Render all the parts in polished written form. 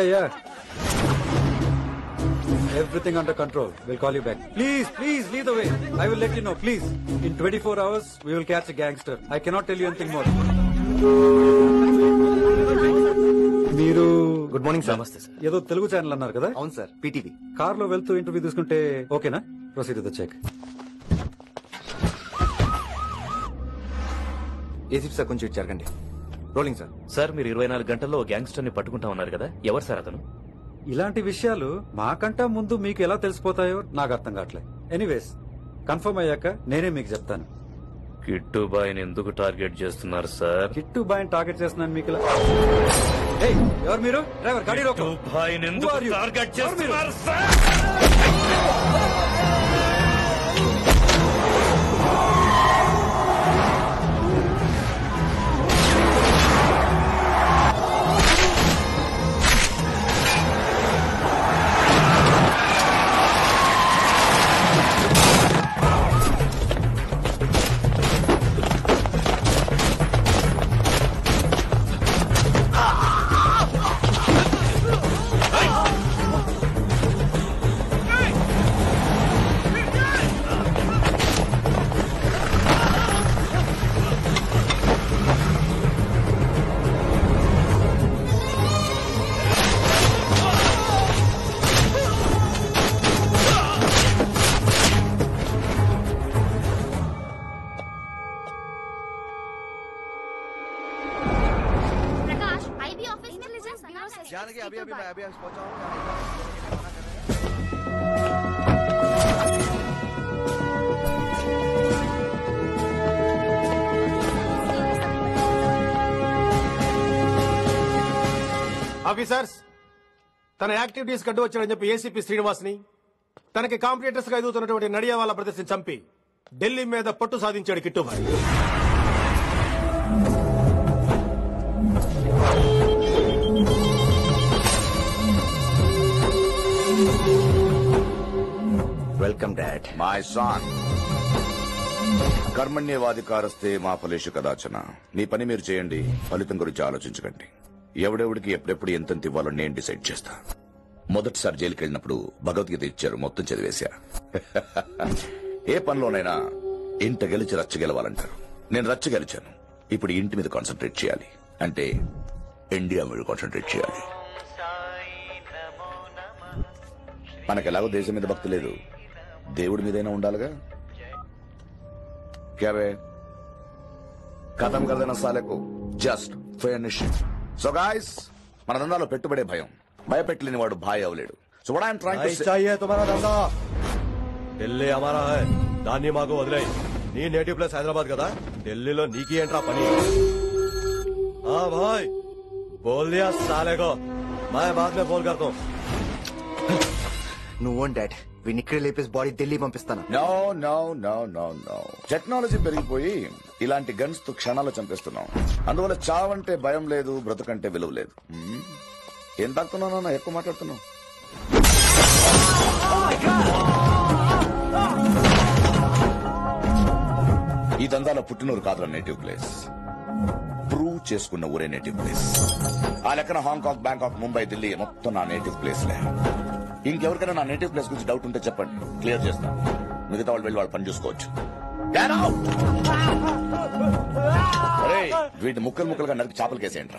Yeah. Everything under control. We'll call you back. Please, lead the way. I will let you know, please. In 24 hours, we will catch a gangster. I cannot tell you anything more. మీరు good morning sir. నమస్తే sir. ఏదో Telugu channel అన్నారు కదా? అవును sir, PTV. Car లో వెళ్తూ interview తీసుకుంటే ఓకేనా? Proceed with the check. ACP sir కొంచెం జరగండి. Rolling sir. సార్ మీరు 24 గంటల్లో గ్యాంగ్స్టర్ ని పట్టుకుంటా ఉన్నారు కదా, ఎవరు సార్ అతను? ఇలాంటి విషయాలు మాకంటా ముందు మీకు ఎలా తెలిసిపోతాయో నాకు అర్థం కావట్లేదు. ఎనీవేస్ కన్ఫర్మ్ అయ్యాక నేనే మీకు చెప్తాను. కిట్టు బాయ్ని ఎందుకు టార్గెట్ చేస్తున్నారు సార్? కిట్టు బాయ్ని టార్గెట్ చేస్తున్నాను మీకు. ఎవరు మీరు? డ్రైవర్ గాడి రోకో. కిట్టు బాయ్ని ఎందుకు టార్గెట్ చేస్తున్నారు సార్? ఆఫీసర్స్, తన యాక్టివిటీస్ కడ్డు వచ్చాడని చెప్పి ఏసీపీ శ్రీనివాస్ ని, తనకి కాంపిటేటర్స్ గా ఎదుగుతున్నటువంటి నడియావాల ప్రదర్శన చంపి ఢిల్లీ మీద పట్టు సాధించాడు Kittubhai. Welcome dad. My son, కర్మణ్యవాధికారస్తే మా ఫలేషు కదాచన. మీ పని మీరు చేయండి, ఫలితం గురించి ఆలోచించకండి. ఎవడెవడికి ఎప్పుడెప్పుడు ఎంతెంత ఇవ్వాలో నేను డిసైడ్ చేస్తా. మొదటిసారి జైలుకి వెళ్ళినప్పుడు భగవద్గీత ఇచ్చారు, మొత్తం చదివేశా. ఏ పనిలోనైనా ఇంట గెలిచి రచ్చ గెలవాలంటారు. నేను రచ్చ గెలిచాను. ఇప్పుడు ఇంటి మీద కాన్సన్ట్రేట్ చేయాలి, అంటే ఇండియా మీద కాన్సన్ట్రేట్ చేయాలి. మనకెలాగో దేశం మీద భక్తి లేదు, దేవుడి మీదైనా ఉండాలిగా. క్యావే కథం కదన సాలకు జస్ట్ ఫినిష్. సో గాయ్స్, మన దందాలో పెట్టుబడే భయం. భయపెట్టలేని వాడు భాయ్ అవలేడు. So what I'm trying to say, चाहिए तुम्हारा धंधा, ఢిల్లీ हमारा है, దాన్ని మాకు వదిలేయ్. నీ నేటివ్ ప్లేస్ హైదరాబాద్ కదా, ఢిల్లీలో నీకి ఏంట్రా పని? हाँ भाई बोल दिया साले को, मैं बाद में फोन करता हूँ. నువ్వు డాడ్, వీడిని ఇక్కడే లేపేసి బాడీ ఢిల్లీ పంపిస్తాను. No no no no no. Technology పెరిగిపోయి ఇలాంటి గన్స్ తో క్షణాలు చంపేస్తున్నాం. అందువల్ల చావంటే భయం లేదు, బ్రతుకంటే విలువ లేదు. ఏం తాకుతున్నావు నాన్న, ఎక్కువ మాట్లాడుతున్నావు. ఈ దందాలో పుట్టినూరు కాదురా నేటివ్ ప్లేస్, ప్రూవ్ చేసుకున్న ఊరే నేటివ్ ప్లేస్. ఆ లెక్కన హాంకాంగ్, బ్యాంకాక్, ముంబై, ఢిల్లీ మొత్తం నా నేటివ్ ప్లేస్ లే. ఇంకెవరికైనా నా నేటివ్ ప్లేస్ గురించి డౌట్ ఉంటే చెప్పండి, క్లియర్ చేస్తాను. మిగతా వాళ్ళు వెళ్ళి వాళ్ళు పని చూసుకోవచ్చు. వీటిని ముక్కలు ముక్కలుగా నరికి చేపలు కేసేయండి.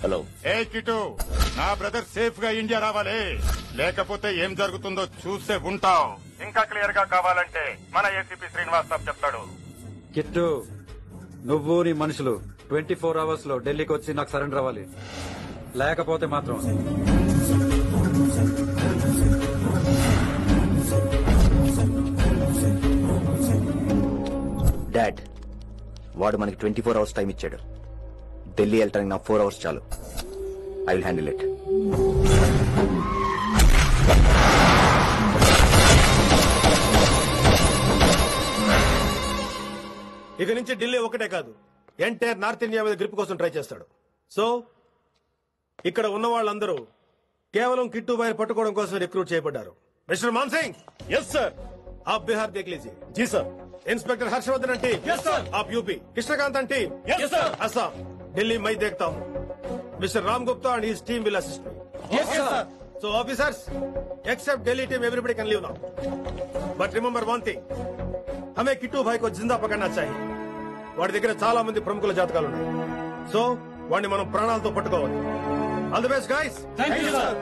హలో. ఏ కిటు, నా బ్రదర్ సేఫ్ గా ఇండియా రావాలి, లేకపోతే ఏం జరుగుతుందో చూసే ఉంటావు. ఇంకా క్లియర్ గా కావాలంటే మన ఏసీపీ శ్రీనివాస్ సాబ్ చెప్తాడు. కిట్టు, నువ్వు నీ మనుషులు 24 hours లో ఢిల్లీకి వచ్చి నాకు సరెండర్ అవ్వాలి. లేకపోతే మాత్రం డాడ్, వాడు మనకి 24 hours టైం ఇచ్చాడు. ఢిల్లీ వెళ్ళటానికి నాకు 4 hours చాలు. I will handle it. ఇక నుంచి ఢిల్లీ ఒకటే కాదు, ఎంటైర్ నార్త్ ఇండియా మీద గ్రిప్ కోసం ట్రై చేస్తాడు. సో ఇక్కడ ఉన్న వాళ్ళందరూ కేవలం కిట్టుబాయ్ పట్టుకోవడం కోసం రిక్రూట్ చేయబడ్డారు. मिस्टर मान सिंह। Yes sir. आप बिहार देख लीजिए। जी sir. Inspector Harshvardhan team. Yes sir. आप UP. Krishnakant team. Yes sir. Assam. Delhi मैं देखता हूँ। Mister Ram Gupta and his team will assist me. Yes sir. So officers, except Delhi team, everybody can leave now. But remember one thing, हमें किट्टू भाई को जिंदा पकड़ना चाहिए. వాడి దగ్గర చాలా మంది ప్రముఖుల జాతకాలు ఉన్నాయి. సో వాడిని మనం ప్రాణాలతో పట్టుకోవాలి. All the best guys. Thank you sir.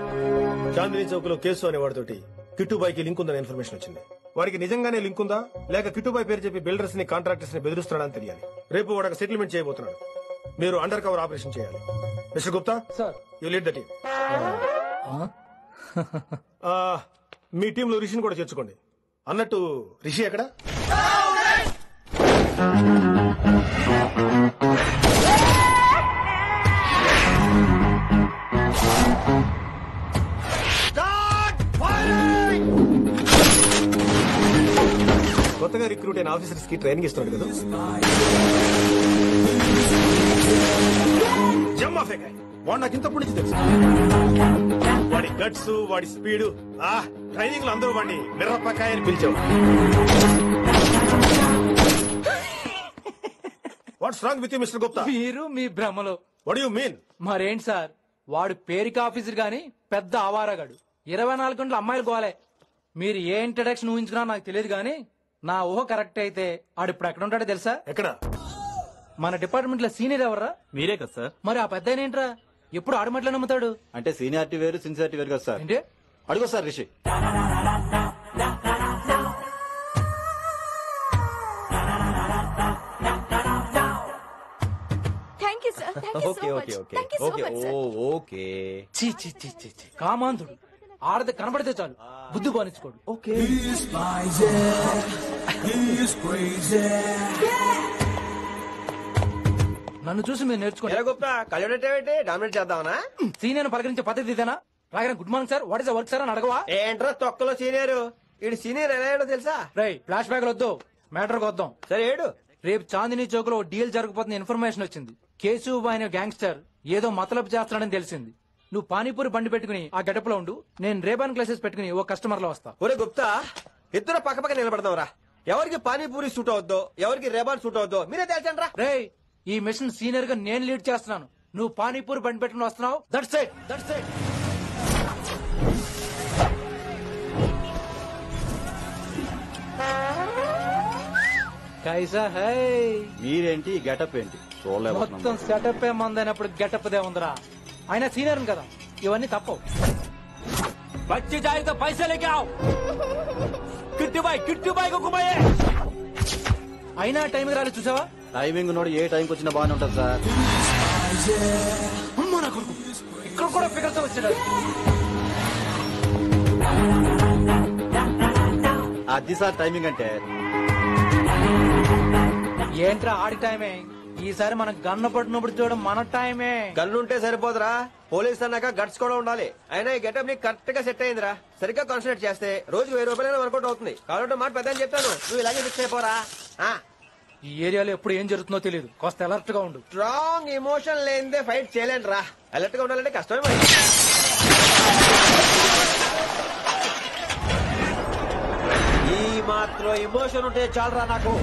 Chandni Chowk లో కేసు అనే వాడితోటి కిట్టుబాయికి లింక్ ఉందనే ఇన్ఫర్మేషన్ వచ్చింది. వాడికి నిజంగానే లింక్ ఉందా లేక కిట్టుబాయి పేరు చెప్పి బిల్డర్స్ ని కాంట్రాక్టర్స్ ని బెదిరిస్తున్నాడని తెలియాలి. రేపు వాడు ఒక సెటిల్మెంట్ చేయబోతున్నాడు. మీరు అండర్ కవర్ ఆపరేషన్ చేయాలి. Mister Gupta sir, you lead the team. మీ టీంలో రిషిని కూడా చేర్చుకోండి. అన్నట్టు రిషి ఎక్కడ? కొత్తగా రిక్రూట్ అయిన ఆఫీసర్స్ కి ట్రైనింగ్ ఇస్తున్నాడు కదా. జమ్మా ఫేకాయ్ వాడు నాకు ఇంతప్పటి నుంచి తెలుసు. వాడి గట్స్, వాడి స్పీడ్, ట్రైనింగ్ లో అందరూ వాడిని మిర్రపకాయ అని పిలిచావు. What's wrong with you mister Gupta? మీరు మీ భ్రమలో. What you mean? మరేంటి సార్, వాడు పేరుకి ఆఫీసర్ గాని పెద్ద ఆవారగాడు. 24 గంటలు అమ్మాయిలు గోలే. మీరు ఏ ఇంట్రడక్షన్ ఊహించుకున్నా నాకు తెలియదు గానీ నా ఊహ కరెక్ట్ అయితే ఆడు ఇప్పుడు ఎక్కడ ఉంటాడో తెలుసా? ఎక్కడ? మన డిపార్ట్మెంట్ లో సీనియర్ ఎవర్రా? మీరే కదా సార్. మరి ఆ పెద్ద ఏంట్రా ఎప్పుడు ఆడమట్లో నమ్ముతాడు? అంటే సీనియారిటీ వేరు సిన్సియారిటీ వేరు కదా సార్. ఏంటి అడుగు సార్ రిషి. కామాంధుడు ఆడది కనబడితే చాలు బుద్ధి బానించుకోడు. ఓకే నన్ను చూసి మీరు నేర్చుకోండి. డామినేట్ చేద్దామనా? సీనియర్ పలకరించే పద్ధతి ఇదేనా? రాగానే good morning sir, what is work sir అని అడగవా? ఏంట్రా తొక్కలో సీనియర్? ఇడు సీనియర్ ఎలా ఏడో తెలుసా? రై ఫ్లాష్ బ్యాక్ వద్దు, మ్యాటర్ వద్దాం. సరే ఏడు. రేపు చాందినీ చౌక్ లో డీల్ జరగబోతున్న ఇన్ఫర్మేషన్ వచ్చింది. కేసు అనే గ్యాంగ్స్టర్ ఏదో మతలబు చేస్తున్నాడని తెలిసింది. నువ్వు పానీపూరి బండి పెట్టుకుని ఆ గడపలో ఉండు, నేను రేబాన్ క్లాసెస్ పెట్టుకుని ఓ కస్టమర్ లో వస్తా. ఒరే గుప్తా, ఇద్దరు పక్క పక్క నిలబడదాంరా. ఎవరికి పానీపూరి సూట్ అవుద్దో ఎవరికి రేబాన్ సూట్ అవుద్దో మీరే తేల్చండి రా. రే ఈ మిషన్ సీనియర్ గా నేను లీడ్ చేస్తున్నాను, నువ్వు పానీపూరి బండి పెట్టుకుని వస్తున్నావు. That's it, that's it. కైసా హై? మీరేంటి గెటప్ ఏంటి? మొత్తం సెటప్ ఏ మందైనప్పుడు గెటప్ దే ఉందరా. ఆయన సీనియర్ కదా, ఇవన్నీ తప్పవు. బచ్చి జాయితో పైసలేకే ఆవు. కిట్టిబాయ్ కుమాయే. అయినా టైం రాలేదు చూసావా? టైమింగ్ నోడు ఏ టైంకి వచ్చినా బాగానే ఉంటుంది సార్. అమ్మా నా కొడుకు ఇక్కడ కూడా ఫిగర్తో వచ్చాడు. అది సార్ టైమింగ్ అంటే. ఏంట్రా ఆడి టైమే? ఈసారి మనం గన్ను పట్టినప్పుడు చూడడం మన టైమే. గన్ను ఉంటే సరిపోదురా, పోలీస్ అన్నాక గట్స్ కూడా ఉండాలి. అయినా ఈ గెటప్ నీకు కరెక్ట్ గా సెట్ అయిందిరా. సరిగ్గా కాన్సన్ట్రేట్ చేస్తే రోజు 1000 రూపాయలైనా వర్కౌట్ అవుతుంది. కాబట్టి మాట పెద్ద అని చెప్తాను, నువ్వు ఇలాగే ఫిక్స్ అయిపోరా. ఈ ఏరియాలో ఎప్పుడు ఏం జరుగుతుందో తెలియదు, కాస్త అలర్ట్ గా ఉండు. స్ట్రాంగ్ ఎమోషన్ లేనిదే ఫైట్ చేయలేండి రా. అలర్ట్ గా ఉండాలంటే కష్టమే మరి. ఈ మాత్రం ఎమోషన్ ఉంటే చాలరా నాకు.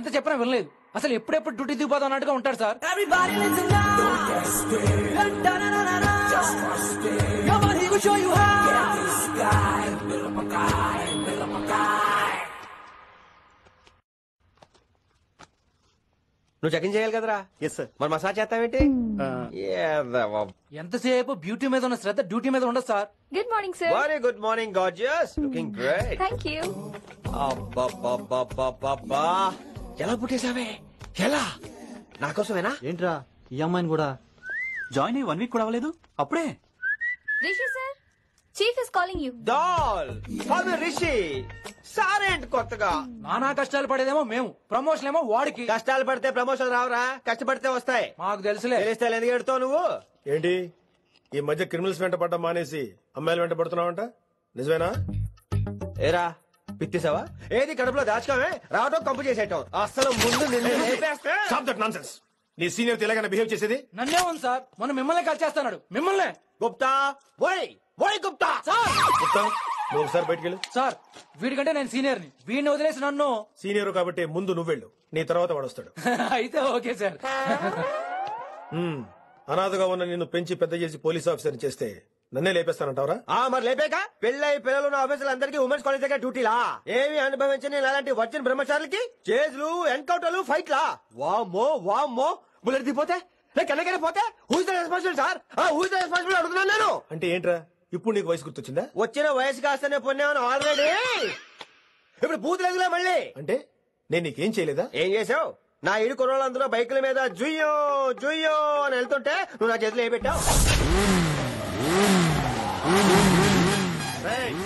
ఎంత చెప్పినా వినలేదు. అసలు ఎప్పుడెప్పుడు డ్యూటీ దిగిపోదాం అన్నట్టుగా ఉంటాడు సార్. నువ్వు చెకింగ్ చేయాలి కదరా? Yes sir. మరి మసాజ్ చేస్తావేంటి? ఎంతసేపు బ్యూటీ మీద ఉన్న శ్రద్ధ డ్యూటీ మీద ఉండదు sir. Good morning sir. Very good morning gorgeous, looking great. Thank you. అబ్బబ్బబ్బబ్బబ్బా, ఎలా పుట్టేశావే? ఎలా? నా కోసమేనా? ఏంట్రా ఈ అమ్మాయిని కూడా జాయిన్ అయ్యి 1 వీక్ కూడా అవ్వలేదు అప్పుడే. Rishi sir, chief is calling you. Doll call me Rishi. సారేంటి కొత్తగా? నానా కష్టాలు పడేదేమో మేము, ప్రమోషన్ ఏమో వాడికి. కష్టాలు పడితే ప్రమోషన్ రావురా, కష్టపడితే వస్తాయి. మాకు తెలుసులే. తెలిస్తే ఎందుకు ఎడుతావు నువ్వు? ఏంటి ఈ మధ్య క్రిమినల్స్ వెంట పడ్డం మానేసి అమ్మాయిలు వెంట పడుతున్నావంట, నిజమేనా? ఏరా పిత్తిసావా? ఏది కడుపులో దాచుకోవే, రావటం కంపు చేసేయటం. అసలు ముందు నిన్ను లేపేస్తే. Stop that nonsense. నీ సీనియర్ ఇలాగైనా బిహేవ్ చేసేది? నన్నే ఉంది సార్, మనం మిమ్మల్ని కాల్ చేస్తున్నాడు. మిమ్మల్నే. గుప్తా ఓయ్ ఓయ్ గుప్తా. సార్ గుప్తా, నువ్వు ఒకసారి బయటికి వెళ్ళు. సార్, వీడికంటే నేను సీనియర్ని, వీడిని వదిలేసి నన్ను. సీనియర్ కాబట్టి ముందు నువ్వు వెళ్ళు, నీ తర్వాత వాడు వస్తాడు. అయితే ఓకే సార్. అనాథగా ఉన్న నిన్ను పెంచి పెద్ద చేసి పోలీస్ ఆఫీసర్ చేస్తే నన్నే లేపేస్తానంటావరా? మరి లేపాక పెళ్ళై పిల్లలు ఉన్న ఆఫీసులు అందరికీ ఉమెన్స్ కాలేజ్ దగ్గర డ్యూటీలా? ఏమి అనుభవించని అలాంటి వచ్చిన బ్రహ్మచారులకి చేజ్లు, ఎన్కౌంటర్లు, ఫైట్లా? వామ్మో వామ్మో, బుల్లెట్ దిగిపోతే కన్నకనే పోతే who is the responsible sir? Who is the responsible అడుగుతున్నాను నేను. అంటే ఏంట్రా ఇప్పుడు నీకు వయసు గుర్తొచ్చిందా? వచ్చిన వయసు కాస్తనే పొన్నాను ఆల్రెడీ. ఇప్పుడు బూతులేదులే మళ్ళీ. అంటే నేను నీకేం చేయలేదా? ఏం చేసావు? నా ఇరు కుర్రోళ్ళందరూ బైకుల మీద జుయ్యో జుయ్యో అని వెళ్తుంటే నువ్వు నా చేతిలో ఏ పెట్టావు?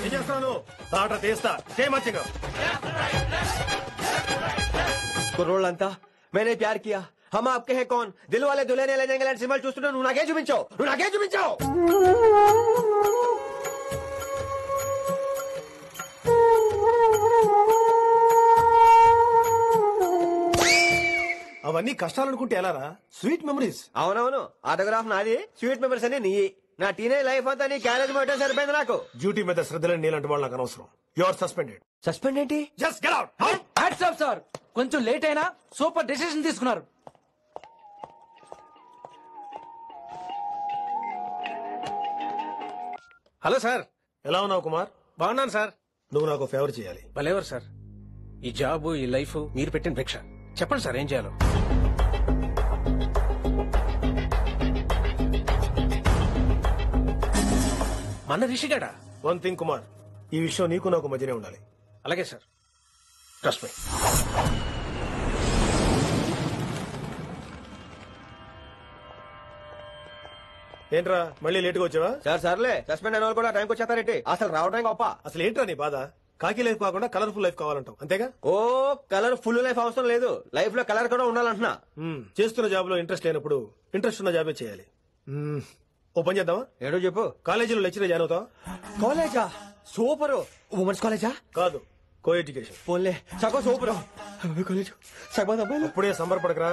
ఏం చేస్తాను? తాట తీస్తా చేయమచ్చగా. కుర్రోళ్ళంతా మేనే ప్యార్ కియా, హమ్ ఆప్కే హై కౌన్, దిల్ వాలే దుల్హనియా లే జాయేంగే లాంటి సినిమాలు చూస్తుంటే నువ్వు నాకే చూపించావు. నువ్వు నాకే చూపించావు. అవన్నీ కష్టాలనుకుంటే ఎలారా? Sweet memories. అవునవును, ఆటోగ్రాఫ్ నాది, స్వీట్ మెమరీస్ అని నీ. నా టీనేజ్ లైఫ్ అంతా నీ క్యారేజ్ మొత్తం సరిపోయింది నాకు. డ్యూటీ మీద శ్రద్ధలేని నీలాంటి వాళ్ళు నాకు అనవసరం. You are suspended. సస్పెండ్ ఏంటి? Just get out. Hats off sir, కొంచెం లేట్ అయినా సూపర్ డెసిషన్ తీసుకున్నారు. Hello sir. ఎలా ఉన్నావు కుమార్? బాగున్నాను సార్. నువ్వు నాకు ఫేవర్ చేయాలి. భలేవారు సార్. ఈ జాబ్, ఈ లైఫ్ మీరు పెట్టిన భిక్ష. చెప్పండి సార్ ఏం చేయాలో. మన రిషిగాడా? వన్ థింగ్ కుమార్, ఈ విషయం నీకు నాకు మధ్యనే ఉండాలి. అలాగే సార్, ట్రస్ట్ మీ. ఏంట్రా మళ్ళీ లేటుగా వచ్చావా? సార్ సర్లే, సస్పెండ్ అయిన వాళ్ళు కూడా టైంకి వచ్చేస్తారేంటి? అసలు రావడానికి గొప్ప. అసలు ఏంట్రా నీ బాధ? కాకి లైఫ్ కాకుండా కలర్ఫుల్ లైఫ్ కావాలంటావు అంతేగా? ఓ కలర్ ఫుల్ లైఫ్ అవసరం లేదు, లైఫ్ లో కలర్ కూడా ఉండాలంటున్నా. చేస్తున్న జాబ్ లో ఇంట్రెస్ట్ లేనప్పుడు ఇంట్రెస్ట్ ఉన్న జాబే చేయాలి. ఓ పని చేద్దామా? ఏడో చెప్పు. కాలేజీలో లెక్చరర్ జాయిన్ అవుతావా? కాలేజా? సూపర్. ఉమెన్స్ కాలేజా? కాదు, కో ఎడ్యుకేషన్. పోన్లే, సగం సూపర్ కాలేజ్. సగం అబ్బాయిలు. అప్పుడే సంబరపడకరా,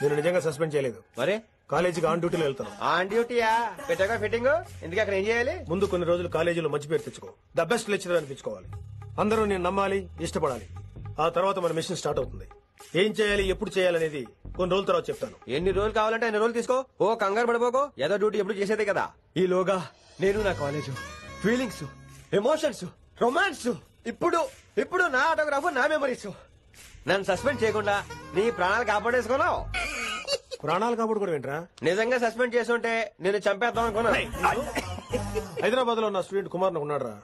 నేను నిజంగా సస్పెండ్ చేయలేదు. మరే కాలేజీకి ఆన్ డ్యూటీలో వెళ్తాను. ఆన్ డ్యూటీయా? పెట్టగా ఫిట్టింగ్. ఎందుకు అక్కడ ఏం చేయాలి? ముందు కొన్ని రోజులు కాలేజీలో మంచి పేరు తెచ్చుకో, ద బెస్ట్ లెక్చరర్ అనిపించుకోవాలి. అందరూ నేను నమ్మాలి, ఇష్టపడాలి. ఆ తర్వాత మన మిషన్ స్టార్ట్ అవుతుంది. ఏం చేయాలి, ఎప్పుడు చేయాలనేది కొన్ని రోజుల తర్వాత చెప్తాను. ఎన్ని రోజులు కావాలంటే అన్ని రోజులు తీసుకో. ఓ కంగారు పడిపోకో, ఏదో డ్యూటీ ఎప్పుడు చేసేదే కదా. ఈలోగా నేను నా కాలేజ్ ఫీలింగ్స్, ఎమోషన్స్, రొమాన్స్, ఇప్పుడు ఇప్పుడు నా ఆటోగ్రాఫ్, నా మెమరీస్. నన్ను సస్పెండ్ చేయకుండా నీ ప్రాణాలు కాపాడేసుకున్నావు. ప్రాణాలు కాపాడుకోవడం ఏంట్రా? నిజంగా సస్పెండ్ చేస్తుంటే నేను చంపేద్దాం అనుకున్నా. హైదరాబాద్ లో నా స్టూడెంట్ కుమార్ నాకు ఉన్నాడు రా.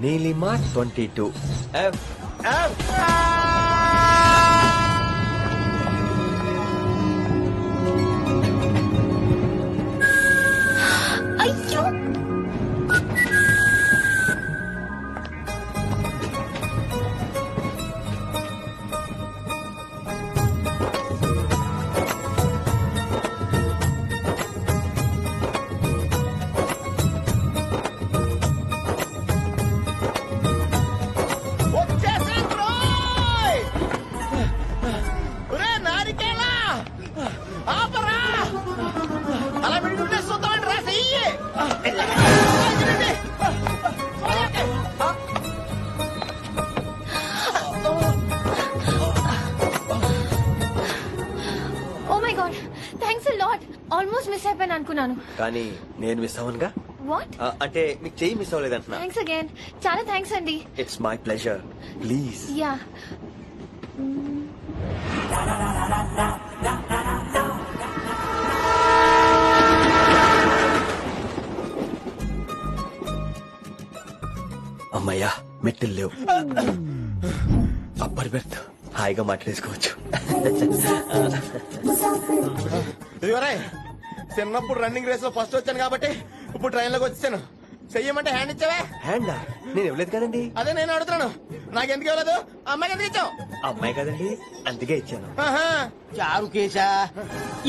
Neelima 22 F F. అయ్యో, మిస్ అయిపోయాను అనుకున్నాను. కానీ నేను మిస్ అవ్వనుగా. వాట్? అంటే మీకు చెయ్యి మిస్ అవ్వలేదంటున్నా. Thanks again. చాలా థ్యాంక్స్ అండి. It's my pleasure. Please. Yeah. అమ్మయ్యా మెట్టెలు లేవు. అప్పర్ బెర్త్ హాయిగా మాట్లాడేసుకోవచ్చు. ఇదిగోరే చిన్నప్పుడు రన్నింగ్ రేస్ లో ఫస్ట్ వచ్చాను కాబట్టి ఇప్పుడు ట్రైన్ లోకి వచ్చాను. చెయ్యమంటే హ్యాండ్ ఇచ్చావే. హ్యాండా? నేను ఇవ్వలేదు కదండి. అదే నేను అడుగుతున్నాను, నాకెందుకు ఇవ్వలేదు? అమ్మాయికి ఎందుకు ఇచ్చావు? అమ్మాయి కదండి, అందుకే ఇచ్చాను. చారు కేశా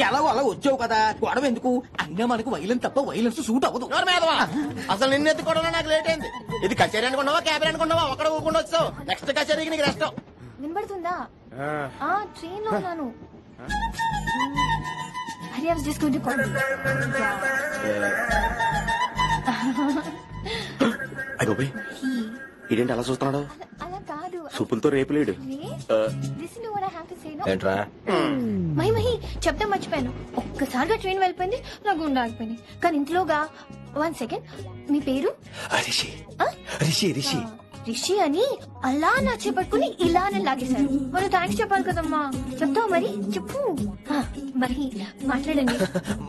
ఎలాగో అలా వచ్చావు కదా, గొడవ ఎందుకు? అయినా మనకు వైలెన్స్ తప్ప వైలెన్స్ సూట్ అవ్వదు. అసలు నిన్ను ఎత్తుకోవడంలో నాకు లేట్ అయింది. ఇది కచేరీ అనుకున్నావా క్యాబిన్ అనుకున్నావా? ఒక్కడ ఊకుండా వచ్చావు. నెక్స్ట్ కచేరీకి నీకు రెస్ట్. వినబడుతుందా? ట్రైన్ లో ఉన్నాను. I was just going to call you. అయ్యోబే ఇదేంటి అలా చూస్తున్నాడు? అలా కాదు. సూపులతో రేపులేడు. Listen to what I have to say, no? ఏంట్రా? మహి చెప్తా మర్చిపోయాను. ఒక్కసారిగా ట్రైన్ వెళ్ళిపోయింది, నా గుండె ఆగిపోయింది. కానీ ఇంట్లోగా 1 సెకండ్. మీ పేరు? రిషి. రిషి రిషి రిషి అని అలా నా చేపట్టుకుని ఇలానే లాగేశారు. మరి థ్యాంక్స్ చెప్పాలి కదమ్మా. చెప్తావు మరి? చెప్పు. మరి మాట్లాడండి.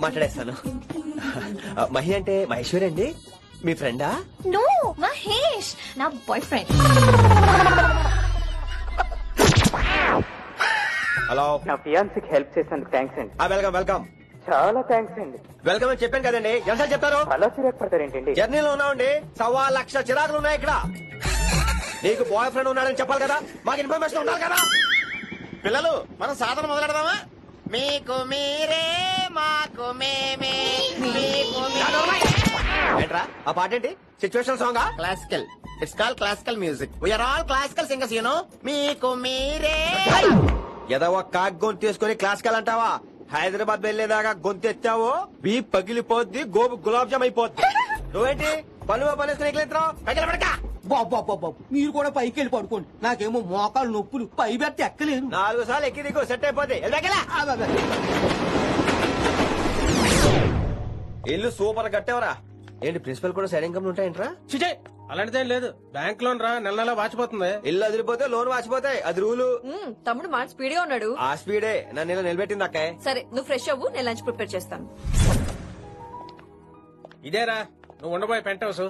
మాట్లాడేస్తాను. మహి అంటే మహేశ్వరి అండి, మీ ఫ్రెండా? నో, మహేష్ నా బాయ్ ఫ్రెండ్. హలో. నా ఫియాన్సీకి హెల్ప్ చేసినందుకు థ్యాంక్స్ అండి. Welcome welcome. చాలా థ్యాంక్స్ అండి. వెల్కమ్ అని చెప్పాను కదండి, ఎంత చెప్తారు? అలా చిరాకు పడతారేంటండి? జర్నీలో ఉన్నామండి, 1,00,000 చిరాకులు ఉన్నాయి ఇక్కడ. నీకు బాయ్ ఫ్రెండ్ ఉన్నాడని చెప్పాలి కదా, మాకు ఇన్ఫర్మేషన్ ఉండాలి కదా. పిల్లలు మనం సాధన మొదలెడదామా? మీకు మీరే మాకు మేమే. ఏంట్రా ఆ పాట ఏంటి? Situation song? Classical. It's call classical music. We are all classical singers, you know. మీకు మీరే. ఏదో ఒక కాక్ గొంతు తీసుకుని క్లాసికల్ అంటావా? హైదరాబాద్ వెళ్లేదాకా గొంతు ఎత్తావో బీ పగిలిపోద్ది, గోబు గులాబ్ జామ్ అయిపోద్ది. నువ్వేంటి పనులు పనిస్తున్నావు? బాబు మీరు కూడా పైకి వెళ్ళి పడుకోండి, నాకేమో మోకాలు నొప్పులు, పై బెర్త్ ఎక్కలేను. 4 సార్లు ఎక్కి దిగు సెట్ అయిపోద్ది. ఇల్లు సూపర్ కట్టేవరా. ఏంటి ప్రిన్సిపల్ కూడా సైడ్ ఇన్కమ్ ఉంటాయంట్రా? చిచే అలాంటిదేం లేదు, బ్యాంక్ లోన్ రా నెల నెలా వాచిపోతుంది. ఇల్లు అదిరిపోతే లోన్ వాచిపోతాయి, అది రూలు. తమ్ముడు మాట స్పీడ్ గా ఉన్నాడు. ఆ స్పీడే నన్ను ఇలా నిలబెట్టింది అక్కాయ్. సరే నువ్వు ఫ్రెష్ అవ్వు, నేను లంచ్ ప్రిపేర్ చేస్తాను. ఇదేరా నువ్వు ఉండబోయే పెంట్ హౌస్,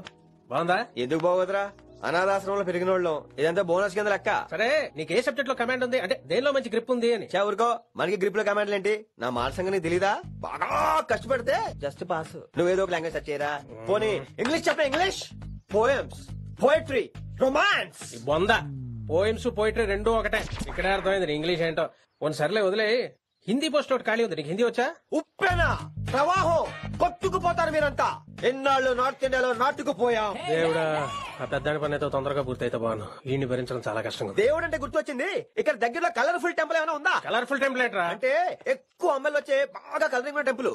బాగుందా? ఎందుకు బాగోదురా, అనాథాశ్రమంలో పెరిగిన వాళ్ళం, ఇదంతా బోనస్ కింద లెక్క. సరే నీకు ఏ సబ్జెక్ట్ లో కమాండ్ ఉంది, అంటే దేనిలో మంచి గ్రిప్ ఉంది అని? ఊరుకో, మనకి గ్రిప్ లో కమాండ్లు ఏంటి? నా మాట సంగతి తెలీదా? బాగా కష్టపడితే జస్ట్ పాస్. నువ్వేదో ఒక లాంగ్వేజ్ సెర్చ్ చేయరా. పోనీ ఇంగ్లీష్ చెప్ప. English poems, poetry, romance. బొంద పోయమ్స్ పోయిటరీ రెండూ ఒకటే. ఇక్కడే అర్థమైంది ఇంగ్లీష్ ఏంటో. సర్లే వదిలే. హిందీ పోస్ట్ ఒకటి ఖాళీ ఉంది, నీకు హిందీ వచ్చా? ఉప్పెనా ప్రవాహం కొట్టుకుపోతారు మీరంతా. ఎన్నాళ్ళు నార్త్ ఇండియాలో నాటుకుపోయాం. దేవుడా, ఆ పెద్దాడి పని అయితే తొందరగా పూర్తయితే బాను. ఈయన్ని భరించడం చాలా కష్టంగా. దేవుడు అంటే గుర్తొచ్చింది, ఇక్కడ దగ్గరలో కలర్ఫుల్ టెంపుల్ ఏమైనా ఉందా? కలర్ఫుల్ టెంపుల్ ఏంట్రా? అంటే ఎక్కువ అమ్మాయిలు వచ్చే బాగా కలరింగ్ టెంపుల్.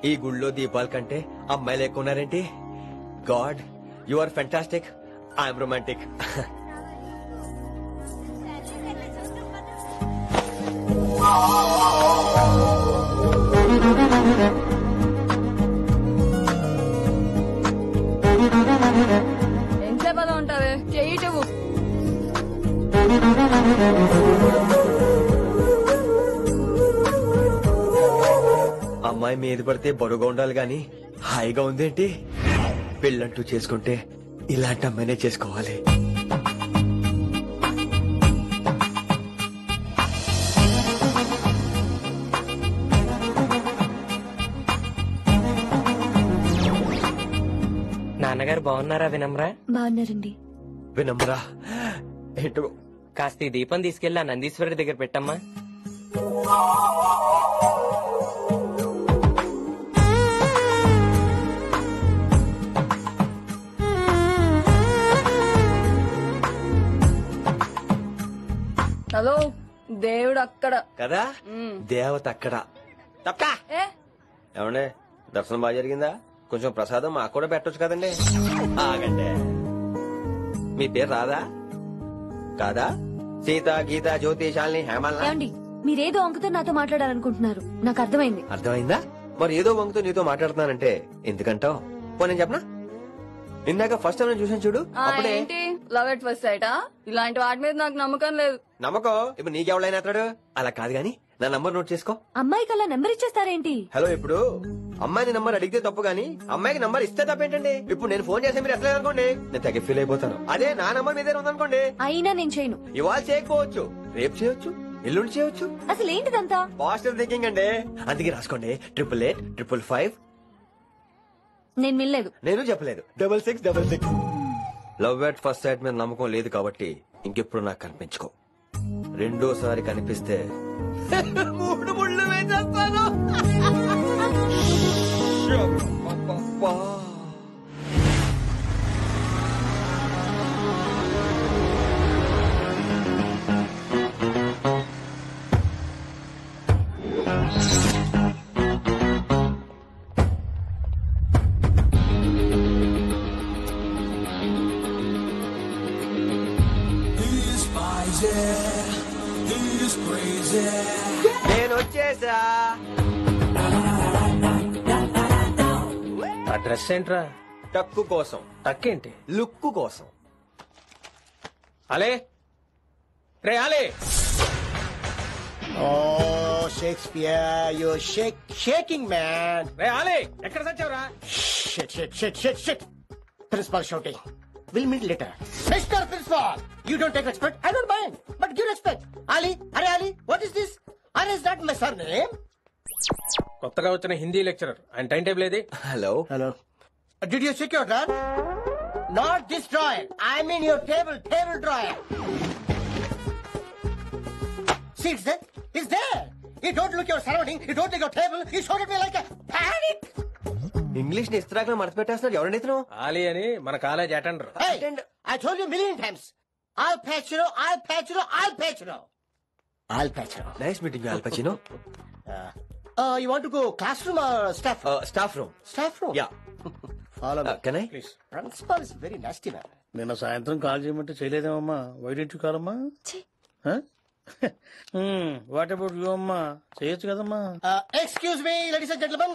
ఈ గుళ్ళో దీపాల కంటే అమ్మాయిలు ఎక్కువ ఉన్నారేంటి? God, you are fantastic, I'm romantic. ఎంతసేపు అలా ఉంటావే, చెయ్యటవు. అమ్మాయి మీద పడితే బరువుగా ఉండాలి గాని హాయిగా ఉందేంటి? పెళ్ళంటూ చేసుకుంటే ఇలాంటి అమ్మాయినే చేసుకోవాలి. నాన్నగారు బాగున్నారా వినమ్రా? బాగున్నారండి. వినమ్రా ఏంటో కాస్త ఈ దీపం తీసుకెళ్లి ఆ నందీశ్వరుడి దగ్గర పెట్టమ్మా. హలో, దేవుడు అక్కడ కదా, దేవత అక్కడ. తప్పా ఏమండే, దర్శనం బాగా జరిగిందా? కొంచెం ప్రసాదం మాకు కూడా పెట్టొచ్చు కదండి. ఆగండి, మీ పేరు రాదా? కాదా? సీత, గీత, జ్యోతి, శాలిని, హేమల్. మీరేదో అంకుతో నాతో మాట్లాడాలనుకుంటున్నారు నాకు అర్థమైంది. అర్థమైందా? మరి ఏదో వంగుతో నీతో మాట్లాడుతున్నానంటే ఎందుకంటావు? నేను చెప్పనా? ఇందాక ఫస్ట్ టైం చూసాను చూడు, అప్పుడే ఏంటి లవ్ ఎట్ ఫస్ట్ సైటా? ఇలాంటి వాటి మీద నాకు నమ్మకం లేదు. నమ్మకం ఇప్పుడు నీకెవడైనా అతడు అలా కాదు గాని నా నంబర్ నోట్ చేసుకో. అమ్మాయికి అలా నెంబర్ ఇచ్చేస్తారేంటి? హలో, ఇప్పుడు అమ్మాయిని నంబర్ అడిగితే తప్పు గానీ అమ్మాయికి నంబర్ ఇస్తే తప్పేంటండి? ఇప్పుడు నేను ఫోన్ చేస్తే మీరు ఎట్లా అనుకోండి, నేను తగ్గ ఫీల్ అయిపోతాను. అదే నా నంబర్ మీదే ఉందనుకోండి, అయినా నేను చేయను. ఇవాళ చేయకపోవచ్చు, రేపు చేయొచ్చు, ఎల్లుండి చేయొచ్చు. అసలు ఏంటిదంతా? పాజిటివ్ థింకింగ్ అండి. అందుకే రాసుకోండి 888 నేను వినలేదు. నేను చెప్పలేదు 6666. లవ్ ఎట్ ఫస్ట్ సైట్ మీద నమ్మకం లేదు కాబట్టి ఇంకెప్పుడు నాకు కనిపించుకో. రెండోసారి కనిపిస్తే 3 ముళ్ళు వేసేస్తాను. నేను వచ్చేసా. ఆ డ్రెస్ ఏంట్రా? టక్కు కోసం. టక్కేంటి? లుక్కు కోసం. అలే రే అలే. Oh Shakespeare, you shaking man. రే అలే ఎక్కడ సచ్చావురా? Shit shit shit shit shit. Principal shouting. We'll meet later. Mr. Principal, you don't take respect. I don't mind, but give respect. Ali, Hare Ali, what is this? Ali is not my surname. కొత్తగా వచ్చిన Hindi lecturer, ఆయన time table ఏది? Hello hello. Did you check your drawer? Not this drawer. I mean your table drawer. See, it's there. It's there. You don't look your surrounding. You don't look your table. You showed at me like a panic. English ని ఇస్త్రాక్ మడత పెట్టేస్తున్నాడు. ఎవరండి ఇతను? ఆలీ అని మన college attender. Hey, I told you a million times. I'll patch you. Nice meeting you, Al Pacino. You want to go classroom or staff room? Staff room. Staff room? Yeah. Follow me. Can I? Please. Principal is very nasty man. నిన్న సాయంత్రం call చేయమంటే చేయలేదేమమ్మా? Why didn't కాలమ్మా? What about you అమ్మా? చేయొచ్చు కదమ్మా? Excuse me, ladies and gentlemen.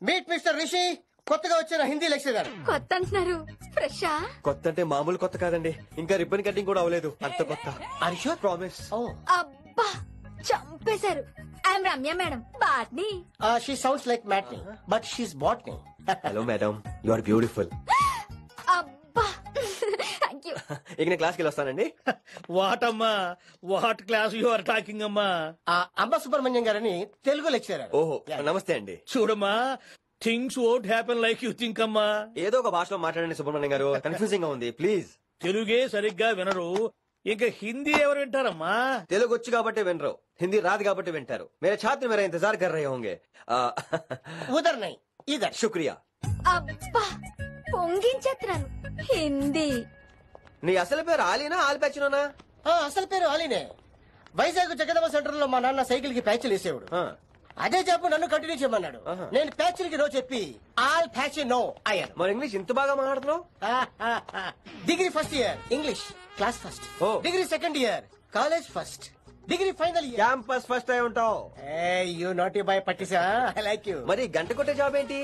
Meet Mr. Rishi. కొత్తగా వచ్చిన హిందీ లెక్చరర్. కొత్త అంటున్నారు, ఫ్రెషా? కొత్త అంటే మామూలు కొత్త కాదండి, ఇంకా రిబ్బన్ కటింగ్ కూడా అవ్వలేదు, అంత కొత్త. Are you sure? ప్రామిస్. అబ్బా చంపేశారు. I'm Ramya madam, botany. She sounds like Matney, but she's botany. Hello madam, you are beautiful. అబ్బా థ్యాంక్ యూ. ఇక నేను క్లాస్కి వెళ్ళొస్తానండి. వాట్ అమ్మా, what class you are talking అమ్మా? అంబ సుబ్రహ్మణ్యం గారని తెలుగు లెక్చరర్. ఓహో, నమస్తే అండి. చూడమ్మా, things won't happen like you think అమ్మా. ఏదో ఒక భాషలో మాట్లాడండి సుబ్రహ్మణ్యం గారు, కన్ఫ్యూజింగ్ గా ఉంది ప్లీజ్. తెలుగే సరిగ్గా వినరు, ఇంకా హిందీ ఎవరు వింటారమ్మా? తెలుగు వచ్చు కాబట్టి వినరు, హిందీ రాదు కాబట్టి వింటారు. మేరే ఛాత్ర మేరా ఇంతజార్ కర్ రహే హోంగే. ఉదర్ నై ఇదర్. శుక్రియా. అబ్బా పొంగించేస్తున్నాను. హిందీ. నీ అసలు పేరు ఆలీనా ఆల్పచ్చినోనా? అసలు పేరు ఆలీనే. వైజాగ్ జగదమ్మ సెంటర్ లో మా నాన్న సైకిల్ కి ప్యాచ్లు వేసేవాడు. అదే చెప్పు నన్ను కంటిన్యూ చేయమన్నాడు. నేను ప్యాచ్లకి నో చెప్పి ఆల్ ప్యాచ్ నో అయ్యాను. మరి ఇంగ్లీష్ ఇంత బాగా మాట్లాడుతున్నావు? Degree first year English class first. Degree second year college first. Degree final year campus first అయి ఉంటావు. యూ నాటీ బాయ్ పట్టిసా. I like you. మరి గంట కొట్టే జాబ్ ఏంటి?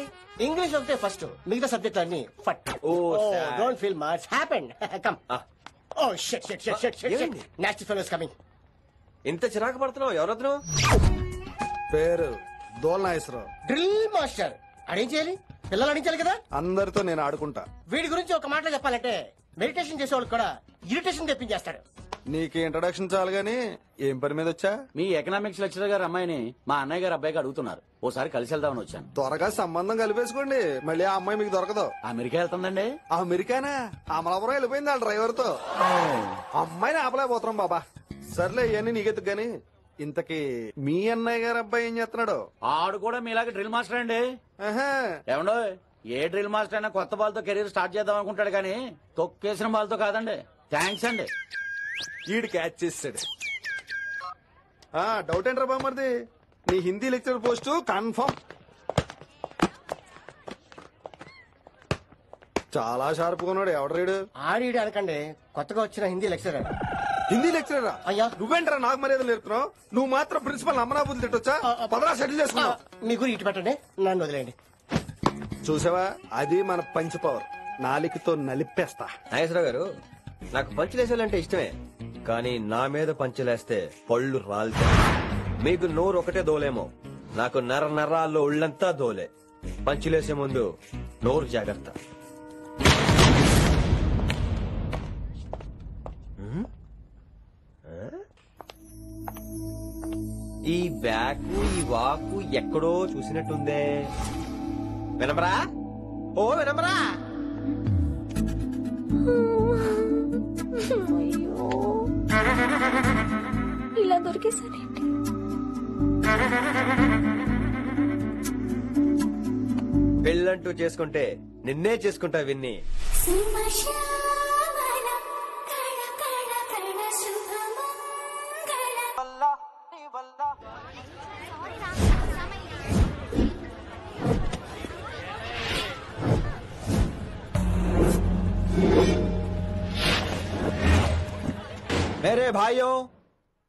ఇంగ్లీష్ ఒకటే ఫస్ట్, మిగతా సబ్జెక్ట్ అన్ని ఫట్. Don't feel much happen. Come. Oh shit shit shit shit shit. Nasty fellows coming. ఇంత చిరాకు పడుతున్నావు, ఎవరొద్దు? పేరు దోల్నాగేశ్వరరావు. Drill master. అడేం చేయాలి? పిల్లలు అడించాలి కదా. అందరితో నేను ఆడుకుంటా. వీడి గురించి ఒక మాటలో చెప్పాలంటే మెడిటేషన్ చేసేవాళ్ళు కూడా ఇరిటేషన్ తెప్పించేస్తాడు. నీకు ఇంట్రడక్షన్ చాలు గానీ ఏం పని మీద వచ్చా? మీ ఎకనామిక్స్ లెక్చరర్ గారు అమ్మాయిని మా అన్నయ్య గారు అబ్బాయికి అడుగుతున్నారు, ఓసారి కలిసి వెళ్దామని వచ్చాను. త్వరగా సంబంధం కలిపేసుకోండి, మళ్ళీ ఆ అమ్మాయి మీకు దొరకదు. అమెరికా వెళ్తుందండి. అమెరికానా? అమలాపురం వెళ్ళిపోయింది ఆ డ్రైవర్ తో. అమ్మాయిని ఆపలేకపోతున్నాం బాబా. సర్లే ఇవన్నీ నీకెత్తుకు గాని ఇంతకీ మీ అన్నయ్య గారు అబ్బాయి ఏం చేస్తున్నాడు? ఆడు కూడా మీలాగే డ్రిల్ మాస్టర్ అండి. ఏమండో, ఏ డ్రిల్ మాస్టర్ అయినా కొత్త బాల్తో కెరీర్ స్టార్ట్ చేద్దాం అనుకుంటాడు కానీ తొక్కేసిన బాల్తో కాదండి. థ్యాంక్స్ అండి. ఈడు క్యాచ్ చేస్తాడు. డౌట్ ఏంట్రా బామ్మర్ది, నీ హిందీ లెక్చర్ పోస్ట్ కన్ఫర్మ్. చాలా షార్ప్ ఉన్నాడు. ఎవడు రీడు? ఆడీడు అనకండి, కొత్తగా వచ్చిన హిందీ లెక్చరర్. హిందీ లెక్చరరా అయ్యా. నువ్వేంటరా నాకు మర్యాద నేర్పుతున్నావు? నువ్వు మాత్రం ప్రిన్సిపల్ అమ్మనాబుద్ధి తిట్టొచ్చా? పదరా సెటిల్ చేసుకున్నావు. మీ గురి ఇటు పెట్టండి, నన్ను వదిలేయండి. చూసావా, అది మన పంచ్ పవర్. నాలికతో నలిపేస్తా. నాగేశ్వరరావు గారు, నాకు పంచులేసాలంటే ఇష్టమే, కానీ నా మీద పంచులేస్తే పళ్ళు రాలుతాయి. మీకు నోరు ఒకటే దోలేమో, నాకు నరాల్లో ఉళ్ళంతా దోలే. పంచులేసే ముందు నోరు జాగ్రత్త. ఈ బ్యాకు ఈ వాకు ఎక్కడో చూసినట్టుందే. వినమరా? ఓ వినమరా? ఇలా దొరికేసానేంటి? పెళ్ళంటూ చేసుకుంటే నిన్నే చేసుకుంటా విన్ని. मेरे भाइयों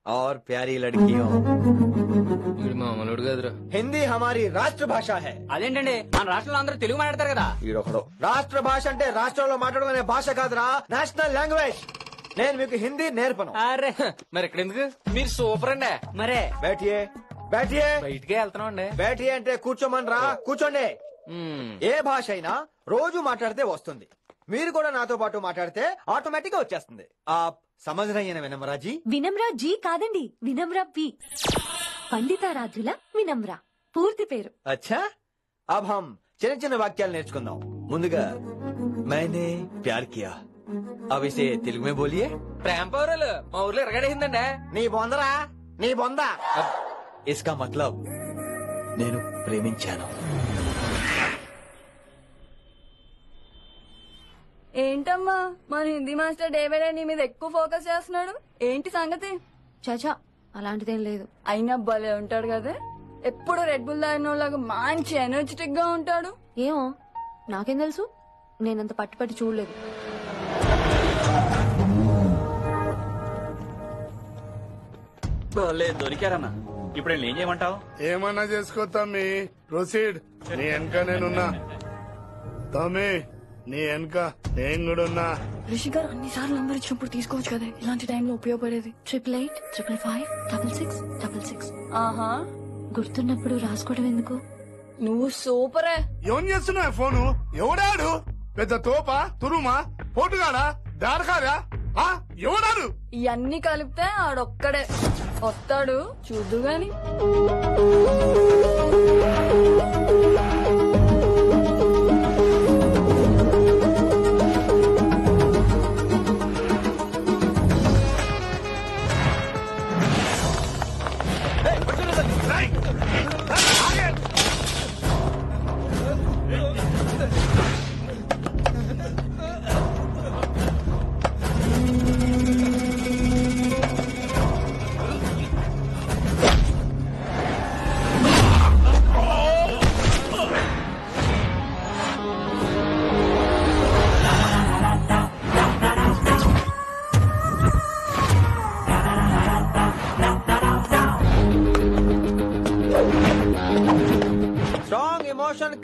और प्यारी लड़कियों, हिंदी हमारी राष्ट्र भाषा है. అదేంటండి మన రాష్ట్రంలో అందరూ తెలుగు మాట్లాడతారు కదా. ఈడొకడు రాష్ట్ర భాష అంటే రాష్ట్రంలో మాట్లాడుకునే భాష కాదురా, నేషనల్ లాంగ్వేజ్. నేను మీకు హిందీ నేర్పను. అరే మరి ఇక్కడ ఎందుకు? మీరు సూపర్ అండి. మరే బేటియే బేటియే బయటికే వెళ్తున్నాం అండి. బేటియే అంటే కూర్చోమనరా, కూర్చోండి. ఏ భాష అయినా రోజు మాట్లాడితే వస్తుంది. మీరు కూడా నాతో పాటు మాట్లాడితే ఆటోమేటిక్ గా వచ్చేస్తుంది. సమజ్ రయ్యేనా వినమ్రాజీ? వినమ్రా జీ కాదండి, వినమ్రా పి. పండితారాధ్యుల వినమ్రా పూర్తి పేరు. అచ్చా, అబ్ హమ్ చిన్న చిన్న వాక్యాలు నేర్చుకుందాం. ముందుగా मैंने प्यार किया, अब इसे తెలుగు में बोलिए. ప్రేమ పౌరాలు మా ఊర్లో ఎరగడేసిందండి. నీ బొందరా, నీ బొంద. इसका मतलब నేను ప్రేమించాను. ఏంటమ్మా మన Hindi master day by day నీ మీద ఎక్కువ ఫోకస్ చేస్తున్నాడు. ఏంటి సంగతి? చాచా అలాంటిదేం లేదు. అయినా భలే ఉంటాడు కదా, ఎప్పుడు రెడ్ బుల్ తాగినోళ్ళగా మంచి ఎనర్జెటిక్ గా ఉంటాడు. ఏమో నాకేం తెలుసు, నేనంత పట్టుపట్టి చూడలేదు. దొరికారన్నా. ఇప్పుడు ఏం చేయమంటావు? ఏమన్నా చేసుకో తమ్మి, ప్రొసీడ్. నీ వెనక నేనున్నా తమ్మి, నీ వెనక నేను కూడా ఉన్నా. రిషి గారు అన్ని సార్లు నంబర్ ఇచ్చినప్పుడు తీసుకోవచ్చు కదా, ఇలాంటి టైంలో ఉపయోగపడేది. 88855566. ఆహా, గుర్తున్నప్పుడు రాసుకోవడం ఎందుకు? నువ్వు సూపరే. ఏం చేస్తున్నావు ఫోను? ఎవడాడు? పెద్ద తోపా, తురుమా, పోటుగాడా, దారకారా? ఎవడాడు? ఇవన్నీ కలిపితే ఆడొక్కడే వస్తాడు, చూద్దు గాని.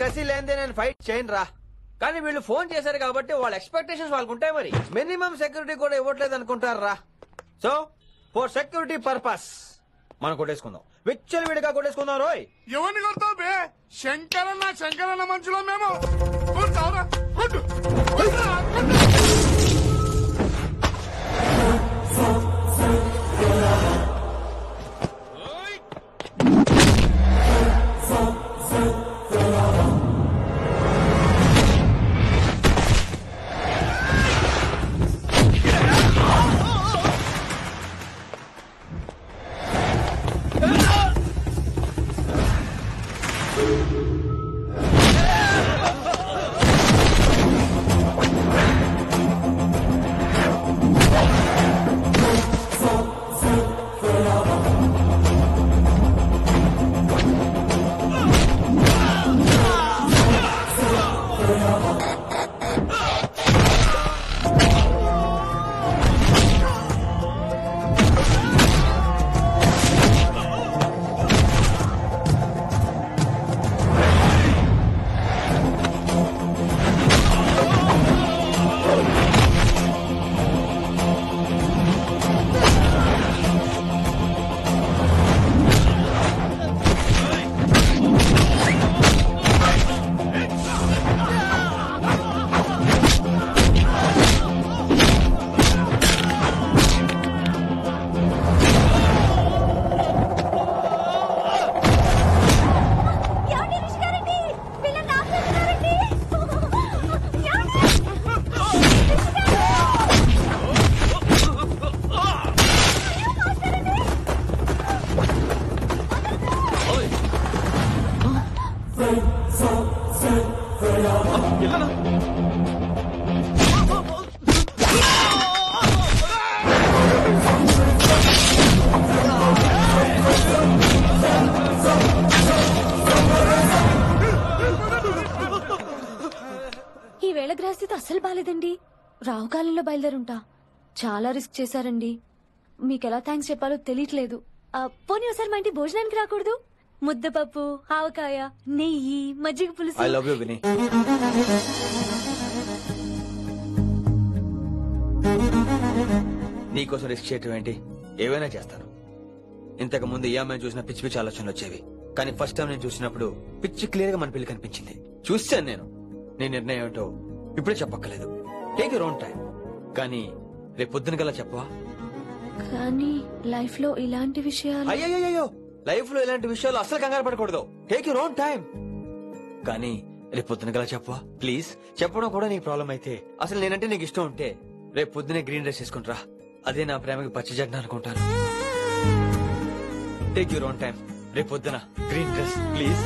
కసి లేదే నేను ఫైట్ చేయను రా. కానీ వీళ్ళు ఫోన్ చేశారు కాబట్టి వాళ్ళ ఎక్స్పెక్టేషన్స్ వాళ్ళకు ఉంటాయి. మరి మినిమం సెక్యూరిటీ కూడా ఇవ్వట్లేదు అనుకుంటారు రా. సో ఫర్ సెక్యూరిటీ పర్పస్ మనం కొట్టేసుకుందాం, విచ్చలు విడిగా కొట్టేసుకుందాం. రోయ్ ఎవరిని కొడతావు బే? శంకరన్న మనుషులో మేము. రాలేదండి. రావుకాలంలో బయలుదేరుంటా. చాలా రిస్క్ చేశారండి. మీకెలా థ్యాంక్స్ చెప్పాలో తెలియట్లేదు. పోనీ ఒకసారి మా ఇంటి భోజనానికి రాకూడదు? ముద్దపప్పు, ఆవకాయ, నెయ్యి, మజ్జిగ పులుసు. ఐ లవ్ యూ విని. నీకోసం రిస్క్ చేయటం ఏంటి? ఏవైనా చేస్తాను. ఇంతకు ముందు ఈ అమ్మాయిని చూసిన పిచ్చి పిచ్చి ఆలోచనలు వచ్చేవి, కానీ ఫస్ట్ టైం నేను చూసినప్పుడు పిచ్చి క్లియర్ గా మన పిల్లి కనిపించింది. చూశాను నేను. నీ నిర్ణయం ఏంటో ఇప్పుడే చెప్పక్కర్లేదు. Take your own time. కానీ రేపు పొద్దున గల చెప్పవా? కానీ లైఫ్ లో ఇలాంటి విషయాలు. అయ్యో, లైఫ్ లో ఇలాంటి విషయాలు అసలు కంగారు పడకూడదు. Take your own time. కానీ రేపు పొద్దున గల చెప్పవా ప్లీజ్? చెప్పడం కూడా నీకు ప్రాబ్లం అయితే, అసలు నేనంటే నీకు ఇష్టం ఉంటే రేపు పొద్దునే గ్రీన్ డ్రెస్ వేసుకుంటారా. అదే నా ప్రేమకి పచ్చి జడ్న అనుకుంటాను. Take your own time. రేపు పొద్దున గ్రీన్ డ్రెస్ ప్లీజ్.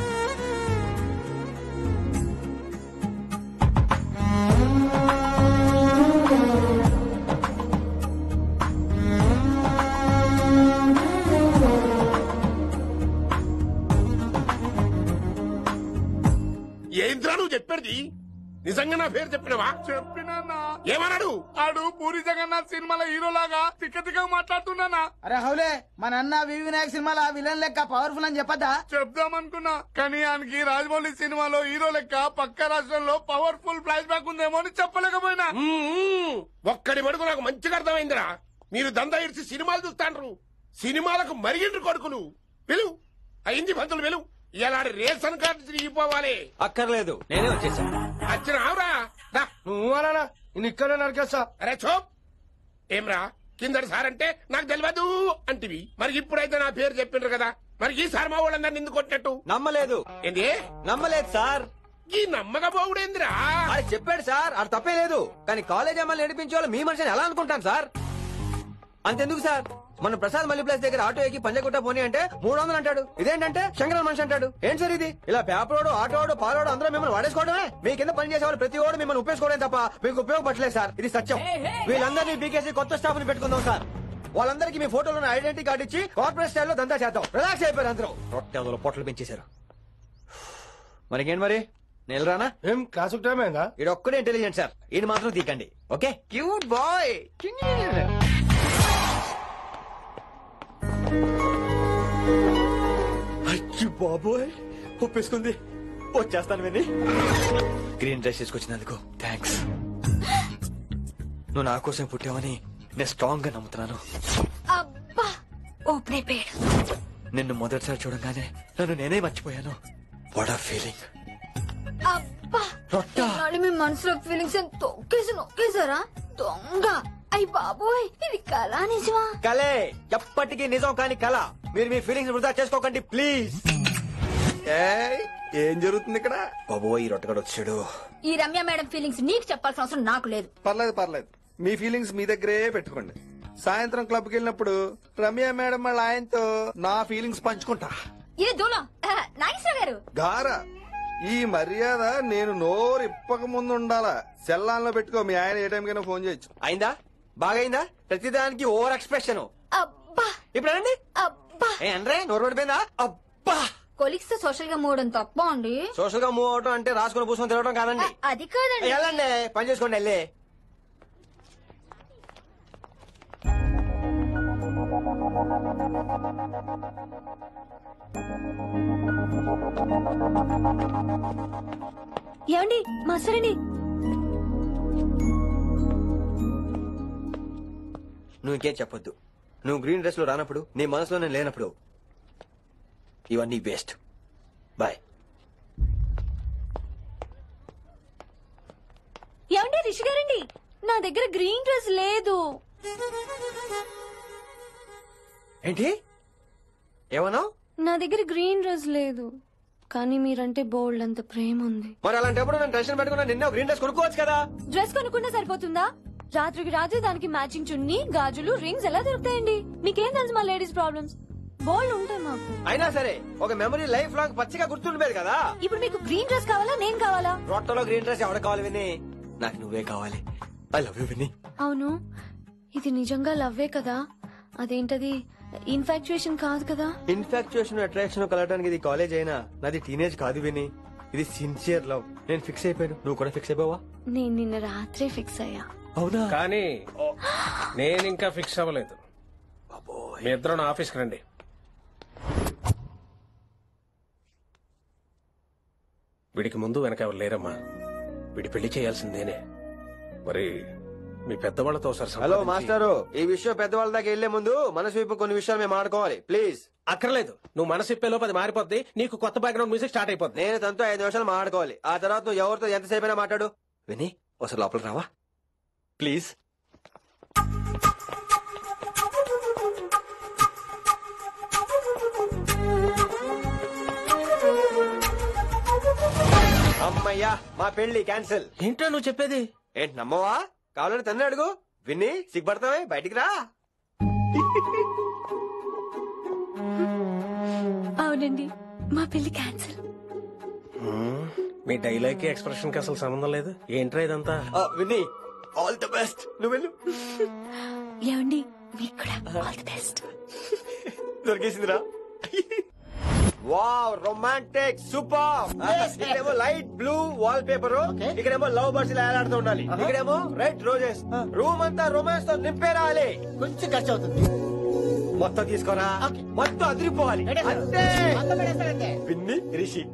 ఏంద్రా నువ్వు చెప్పేది? నిజంగా నా పేరు చెప్పినవా? చెప్పినా ఏమన్నాడు? ఆడు పూరి జగన్నాథ్ సినిమాలో హీరో లాగా తిక్క మాట్లాడుతున్నానా? అరే హౌలే, మన అన్న వి వినాయక్ సినిమాలో విలన్ లెక్క పవర్ఫుల్ అని చెప్పద్దా? చెప్దామనుకున్నా, కానీ ఆయనకి రాజమౌళి సినిమాలో హీరో లెక్క పక్క రాష్ట్రంలో పవర్ఫుల్ ఫ్లాష్ బ్యాక్ ఉందేమో అని చెప్పలేకపోయినా. ఒక్కడి మడుగు నాకు మంచిగా అర్థమైందిరా. మీరు దందా ఇడిచి సినిమాలు చూస్తాండ్రు. సినిమాలకు మరిగిండ్రు కొడుకులు. పిలువు, అయింది పంతులు పిలువు. ఇలా రేషన్ కార్డు తిరిగిపోవాలి. అక్కర్లేదు, నేనే వచ్చేసాను. వచ్చినావురా? నువ్వు అలా నేను ఇక్కడే నరికేస్తా. అరే చోప్. ఏమ్రా, కిందటి సార్ అంటే నాకు తెలియదు అంటివి. మరి ఇప్పుడైతే నా పేరు చెప్పిండ్రు కదా, మరి ఈ సార్ మా వాళ్ళందరినీ ఎందుకు కొట్టినట్టు? నమ్మలేదు. ఏంది? నమ్మలేదు సార్. ఈ నమ్మకపోవుడేందిరా? అది చెప్పాడు సార్, అది తప్పే లేదు. కానీ కాలేజ్ అమ్మాయిలు నడిపించే వాళ్ళు మీ మనిషిని ఎలా అనుకుంటాను సార్? అంతెందుకు సార్, మన ప్రసాద్ మల్లి ప్లేస్ దగ్గర ఆటో ఎక్కి పంజగుట్ట పోనీ అంటే 300 అంటాడు. ఇదేంటంటే శంకర మనిషి అంటాడు. ఏంటి సార్ ఇది? ఇలా పేపరోడు, ఆటోడు, పాలోడు అందరూ మిమ్మల్ని వాడేసుకోవడమే. మీ కింద పని చేసే వాళ్ళు ప్రతి ఓడు మిమ్మల్ని ఉపయోగించుకోవడం తప్ప మీకు ఉపయోగపడలేదు సార్. ఇది సత్యం. వీళ్ళందరినీ బీకేసి కొత్త స్టాఫ్ ని పెట్టుకుందాం సార్. వాళ్ళందరికీ మీ ఫోటోలను ఐడెంటిటీ కార్డు ఇచ్చి కార్పొరేట్ స్టైల్లో దందా చేద్దాం. రిలాక్స్ అయిపోయారు అందరూ. రొట్టెలో పొట్టలు పెంచేశారు. మరికేంటి మరి నేను రానా? ఏం క్లాస్ టైం అయిందా? ఇది ఒక్కడే ఇంటెలిజెంట్ సార్, ఇది మాత్రం తీకండి. Okay, cute boy. అయ్యో బాబోయ్, ఒప్పేసుకుంది. వచ్చేస్తాను విని. గ్రీన్ డ్రెస్ తీసుకొచ్చినందుకు థ్యాంక్స్. నువ్వు నా కోసం పుట్టావని నేను స్ట్రాంగ్ గా నమ్ముతున్నాను. అబ్బా, ఓపెన్ అయిపోయాడు. నిన్ను మొదటిసారి చూడంగానే నన్ను నేనే మర్చిపోయాను. వాట్ ఆ ఫీలింగ్. అబ్బా, మీ మనసులో ఫీలింగ్స్ తొక్కేసారా? దొంగ. అయ్యి బాబోయ్, ఇది కళ నిజమా? కలే, ఎప్పటికీ నిజం కాని కళ. మీరు మీ ఫీలింగ్స్ వృధా చేసుకోకండి ప్లీజ్. ఏం జరుగుతుంది ఇక్కడ? బాబోయ్, ఈ రొట్టగడు వచ్చాడు. ఈ రమ్య మేడం ఫీలింగ్స్ నీకు చెప్పాల్సిన అవసరం నాకు లేదు. పర్లేదు. మీ ఫీలింగ్స్ మీ దగ్గరే పెట్టుకోండి. సాయంత్రం క్లబ్కి వెళ్ళినప్పుడు రమ్య మేడం వాళ్ళ ఆయనతో నా ఫీలింగ్స్ పంచుకుంటా. ఇది దూలం నాగేశ్వర గారు. గారా, ఈ మర్యాద నేను నోరు ఇప్పక ముందు ఉండాలా. సెల్లాన్లో పెట్టుకో, మీ ఆయన ఏ టైం కైనా ఫోన్ చేయొచ్చు. అయిందా? బాగైందా? ప్రతిదానికి ఓవర్ ఎక్స్ప్రెషన్. అబ్బా, ఇప్పుడు అనండి. అబ్బా, అంటే నోరు పడిపోయిందా? అబ్బా, కొలిక్స్ తో సోషల్ గా మూవ్ అని తప్ప అండి. సోషల్ గా మూవ్ అవటం అంటే రాసుకుని పూసుకొని తిరగడం కాదండి. అది కాదండి. వెళ్ళండి, పని చేసుకోండి. వెళ్ళే ఏమండి, మాస్టరండి. నువ్వు ఇంకేం చెప్పొద్దు. నువ్వు గ్రీన్ డ్రెస్ లో రానప్పుడు, నీ మనసులో నేను లేనప్పుడు ఇవన్నీ వేస్ట్. బాయ్. ఏమండి రిషి గారండి, నా దగ్గర గ్రీన్ డ్రెస్ లేదు. ఏంటి ఏమన్నా? నా దగ్గర గ్రీన్ డ్రెస్ లేదు, కానీ మీరంటే బోల్డ్ అంత ప్రేమ ఉంది. మరి అలాంటప్పుడు నేను టెన్షన్ పెట్టుకున్నా నిన్న గ్రీన్ డ్రెస్ కొనుక్కోవచ్చు కదా. డ్రెస్ కొనుక్కుంటే సరిపోతుందా? రాత్రికి రాత్రి దానికి మ్యాచింగ్ చున్నీ, గాజులు, రింగ్స్ ఎలా దొరుకుతాయండి? మీకేం తెలుసు మా లేడీస్ ప్రాబ్లమ్స్? బోల్డ్ ఉంటాయి మాకు. అయినా సరే ఒక మెమరీ లైఫ్ లాంగ్ పచ్చిగా గుర్తుండిపోయేది కదా. ఇప్పుడు మీకు గ్రీన్ డ్రెస్ కావాలా, నేను కావాలా? రొట్టలో గ్రీన్ డ్రెస్ ఎవడ కావాలి విని? నాకు నువ్వే కావాలి. ఐ లవ్ యూ విని. అవును, ఇది నిజంగా లవ్వే కదా? అదేంటది ఇన్ఫాక్చుయేషన్ కాదు కదా? ఇన్ఫాక్చుయేషన్ అట్రాక్షన్ కలగడానికి ఇది కాలేజ్ అయినా నాది టీనేజ్ కాదు విని. ఇది సిన్సియర్ లవ్. నేను ఫిక్స్ అయిపోయాను, నువ్వు కూడా ఫిక్స్ అయిపోవా? నేను నిన్న రాత్రే ఫిక్స్ అయ్యా. అవునా? కానీ నేను ఇంకా ఫిక్స్ అవ్వలేదు. మీ ఇద్దరు నా ఆఫీస్కి రండి. వీడికి ముందు వెనక ఎవరు లేరమ్మా. వీడి పెళ్లి చేయాల్సిందేనే. మరి మీ పెద్దవాళ్ళతో ఒకసారి హలో మాస్టారు, ఈ విషయం పెద్దవాళ్ళ దాకా వెళ్లే ముందు మనసు వైపు కొన్ని విషయాలు మేము ఆడుకోవాలి ప్లీజ్. అక్కర్లేదు, నువ్వు మనసు ఇప్పేలోపు అది మారిపోద్ది. నీకు కొత్త బ్యాక్గ్రౌండ్ మ్యూజిక్ స్టార్ట్ అయిపోద్ది. నేను తనతో 5 నిమిషాలు మాట్లాడుకోవాలి. ఆ తర్వాత నువ్వు ఎవరితో ఎంతసేపు అయినా మాట్లాడు. విని ఒకసారి లోపలికి రావా ప్లీజ్? అమ్మయ్యా, మా పెళ్లి క్యాన్సిల్. ఏంటో నువ్వు చెప్పేది? ఏంటి నమ్మవా? కావాలని తన్నే అడుగు. విన్ని సిగ్గుపడతావే, బయటికి రా. అవునండి, మా పెళ్లి క్యాన్సిల్. మీ డైలాగ్ కి ఎక్స్ప్రెషన్ కి అసలు సంబంధం లేదు. ఏంట్రా ఇదంతా? విన్ని ఆల్ ది బెస్ట్. నువ్వు వెళ్ళు. ఏమండి, మీకు కూడా ఆల్ ది బెస్ట్. దొరికేసిందిరా. Wow, romantic, super. ఇక్కడేమో లైట్ బ్లూ వాల్ పేపర్, ఇక్కడేమో లవ్ బర్డ్స్ ఇలా ఏలాడుతూ ఉండాలి, ఇక్కడేమో రెడ్ రోజెస్. రూమ్ అంతా రొమాన్స్ తో నింపే రావాలి. కొంచెం ఖర్చు అవుతుంది. మొత్తం తీసుకోరా, మొత్తం అదిరిపోవాలి. అంతే. విన్ని రిషి.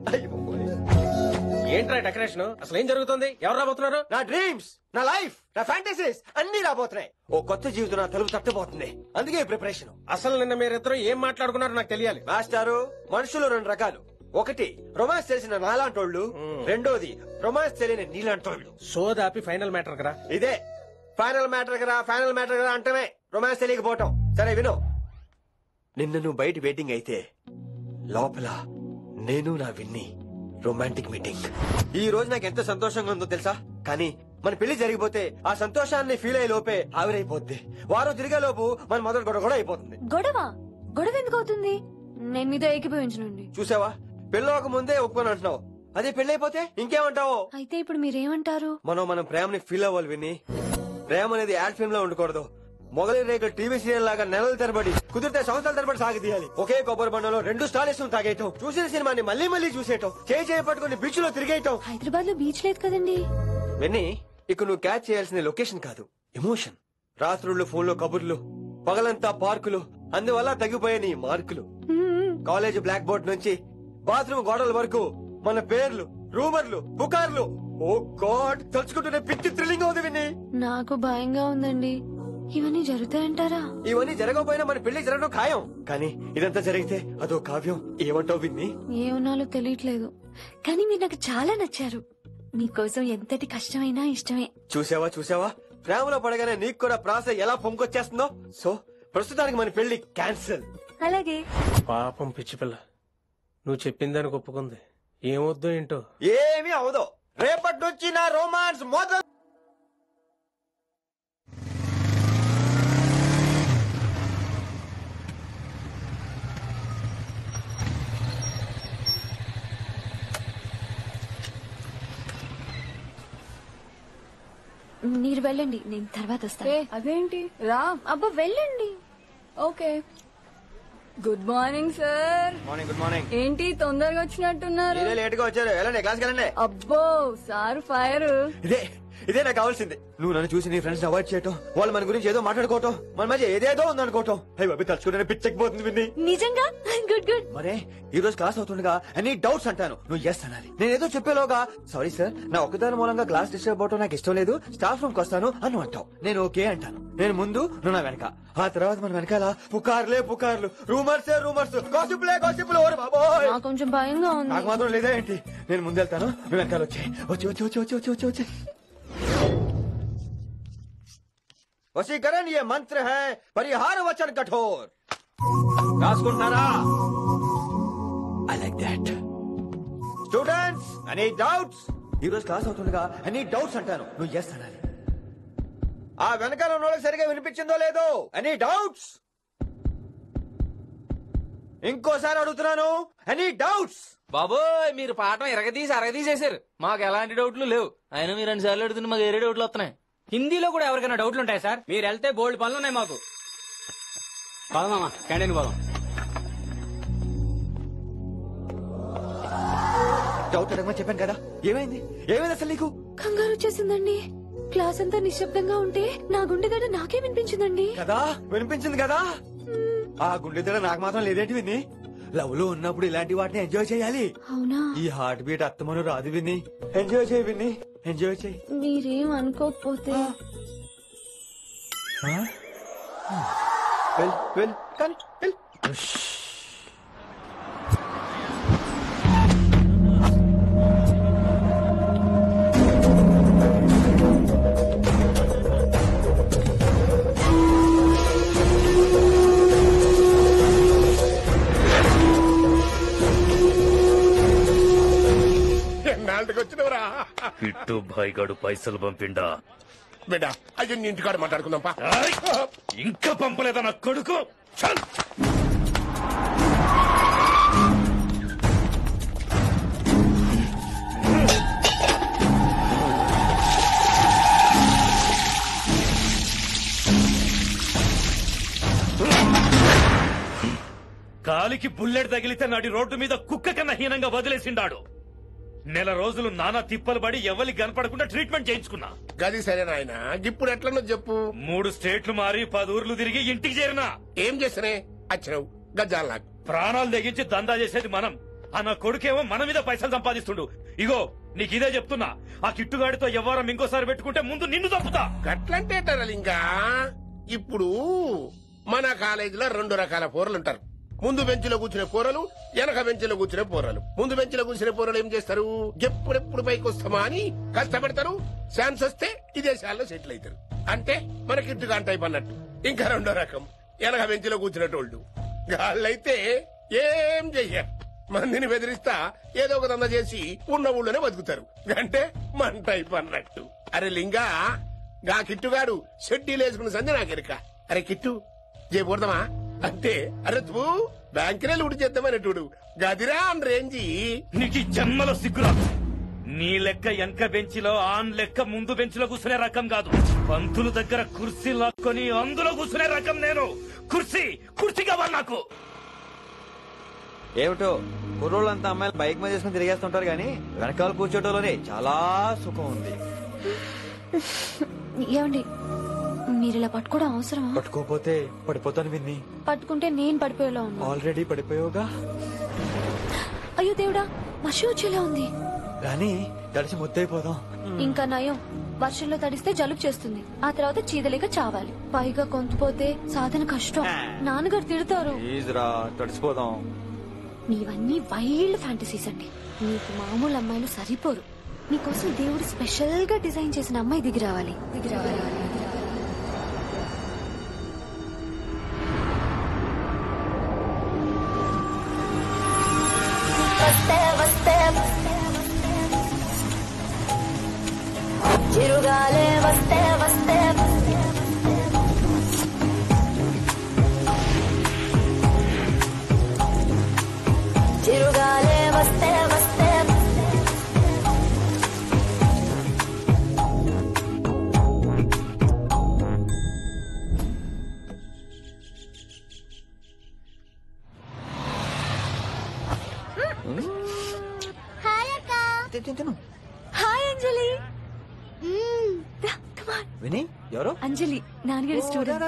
ఏంట్రా డెకరేషన్? అసలు ఏం జరుగుతుంది? ఎవరు రాబోతున్నారు? నా డ్రీమ్స్, నా లైఫ్, నా ఫ్యాంటసీస్ అన్ని రాబోతున్నాయి. ఓ కొత్త జీవితం నా తలుపు తట్టబోతుంది. అందుకే ప్రిపరేషన్. అసలు నిన్న మీరిద్దరు ఏం మాట్లాడుకున్నారో నాకు తెలియాలి. మాస్టారు, మనుషులు 2 రకాలు. ఒకటి రొమాన్స్ చేసిన నాలాంటోళ్ళు, రెండోది రొమాన్స్ తెలియని నీలాంటోళ్ళు. సోదాపి ఫైనల్ మ్యాటర్ కదా. ఇదే ఫైనల్ మ్యాటర్ కదా. ఫైనల్ మ్యాటర్ కదా అంటమే రొమాన్స్ తెలియకపోవటం. సరే విను, నిన్న నువ్వు బయట వెయిటింగ్ అయితే లోపల నేను నా విన్ని రొమాంటిక్ మీటింగ్. ఈ రోజు నాకు ఎంత సంతోషంగా ఉందో తెలుసా? కానీ మన పెళ్లి జరిగిపోతే ఆ సంతోషాన్ని ఫీల్ అయ్యే లోపే ఆవిరైపోద్ది. వారం తిరిగే లోపు మన మొదటి గొడవ కూడా అయిపోతుంది. గొడవ ఎందుకు అవుతుంది? నేను మీతో ఏకీభవించనండి. చూసావా, పెళ్ళవక ముందే ఒప్పుకొని అంటున్నావు. అదే పెళ్ళైపోతే ఇంకేమంటావు? అయితే ఇప్పుడు మీరేమంటారు? మనం ప్రేమని ఫీల్ అవ్వాలి విని. ప్రేమ అనేది యాడ్ ఫిల్మ్ లో ఉండకూడదు. మొగలి రేకులు టీవీ సీరియల్ లాగా నెలలు తరబడి, కుదిరితే సంవత్సరాల తరబడి సాగి తీయాలి. ఒకే కొబ్బరి బండలో 2 స్టాలిస్ తాగేయటం, చూసిన సినిమాని మళ్ళీ మళ్ళీ చూసేయటం, చేయి పట్టుకుని బీచ్ లో తిరిగేయటం. హైదరాబాద్ లో బీచ్ లేదు కదండి. విన్ని, ఇక్కడ నువ్వు క్యాచ్ చేయాల్సిన లొకేషన్ కాదు, ఎమోషన్. రాత్రుళ్ళు ఫోన్ లో కబుర్లు, పగలంతా పార్కులు, అందువల్ల తగ్గిపోయే నీ మార్కులు. కాలేజ్ బ్లాక్ బోర్డ్ నుంచి బాత్రూమ్ గోడల వరకు మన పేర్లు, రూమర్లు, పుకార్లు. ఓ గాడ్, తలుచుకుంటూనే పిచ్చి థ్రిల్లింగ్ అవుతుంది విన్ని. నాకు భయంగా ఉందండి. ఇవన్నీ జరుగుతాయంటారా? ఇవన్నీ జరగకపోయినా మన పెళ్లి జరగడం ఖాయం. కానీ ఇదంతా జరిగితే అదో కావ్యం. ఏమంటావు విన్ని? ఏమన్నాలో తెలియట్లేదు, కానీ మీరు నాకు చాలా నచ్చారు. మీకోసం ఎంతటి కష్టమైనా ఇష్టమే. చూసావా, ప్రేమలో పడగానే నీకు కూడా ప్రాస ఎలా పొంకొచ్చేస్తుందో. సో ప్రస్తుతానికి మన పెళ్లి క్యాన్సిల్. అలాగే. పాపం పిచ్చి పిల్ల, నువ్వు చెప్పిందానికి ఒప్పుకుంది. ఏమొద్దు ఏంటో. ఏమీ అవదో. రేపటి నుంచి నా రొమాన్స్ మొదలు. మీరు వెళ్ళండి, నేను తర్వాత వస్తాను. అదేంటి రా. అబ్బా వెళ్ళండి. Okay. Good morning sir. Morning. Good morning. ఏంటి తొందరగా వచ్చినట్టున్నారు? లేట్ గా వచ్చారు. వెళ్ళండి, క్లాస్కి వెళ్ళండి. అబ్బో సార్ ఫైర్. ఇదే నాకు కావాల్సింది. నువ్వు నన్ను చూసి నీ ఫ్రెండ్స్ అవాయిడ్ చేయటం, వాళ్ళు మన గురించి ఏదో మాట్లాడుకోవటం, మన మధ్య ఏదేదో ఉందనుకోవటం. అయ్యి బాబీ, తలుచుకుంటే పిచ్చెక్కిపోతుంది విన్ని. నిజంగా గుడ్. మరే ఈ రోజు క్లాస్ అవుతుండగా ఎనీ డౌట్స్ అంటాను, నువ్వు ఎస్ అనాలి. నేనేదో చెప్పేలోగా సారీ సార్, నా ఒక్కదాని మూలంగా క్లాస్ డిస్టర్బ్ అవటం నాకు ఇష్టం లేదు, స్టాఫ్ రూమ్ కి వస్తాను అని అంటావు. నేను ఓకే అంటాను. నేను ముందు, నువ్వు నా వెనక. ఆ తర్వాత మన వెనకాల పుకార్లు, రూమర్స్, గాసిప్లే. ఓరే బాబోయ్, నాకు కొంచెం భయంగా ఉంది. నాకు మాత్రం లేదా ఏంటి? నేను ముందెళ్తాను, నువ్వు వెనకాల వచ్చి. वशीकरण ये मंत्र है, परिहार वचन कठोर. రాసుకుంటున్నారా? I like that. Students, any doubts? ఈ రోజు క్లాస్ అవుతుండగా ఎనీ డౌట్స్ అంటాను, నువ్వు ఎస్ అనాలి. ఆ వెనకాల ఉన్న వాళ్ళకి సరిగా వినిపించిందో లేదో? Any doubts? ఇంకోసారి అడుగుతున్నాను, ఎనీ డౌట్స్? బాబోయ్, మీరు పాఠం అరగదీసేశారు. మాకు ఎలాంటి డౌట్లు లేవు. అయినా మీరు 2 సార్లు అడుగుతున్న మాకు వేరే డౌట్లు వస్తున్నాయి. హిందీలో కూడా ఎవరికైనా డౌట్లు ఉంటాయి సార్? మీరు వెళ్తే బోల్డ్ పనులు ఉన్నాయి మాకు. పోదామా, క్యాంటీన్ పోదాం. డౌట్ అడగమని చెప్పాను కదా, ఏమైంది ఏమైంది అసలు నీకు? కంగారు వచ్చేసిందండి. క్లాస్ అంతా నిశ్శబ్దంగా ఉంటే నా గుండె దడ నాకే వినిపించిందండి. కదా వినిపించింది కదా, ఆ గుండె దడ నాకు మాత్రం లేదేంటి విని? లవ్ లో ఉన్నప్పుడు ఇలాంటి వాటిని ఎంజాయ్ చేయాలి. అవునా? ఈ హార్ట్ బీట్ అత్తమను రాదు విని. ఎంజాయ్ చేయి విని, ఎంజాయ్ చేయి. మీరేం అనుకోకపోతే వెల్ కానీ ఎన్నాళ్ళకి వచ్చినవరా? కిట్టు భాయ్ గాడు పైసలు పంపిండా? బిడ్డ అయ్యో నీ ఇంటికాడ మాట్లాడుకుందాంపా. ఇంకా పంపలేదా నా కొడుకు? చల్. కాలికి బుల్లెట్ తగిలితే నాటి రోడ్డు మీద కుక్క కన్నా హీనంగా వదిలేసిండాడు. నెల రోజులు నానా తిప్పలు పడి ఎవరి కనపడకుండా ట్రీట్మెంట్ చేయించుకున్నా. గది సరే నాయన, ఇప్పుడు ఎట్లనో చెప్పు. 3 స్టేట్లు మారి 10 ఊర్లు తిరిగి ఇంటికి చేరినా. ఏం చేస్తనే వచ్చినావు? గజ్జాలు నాకు ప్రాణాలు తెగించి దందా చేసేది మనం. ఆ నా కొడుకేమో మన మీద పైసలు సంపాదిస్తుండు. ఇగో నీకు ఇదే చెప్తున్నా, ఆ కిట్టుగాడితో ఎవరం ఇంకోసారి పెట్టుకుంటే ముందు నిన్ను తప్పుతా. గట్లంటే ఇంకా ఇప్పుడు మన కాలేజీలో 2 రకాల పోరలు ఉంటారు. ముందు బెంచ్లో కూర్చునే పోరలు, వెనక బెంచ్లో కూర్చునే పోరలు. ముందు బెంచ్లో కూర్చునే పోరలు ఏం చేస్తారు? ఎప్పుడెప్పుడు పైకి వస్తామా అని కష్టపడతారు. ఛాన్స్ వస్తే విదేశాల్లో సెటిల్ అవుతారు. అంటే మనకి ఇట్టుగా టైప్ అన్నట్టు. ఇంకా 2వ రకం వెనక బెంచ్లో కూర్చునేటోళ్ళు. గాళ్ళైతే ఏం చెయ్యరు, మందిని బెదిరిస్తా ఏదో ఒక దంద చేసి ఉన్న ఊళ్ళోనే బతుకుతారు. అంటే మన టైప్ అన్నట్టు. అరే లింగా, గా కిట్టుగాడు షెడ్డీలు వేసుకున్న సంధి నాకెరక. అరే కిట్టు చేయకూడదామా అంటే, అరే తూ బ్యాంకునే లూటి చేద్దామనేటోడు గదిరా అని రేంజి. నీకు జన్మలో సిగ్గురాదు. నీ లెక్క వెనక బెంచిలో ఆన్ లెక్క ముందు బెంచిలో కూర్చునే రకం కాదు. పంతులు దగ్గర కుర్చీ లాక్కొని అందులో కూర్చునే రకం నేను. కుర్చీ కావాలి నాకు. ఏమిటో కుర్రోళ్ళంతా అమ్మాయిలు బైక్ మీద చేసుకుని తిరిగేస్తుంటారు గానీ వెనకాల కూర్చోటంలోనే చాలా సుఖం ఉంది. ఏమండి, మీరు ఇలా పట్టుకోవడం అవసరమా? పట్టుకోపోతే పడిపోతాను విన్ని. పట్టుకుంటే నేను పడిపోయేలా ఉన్నా. ఆల్రెడీ పడిపోయావుగా. అయ్యో దేవుడా, వర్షం వచ్చేలా ఉంది. కానీ తడిసి ముద్దైపోదాం. ఇంకా నయం, వర్షంలో తడిస్తే జలుబు చేస్తుంది. ఆ తర్వాత చీదలేక చావాలి. పైగా కొంతపోతే సాధన కష్టం. నాన్నగారు తిడతారు. ప్లీజ్ రా, తడిసిపోదాం. నీవన్నీ వైల్డ్ ఫ్యాంటసీస్ అండి. నీకు మామూలు అమ్మాయిలు సరిపోరు. నీకోసం దేవుడు స్పెషల్ గా డిజైన్ చేసిన అమ్మాయి దిగి రావాలి. చిరుగాలే వస్తే వస్తే చిరుగాలే వస్తే వస్తే హాయ్ అంజలి. విని ఎవరు? అంజలి, నాన్నగారి స్టూడెంట్.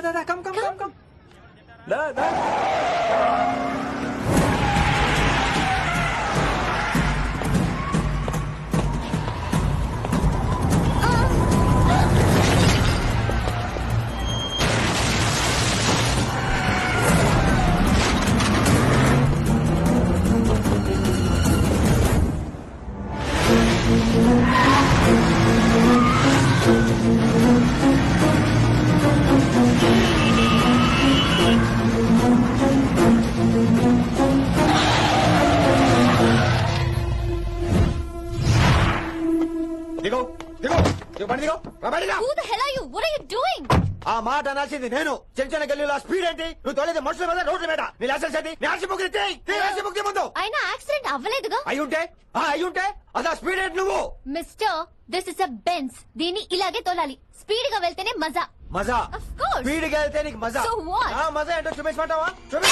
ఆ మాట అనాల్సింది నేను. చిన్న చిన్న గల్లీలో స్పీడ్ ఏంటి? నువ్వు తోలేది మనుషుల మీద, రోడ్ల మీద. నీ లైసెన్స్ ఏంటి? నీ ఆర్సీ బుక్ ముందు. అయినా యాక్సిడెంట్ అవ్వలేదుగా. అయ్యుంటే అదా స్పీడ్ ఏంటి నువ్వు? Mister, this is a Benz. దీన్ని ఇలాగే తోలాలి. స్పీడ్ గా వెళ్తేనే మజా. మజా? Of course. స్పీడ్ గా వెళ్తే నీకు మజా? So what? ఆ మజా ఏంటో చూపించమంటావా? చూడు.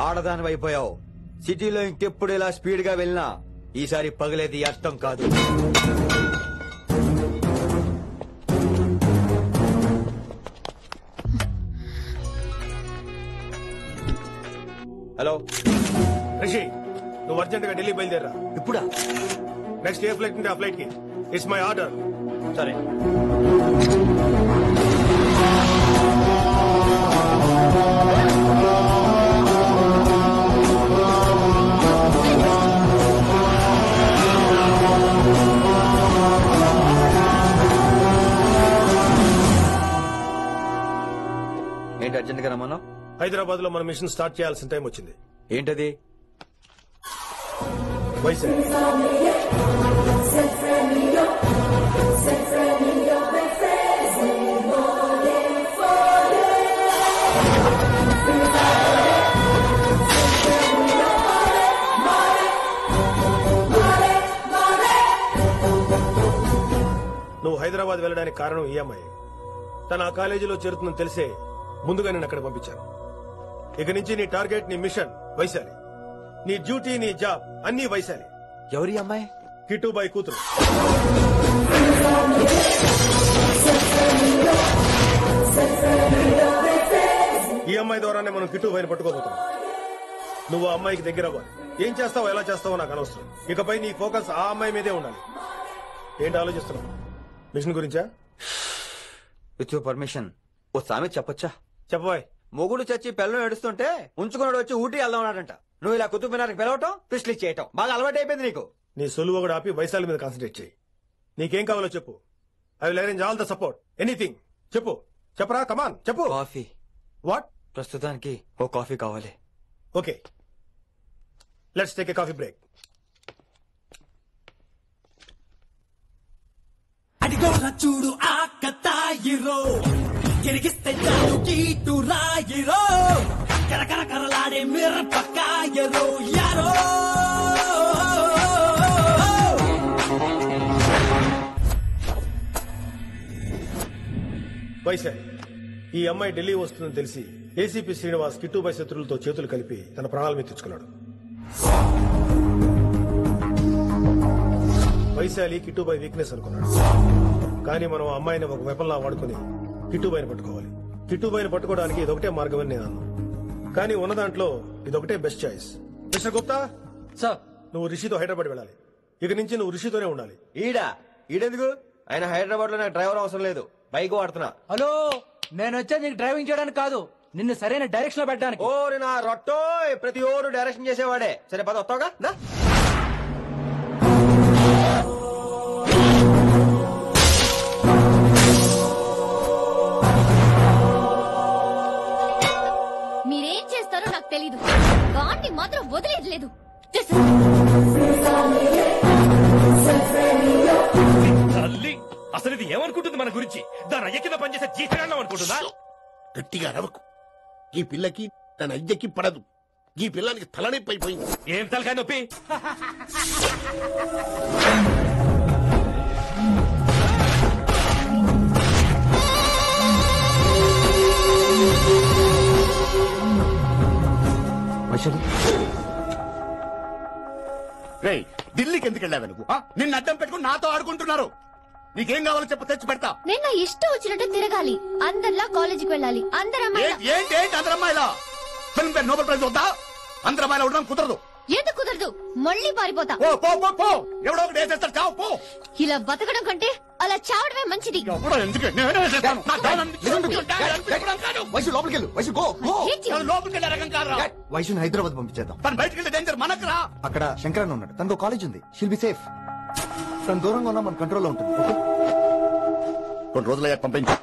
ఆడదాని అయిపోయావు. సిటీలో ఇంకెప్పుడు ఇలా స్పీడ్ గా వెళ్ళినా ఈసారి పగిలేది అర్థం కాదు. హలో రిషి, నువ్వు అర్జెంట్ గా ఢిల్లీ బయలుదేరా. ఇప్పుడా? నెక్స్ట్ ఏ ఫ్లైట్ నుండి ఆ ఫ్లైట్ కి. It's my order. సరే. ఏంటి అర్జెంట్ గా రమ్మన్నా? హైదరాబాద్ లో మన మిషన్ స్టార్ట్ చేయాల్సిన టైం వచ్చింది. ఏంటది? వైజాగ్. నువ్వు హైదరాబాద్ వెళ్ళడానికి కారణం ఈ అమ్మాయి. తను ఆ కాలేజీలో చేరుతుందని తెలిసే ముందుగా నేను అక్కడ పంపించాను. ఇక నుంచి నీ టార్గెట్, నీ మిషన్ వైశాలి. నీ డ్యూటీ, నీ జాబ్ అన్ని వైశాలి. ఎవరి అమ్మాయి? కిట్టుబాయి కూతురు. ఈ అమ్మాయి ద్వారానే మనం కిట్టుబాయిని పట్టుకోబోతున్నాం. నువ్వు ఆ అమ్మాయికి దగ్గర అవ్వాలి. ఏం చేస్తావో ఎలా చేస్తావో నాకు అనవసరం. ఇకపై నీ ఫోకస్ ఆ అమ్మాయి మీదే ఉండాలి. ఏంటి ఆలోచిస్తున్నావు? మిషన్ గురించా? విత్ యువర్ పర్మిషన్ ఓ సామెత చెప్పొచ్చా? చెప్పబాయ్. మొగుడు చచ్చి పిల్లలు ఏడుస్తుంటే ఉంచుకున్నాడు వచ్చి ఊటీ వెళ్దామన్నాడంట. నువ్వు ఇలా కుతుబ్ మినార్కి పిలవటం, ట్విస్ట్లు చేయటం బాగా అలవాటు అయిపోయింది నీకు. నీ సొలువు కూడా ఆపి వైశాలి మీద కాన్సన్ట్రేట్ చేయి. నీకేం కావాలో చెప్పు. I will arrange all the support. Anything చెప్పు. చెప్పరా, కమాన్ చెప్పు. కాఫీ. వాట్? ప్రస్తుతానికి ఓ కాఫీ కావాలి. Okay, let's take a coffee break. అడిగోరా చూడు ఆ కతాయిరో, గిరిగిస్తే చాలు కీటు రాయిరో, కరకర కరలాడే మిరపకాయరో యారో. వైశాలి, ఈ అమ్మాయి ఢిల్లీ వస్తుందని తెలిసి ఏసీపీ శ్రీనివాస్ కిట్టుబాయి శత్రులతో చేతులు కలిపి తన ప్రాణాల మీద తెచ్చుకున్నాడు. వైశాలి కిట్టుబాయి వీక్నెస్ అనుకున్నాడు. కానీ మనం ఆ అమ్మాయిని ఒక వెపన్లా వాడుకుని కిట్టుబాయిని పట్టుకోవాలి. కిట్టుబాయిని పట్టుకోవడానికి ఇదొకటే మార్గమని నేను అన్నాను. కానీ ఉన్న దాంట్లో ఇదొకటే best choice. Mister Gupta sir, నువ్వు రిషితో హైదరాబాద్ వెళ్ళాలి. ఇక నుంచి నువ్వు రిషితోనే ఉండాలి. ఈడెందుకు? ఆయన హైదరాబాద్ లో నాకు డ్రైవర్ అవసరం లేదు, బైక్ వాడుతున్నా. హలో, నేను వచ్చేది నీకు డ్రైవింగ్ చేయడానికి కాదు, నిన్ను సరైన డైరెక్షన్ లో పెట్టడానికి. ఓ నా రొట్టో, ప్రతి ఓడు డైరెక్షన్ చేసేవాడే. సరే పద, వస్తావుగా? మీరేం చేస్తారో నాకు తెలీదు, వాటిని మాత్రం వదిలేదు లేదు. తల్లి, అసలు ఇది ఏమనుకుంటుంది మన గురించి? దాని అయ్య కింద పనిచేసే జీతగాళ్ళం అనుకుంటుందా? గట్టిగా రవకు. ఈ పిల్లకి తన అయ్యకి పడదు. ఈ పిల్లానికి తలనొప్పి అయిపోయింది. ఏం తలకాయ నొప్పి? ఢిల్లీకి ఎందుకు వెళ్ళావు నువ్వు? నిన్ను అడ్డం పెట్టుకుని నాతో ఆడుకుంటున్నారు. నీకేం కావాలో చెప్పు, తెచ్చి పెడతా. నేను నా ఇష్టం వచ్చినట్టు తిరగాలి, అందరిలా కాలేజీకి వెళ్ళాలి. ఏంటి అందరమ్మాయిలా? ఫిల్మ్ ఫేర్ నోబెల్ ప్రైజ్ వద్దా? అందరమ్మాయిలా ఉండడం కుదరదు. ఎందుకు కుదరదు? మళ్ళీ పారిపోతా. ఎవడో ఒకటి వేసేస్తాడు, చావు పో. ఇలా బతకడం కంటే అలా చావడమే మంచిది. వైశుని హైదరాబాద్ పంపించేద్దాం. బయటకు వెళ్తే డేంజర్ మనకురా. అక్కడ శంకరన్న ఉన్నాడు, తనకు కాలేజ్ ఉంది. షిల్ బి సేఫ్. తను దూరంగా ఉన్నా మన కంట్రోల్లో ఉంటుంది. కొన్ని రోజులయ్యా పంపించు.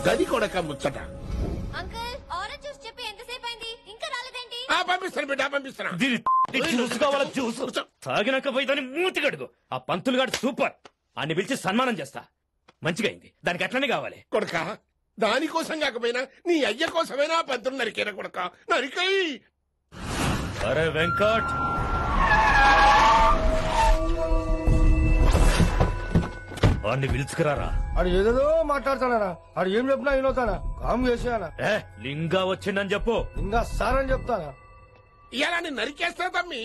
గది కూడా ముచ్చట. అంకుల్, ఆరెంజ్ జ్యూస్ చెప్పి ఎంతసేపు అయింది, ఇంకా రాలేదేంటి? పంపిస్తాను బిడ్డ, పంపిస్తాను. జ్యూస్ కావాలా? జ్యూస్ తాగినాక పోయి దాన్ని మూతి కడుగు. ఆ పంతులు గాడు సూపర్, అన్ని పిలిచి సన్మానం చేస్తా. మంచిగా అయింది, దానికి అట్లనే కావాలి. కొడక, దానికోసం కాకపోయినా నీ అయ్య కోసమైనా పంతులు నరికేరా కొడక, నరికై. అరే వెంకట్, వాడిని పిలుచుకురారా. అది ఏదేదో మాట్లాడతానా? అది ఏం చెప్పినా వినవుతానా? కామ్ చేసేయాలా? లింగా వచ్చిందని చెప్పు. ఇంకా సార్ అని చెప్తానా? ఇలా నేను నరికేస్తా తమ్మి.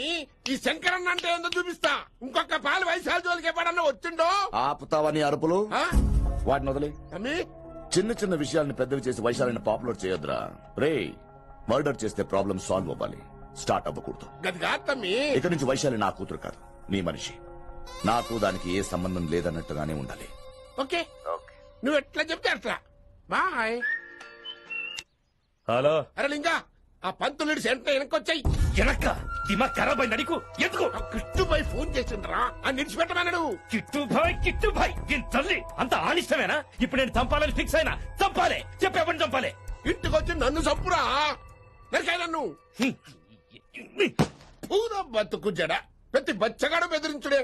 ఈ శంకరన్న అంటే ఏందో చూపిస్తా. ఇంకొక పాలు వయసాల జోలికి ఎప్పుడన్నా వచ్చిండో ఆపుతావని అరుపులు వాటిని వదిలే. తమ్మి చిన్న చిన్న విషయాలను పెద్దవి చేసి వైశాలని పాపులర్ చేయొద్దురా. రే మర్డర్ చేస్తే ప్రాబ్లం సాల్వ్ అవ్వాలి, స్టార్ట్ అవ్వకూడదు. గది కాదు తమ్మి. ఇక నుంచి వైశాలి నా కూతురు కాదు, నీ మనిషి. నాకు దానికి ఏ సంబంధం లేదన్నట్టుగానే ఉండాలి. ఓకే నువ్వు ఎట్లా చెప్తే అట్లా. బాయ్. హలో. అరే లింగా ఆ పంతులుడి సెంటర్ వెనకొచ్చాయి. వెనక్క దిమాగ్ ఖరాబ్ అయింది నీకు. ఎందుకు కిట్టుబాయ్ ఫోన్ చేసిండ్రా అని నిడిచిపెట్టమన్నాడు. కిట్టుబాయ్ దీని తల్లి అంత ఆనిష్టమేనా? ఇప్పుడు నేను చంపాలని ఫిక్స్ అయినా. చంపాలే, చెప్పేపని చంపాలే. ఇంటికొచ్చి నన్ను చంపురా. నరికాయ నన్ను. పూరా బతుకు జడ ప్రతి బచ్చగాడు బెదిరించుడే.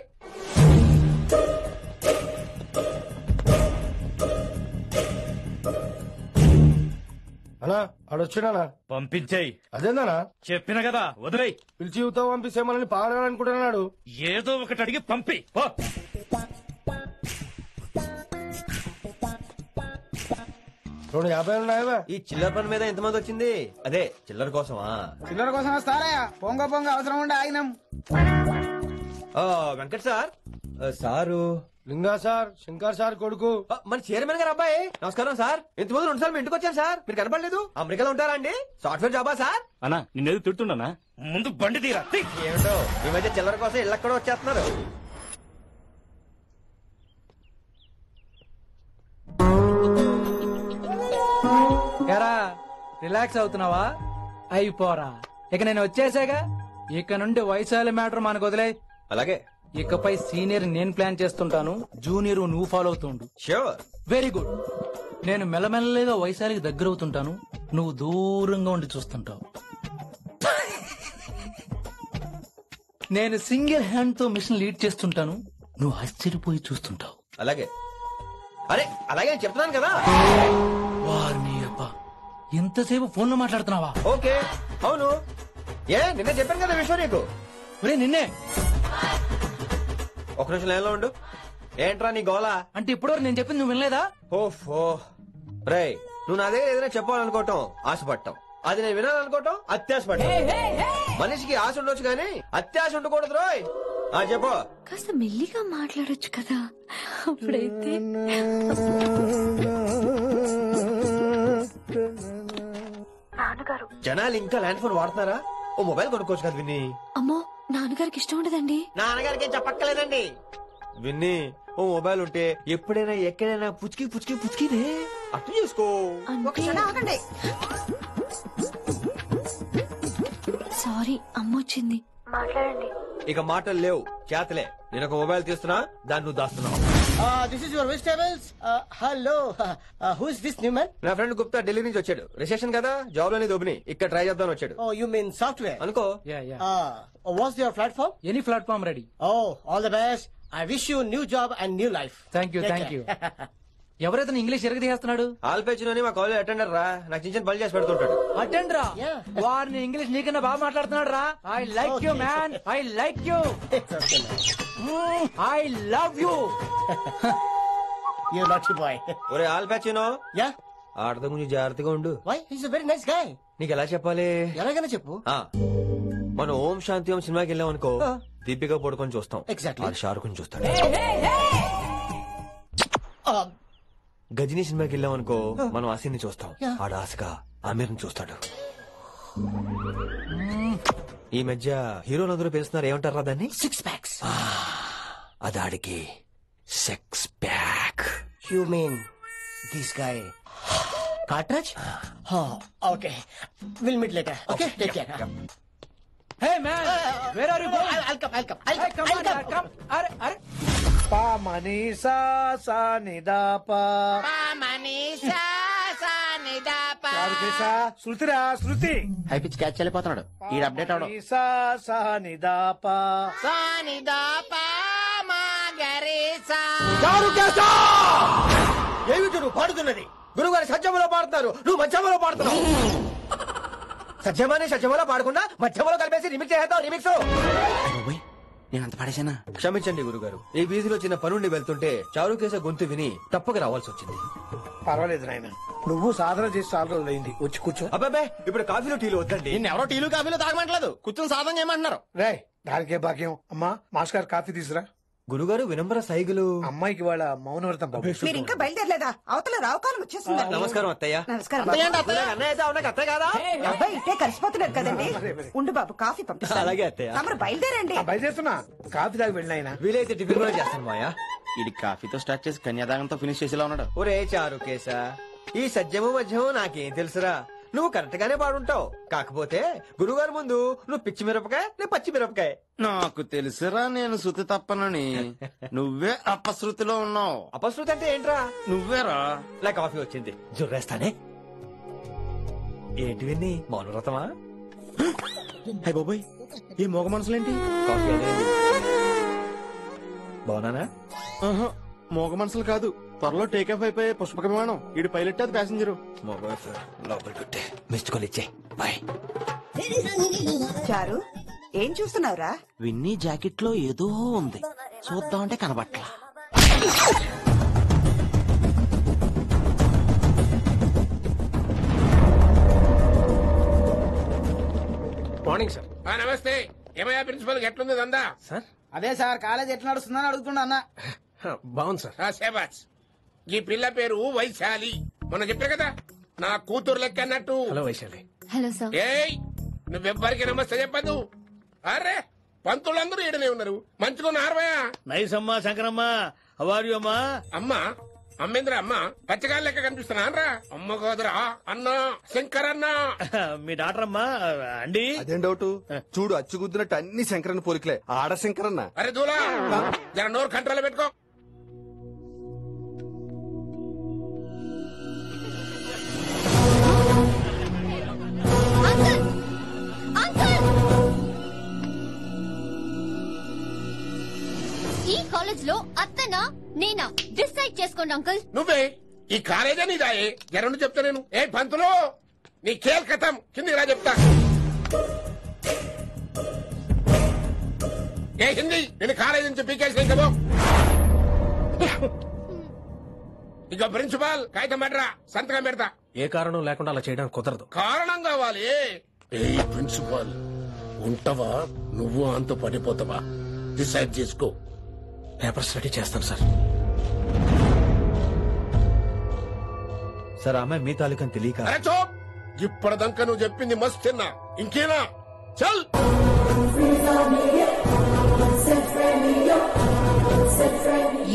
అన్నా ఆడొచ్చినా పంపించేయి. అదేందనా చెప్పిన కదా వదిలేయ్. పిలిచి యువత పంపిస్తే మనల్ని పాడాలనుకుంటున్నాడు. ఏదో ఒకటి అడిగి పంపి. పో. రెండు 50 ఉన్నాయా? ఈ చిల్లర పని మీద ఎంతమంది వచ్చింది? అదే చిల్లర కోసమా? చిల్లర కోసం వస్తారా? పొంగ అవసరం ఉండే ఆగినాం. వెంకట్ సార్. సారు లింగా సార్, శంకర్ సార్ కొడుకు మన చైర్మన్ గారు అబ్బాయి. నమస్కారం సార్. ఇంతకుముందు 2 సార్లు ఇంటికి వచ్చాను సార్, మీరు కనపడలేదు. అమెరికాలో ఉంటారా అండి? సాఫ్ట్వేర్ జాబా సార్? అన్నా నిన్నేది తిడుతుండనా? ముందు బండి తీరా. ఏమిటో ఈ మధ్య చిల్లర కోసం ఇళ్ళక్కడ వచ్చేస్తున్నారు. ఎరా రిలాక్స్ అవుతున్నావా? అయిపోరా, ఇక నేను వచ్చేసాగా. ఇక నుండి వైశాలి మ్యాటర్ మనకు వదిలే. అలాగే. ఇకపై సీనియర్ నేను ప్లాన్ చేస్తుంటాను, జూనియర్ నువ్వు ఫాలో అవుతుండు. ష్యూర్. Very good. నేను మెల్లమెల్లగా వైశాలికి దగ్గర అవుతుంటాను, నువ్వు దూరంగా ఉండి చూస్తుంటావు. నేను సింగిల్ హ్యాండ్ తో మిషన్ లీడ్ చేస్తుంటాను, నువ్వు ఆశ్చర్యపోయి చూస్తుంటావు. అలాగే. అరే అలాగే చెప్తున్నాను కదా. వారిని అబ్బా, ఎంతసేపు ఫోన్ లో మాట్లాడుతున్నావా? ఓకే అవును. నిన్నే చెప్పాను కదా విషయం నీకు. నిన్నే. ఒక నిమిషం లైన్లో ఉండు. ఏంట్రా నీ గోలా? అంటే ఇప్పటివరకు నేను చెప్పింది నువ్వు వినలేదా? ఓఫో రే, నువ్వు నా దగ్గర ఏదైనా చెప్పాలనుకోవటం ఆశపడటం, అది నేను వినాలనుకోవటం అత్యాశపడటం. మనిషికి ఆశ ఉండొచ్చు కానీ అత్యాశ ఉండకూడదు రోయ్. చెప్పు. కాస్త మెల్లిగా మాట్లాడొచ్చు కదా. అప్పుడైతే జనాలు ఇంకా ల్యాండ్ ఫోన్ వాడుతున్నారా? ఓ మొబైల్ కొనుక్కోవచ్చు కదా విన్ని. అమ్మో, నాన్నగారికి ఇష్టం ఉండదండి. నాన్నగారికి చెప్పక్కలేదండి. విన్ని ఓ మొబైల్ ఉంటే ఎప్పుడైనా ఎక్కడైనా పుచ్చుకినే అర్థం చేసుకో. సారీ, అమ్మ వచ్చింది. మాట్లాడండి. ఇక మాటలు లేవు, చేతలే. నేను ఒక మొబైల్ తీస్తున్నా, దాన్ని నువ్వు దాస్తున్నావు. This is your vegetables. Hello, who is this new man? నా ఫ్రెండ్ గుప్తా ఢిల్లీ నుంచి వచ్చాడు. రిసెషన్ కదా, జాబ్ లోని దొబ్బిని ఇక్కడ ట్రై చేద్దాం వచ్చాడు. Oh, you mean software? అనుకో. What's your platform? Any platform ready. Oh, all the best. I wish you new job and new life. Thank you. ఎవరైతే ఇంగ్లీష్ ఎరగదీస్తున్నాడు? ఆల్పేచినోని మా కాలేజ్ అటెండర్ రా, నాకు చిన్న చిన్న పని చేసి పెడుతుంటాడు. అటెండరా? వారిని ఇంగ్లీష్ నీకన్నా బాగా మాట్లాడుతున్నాడు రా. I like you man, I like you, I love you. You naughty boy. ఒరే ఆల్పేచినో. యా. ఆడత గురించి జాగ్రత్తగా ఉండు. Why? He's a very nice guy. నీకు ఎలా చెప్పాలి? ఎలాగైనా చెప్పు. మనం ఓం శాంతి ఓం సినిమాకి వెళ్ళాం అనుకో, దీపిక పడుకొని చూస్తాం. Exactly. షారుఖ్ చూస్తాడు. గజనీ సినిమాకి వెళ్ళాం అనుకో, మనం ఆసిని చూస్తాం. ఆడ ఆశగా ఆమీర్ చూస్తాడు. ఈ మధ్య హీరోలందరూ పిలుస్తున్నారు, ఏమంటారా దాన్ని? 6 packs. అదాడికి 6 pack. You mean this guy? Cartridge? Okay. We'll meet later. Okay? Take care. Hey man, where are you going? I'll come. Hey, come. Are. Pa manisa sa nidapa. Pa manisa sa nidapa. Shruti high pitch catch వెళ్ళిపోతున్నాడు. ఈ update అవడం. manisa sa nidapa. Sa nidapa ma garisa. ఏమిటి నువ్వు పాడుతున్నది? గురుగారు సత్యములో పాడుతున్నారు, నువ్వు మధ్యమలో పాడుతున్నావు. సత్యమని సత్యములో పాడకుండా మధ్యమలో కలిపేసి రిమిక్స్ చేద్దాం. రిమిక్స్ నేను అంత పడేసానా? క్షమించండి గురుగారు, ఈ వీధిలో చిన్న పనుండి వెళ్తుంటే చారుకేశ గొంతు విని తప్పక రావాల్సి వచ్చింది. పర్వాలేదు నాయన, నువ్వు సాధన చేసి చాలా రోజులైంది. వచ్చి కూర్చో. అబ్బాబే, ఇప్పుడు కాఫీలో టీలు వద్దండి. ఎవరో టీలు కాఫీలో తాగమంటలేదు, కూర్చొని సాధన చేయమంటున్నారు. రే దానికే భాగ్యం. అమ్మా మాస్టర్ గారు కాఫీ తీసురా. గురుగారు వినంబర సైగులు. అమ్మాయికి వాళ్ళ మౌనవ్రతం బాబు. మీరు ఇంకా బయలుదేరలేదా? అవతల రావుకాలం వచ్చేస్తుంది. నమస్కారం అత్తయ్య. నమస్కారం. అత్తయ్య కాదా? అబ్బాయి ఇట్టే కలిసిపోతున్నారు కదండి. ఉండు బాబు, కాఫీ పంపిస్తాను. అలాగే అత్తయ్య. తమరు బయలుదేరండి. బయలుదేరుతున్నా, కాఫీ తాగి వెళ్ళినాయన. వీలైతే టిఫిన్ కూడా చేస్తాను మాయా. ఇది కాఫీతో స్టార్ట్ చేసి కన్యాదానంతో ఫినిష్ చేసేలా ఉన్నాడు. ఒరే చారుకేశ, ఈ సత్యము మధ్యము నాకేం తెలుసురా? నువ్వు కరెక్ట్ గానే పాడుంటావు. కాకపోతే గురుగారు ముందు నువ్వు పిచ్చి మిరపకాయ, నేను పచ్చి మిరపకాయ. నాకు తెలుసురా నేను శృతి తప్పనని. నువ్వే అపశృతిలో ఉన్నావు. అపశృతి అంటే ఏంట్రా? నువ్వేరా. నా కాఫీ వచ్చింది, జుర్రేస్తానే. ఏంటి విన్ని, మౌనవ్రతమా? హై బాబోయ్, ఈ మోగ మనసులేంటి? కాఫీ అదేంటి? బాగున్నానా? మోగ మనసులు కాదు, త్వరలో టేకాఫ్ అయిపోయే పుష్పక విమానం. ఈడు పైలట్, అది ప్యాసింజరు. లోపలికి మిస్డ్ కాల్ ఇచ్చే. బాయ్. చారు, ఏం చూస్తున్నావురా? విన్నీ జాకెట్ లో ఏదో ఉంది, చూద్దామంటే కనబట్లా. Morning sir. నమస్తే. ఏమయ్యా ప్రిన్సిపల్, ఎట్లుంది దందా? సార్ అదే సార్, కాలేజ్ ఎట్లా నడుస్తుందని అడుగుతున్నా అన్న. బాగుంది సార్. శేబాస్. ఈ పిల్ల పేరు వైశాలి. మొన్న చెప్పా కదా, నా కూతురు లెక్క అన్నట్టు. హలో వైశాలి. Hello sir. ఏయ్, నువ్వెవ్వరికి నమస్తే చెప్పద్దు. అరే, పంతులందరూ ఈడనే ఉన్నారు. మంచుకున్న ఆర్వయా. నైస్ అమ్మా శంకరమ్మ. అవారు అమ్మా. అమ్మా అమ్మేంద్ర అమ్మ పచ్చగాళ్ళ లెక్క కనిపిస్తున్నా రా. అమ్మ కాదురా అన్న, శంకర్ అన్న. మీ డాక్టర్ అమ్మా అండి. అదేం డౌట్? చూడు, అచ్చుగుద్దినట్టు అన్ని శంకరన్న పోలికలే. ఆడ శంకరన్న. అరే దూలా, జర నోరు కంట్రోల్ పెట్టుకో. ఈ కాలేజ్ లో అత్తనా నేనా డిసైడ్ చేసుకోండి అంకుల్. నువ్వే ఈ కాలేజా నీదాయే? జరను చెప్తా నేను. ఏ పంతులు, నీ ఖేల్ కథం, కిందికి రా చెప్తా. ఏ హిందీ, నేను కాలేజీ నుంచి పీకేసి ఇంకో. ఇక ప్రిన్సిపాల్ కాగితం పెట్టరా, సంతకం పెడతా. ఏ కారణం లేకుండా అలా చేయడానికి కుదరదు. కారణం కావాలి. ఏ ప్రిన్సిపాల్, ఉంటావా నువ్వు అంత పడిపోతావా? డిసైడ్ చేసుకో. పేపర్స్ రెడీ చేస్తాను సార్. సార్, ఆమె మీ తాలూకని తెలియక. అరే చూప్, ఇప్పటిదాకా నువ్వు చెప్పింది మస్తు తిన్నా. ఇంకేనా? చల్.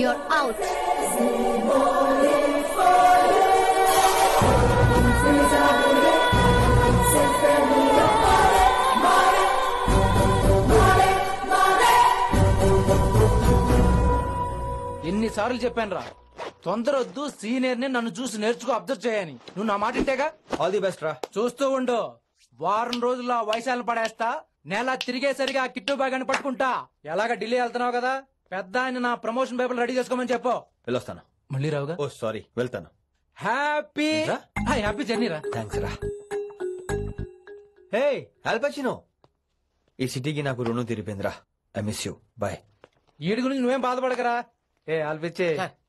You're out. ఎన్నిసార్లు చెప్పాను రా, తొందరొద్దు, సీనియర్ ని నన్ను చూసి నేర్చుకో, అబ్జర్వ్ చేయని. నువ్వు నా మాట ఇంటేగా. ఆల్ ది బెస్ట్ రా. చూస్తూ ఉండు, వారం రోజుల్లో ఆ వైశాలను పడేస్తా. నెల తిరిగేసరిగా ఆ కిట్టు బ్యాగ్ అని పట్టుకుంటా. ఎలాగ ఢిల్లీ వెళ్తున్నావు కదా, పెద్ద ఆయన నా ప్రమోషన్ పేపర్ రెడీ చేసుకోమని చెప్పు. వెళ్ళొస్తాను. మళ్ళీ రావుగా? ఓ సారీ, వెళ్తాను. హ్యాపీ హ్యాపీ జర్నీ రా. థ్యాంక్స్ రా. హే ఆల్పచినో, ఈ సిటీకి నాకు రుణం తీరిపోయిందిరా. I miss you. బాయ్. వీడి గురించి నువ్వేం బాధపడకరా. ఏ ఆల్పిచ్చే,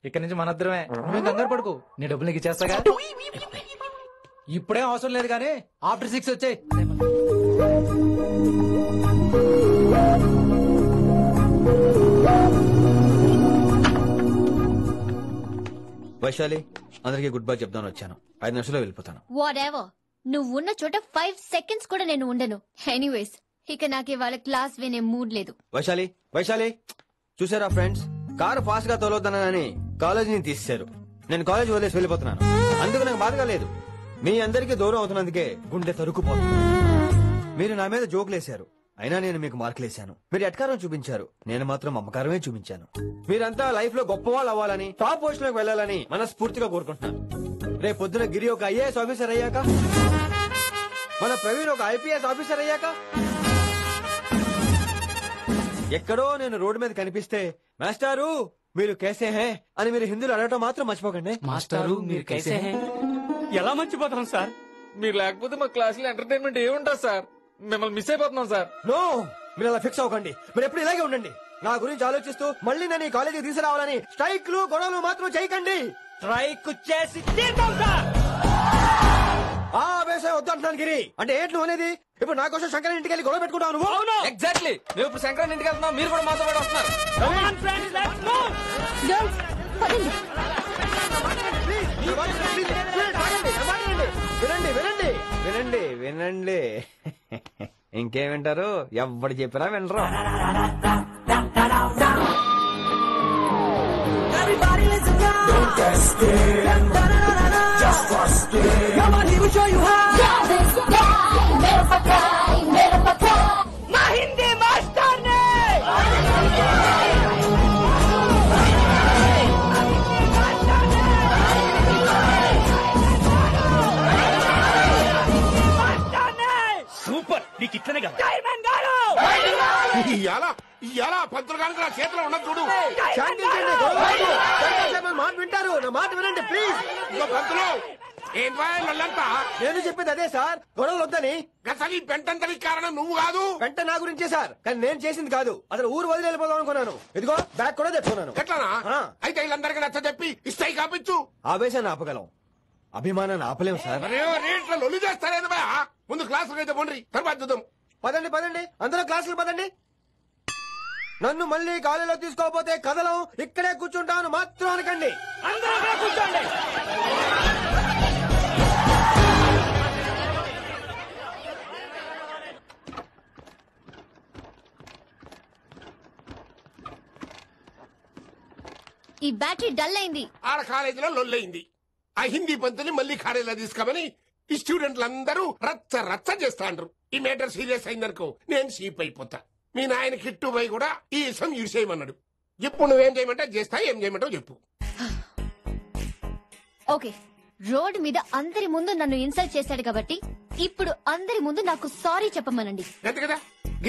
ఇక్కడి నుంచి మనద్దరమే. నువ్వేం కంగారు పడుకు, నీ డబ్బులు నీకు ఇచ్చేస్తాగా. ఇప్పుడేం అవసరం లేదు కానీ ఆఫ్టర్ 6 వచ్చాయి. వైశాలి, అందరికి గుడ్ బై చెప్దాను వచ్చాను. 5 నిమిషాల్లో వెళ్ళిపోతాను. వాటెవర్, నువ్వు ఉన్న చోట 5 seconds కూడా నేను ఉండను. ఎనీవేస్, ఇక నాకు ఇవాళ క్లాస్ వినే మూడ్ లేదు. వైశాలి, వైశాలి, చూసారా ఫ్రెండ్స్, కారు ఫాస్ట్ గా తోలొద్దనని కాలేజీ ని తీసేశారు. నేను కాలేజ్ వదిలేసి వెళ్ళిపోతున్నాను. అందుకు నాకు బాధగా లేదు. మీ అందరికీ దూరం అవుతున్నందుకే గుండె తరుక్కుపోతుంది. మీరు నా మీద జోకులేశారు, అయినా నేను మీకు మార్కులేశాను. మీరు ఎట్కారం చూపించారు, నేను మాత్రం అమ్మకారమే చూపించాను. మీరంతా లైఫ్ లో గొప్ప వాళ్ళు అవ్వాలని, టాప్ పొజిషన్ లోకి వెళ్ళాలని మనస్ఫూర్తిగా కోరుకుంటున్నాను. రేపు పొద్దున గిరి ఒక ఐఏఎస్ ఆఫీసర్ అయ్యాక, మన ప్రవీణ్ ఒక ఐపీఎస్ ఆఫీసర్ అయ్యాక, ఎక్కడో నేను రోడ్డు మీద కనిపిస్తే మాస్టారు మీరు కేసే హే అని మీరు హిందీలో అడగటం మాత్రం మర్చిపోకండి. మాస్టారు మీరు కేసే హే ఎలా మర్చిపోతాం సార్? మీరు లేకపోతే మా క్లాసులో ఎంటర్టైన్మెంట్ ఏముంటుంది సార్? మిమ్మల్ని మిస్ అయిపోతున్నాం సార్. నో, మీరు అలా ఫిక్స్ అవ్వకండి. మీరు ఎప్పుడు ఇలాగే ఉండండి. నా గురించి ఆలోచిస్తూ మళ్ళీ నేను ఈ కాలేజీకి తీసుకురావాలని స్ట్రైక్లు గొడవలు మాత్రం చేయకండి. స్ట్రైక్ చేసి తీర్థం సార్. ఆ వేసే వద్దంటున్నాను గిరి. అంటే ఏంటి నువ్వు అనేది? ఇప్పుడు నా కోసం శంకర్ ఇంటికి వెళ్ళి గొడవ పెట్టుకుంటావు నువ్వు? అవును ఎగ్జాక్ట్లీ. మేము ఇప్పుడు శంకరన్ ఇంటికి వెళ్తున్నాం, మీరు కూడా మాతో పాటు వస్తున్నారు. వినండి వినండి వినండి వినండి. ఇంకేం వింటారు? ఎవరు చెప్పినా వినరు. Everybody listen now. Don't get scared. Just trust it. Come on, he will show you how. मैं हिंदी मास्टर ने సూపర్. నీకు ఇట్లనే కదా ఇవాళ పంతులు కనుక నా చేతిలో ఉన్నది చూడు. మాట వింటారు. నా మాట వినండి ప్లీజ్. పంతులు ఏంటంతా నేను చెప్పేది అదే సార్, గొడవలు వద్దని. అసలు ఈ పెంటంతరికి కారణం నువ్వు కాదు. పెంట నా గురించే సార్, కానీ నేను చేసింది కాదు. అసలు ఊరు వదిలి వెళ్ళిపోదాం అనుకున్నాను. ఇదిగో బ్యాగ్ కూడా తెచ్చుకున్నాను. ఎట్లానా? అయితే వీళ్ళందరికీ నచ్చ చెప్పి ఇస్తాయి కాపించు. ఆవేశాన్ని ఆపగలం, అభిమానాన్ని ఆపలేం సార్. రేట్ల లొల్లి చేస్తారేది బా. ముందు క్లాసులకు అయితే పోండి, తర్వాత చూద్దాం. పదండి పదండి, అందరూ క్లాసులకు పదండి. నన్ను మళ్ళీ కాలేజీలో తీసుకోకపోతే కదలం, ఇక్కడే కూర్చుంటాను మాత్రం అనకండి. అందరూ కూర్చోండి. ఈ బ్యాటరీ డల్ అయింది. ఆడ కాలేజీలో లొల్లయింది. ఆ హిందీ పంతుని మళ్ళీ కాలేజీలో తీసుకోమని ఈ స్టూడెంట్లందరూ రచ్చ రచ్చ చేస్తాండ్రు. ఈ మేటర్ సీరియస్ అయిందనుకో నేను షీప్ అయిపోతా. మీ నాయన కిట్టు పోయి కూడా ఈ విషయం ఇడిసేయమన్నాడు. ఇప్పుడు నువ్వేం చేయమంటే చేస్తా, ఏం చేయమంటావు చెప్పు. ఓకే, రోడ్ మీద అందరి ముందు నన్ను ఇన్సల్ట్ చేశాడు కాబట్టి ఇప్పుడు అందరి ముందు నాకు సారీ చెప్పమనండి. అంతే కదా,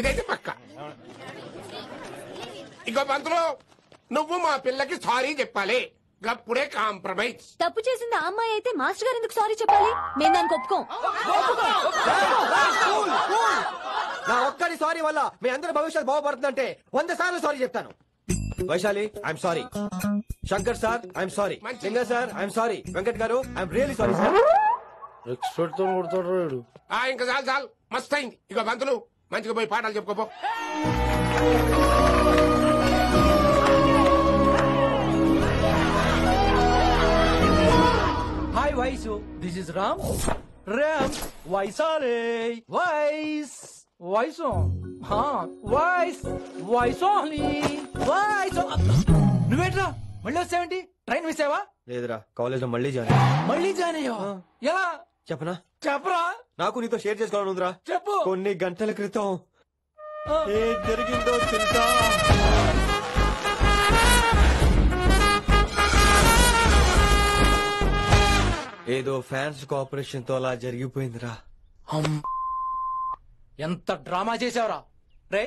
ఇదైతే పక్క. ఇంకో పంతులు, నువ్వు మా పిల్లకి సారీ చెప్పాలి. అప్పుడే కాంప్రమైజ్. తప్పు చేసింది ఆ అమ్మాయి అయితే మాస్టర్ గారు ఎందుకు సారీ చెప్పాలి? మేము దానికి ఒప్పుకోం. నా ఒక్కడి సారీ వల్ల మీ అందరి భవిష్యత్తు బాగుపడుతుందంటే 100 సార్లు సారీ చెప్తాను. Vaishali I'm sorry. Shankar sir I'm sorry. లింగ సార్ ఐఎమ్ సారీ. వెంకట్ గారు I'm really sorry sir. Expert తో కొడతాడు. ఇంకా చాలు చాలు, మస్త్ అయింది. ఇక పంతులు మంచిగా పోయి పాఠాలు చెప్పుకోపో. Hi, Vaisu. This is Ram. Ram. Vaisale. Vais. Vaisu. Vais. Vaisali. Vaisu. నువ్వేట్రా మళ్ళీ వచ్చావేంటి? ట్రైన్ మిస్ అయ్యావా? లేదురా, కాలేజ్ లో మళ్ళీ జాయిన్. మళ్ళీ జాయిన్ అయ్యావా? ఎలా చెప్పనా? చెప్పరా. నాకు నీతో షేర్ చేసుకోవాలని ఉందిరా. చెప్పు. కొన్ని గంటల క్రితం ఏం జరిగిందో తెలుసా? ఏదో ఫ్యాన్స్ కోఆపరేషన్ తో అలా జరిగిపోయిందిరా. ఎంత డ్రామా చేసావురా రే.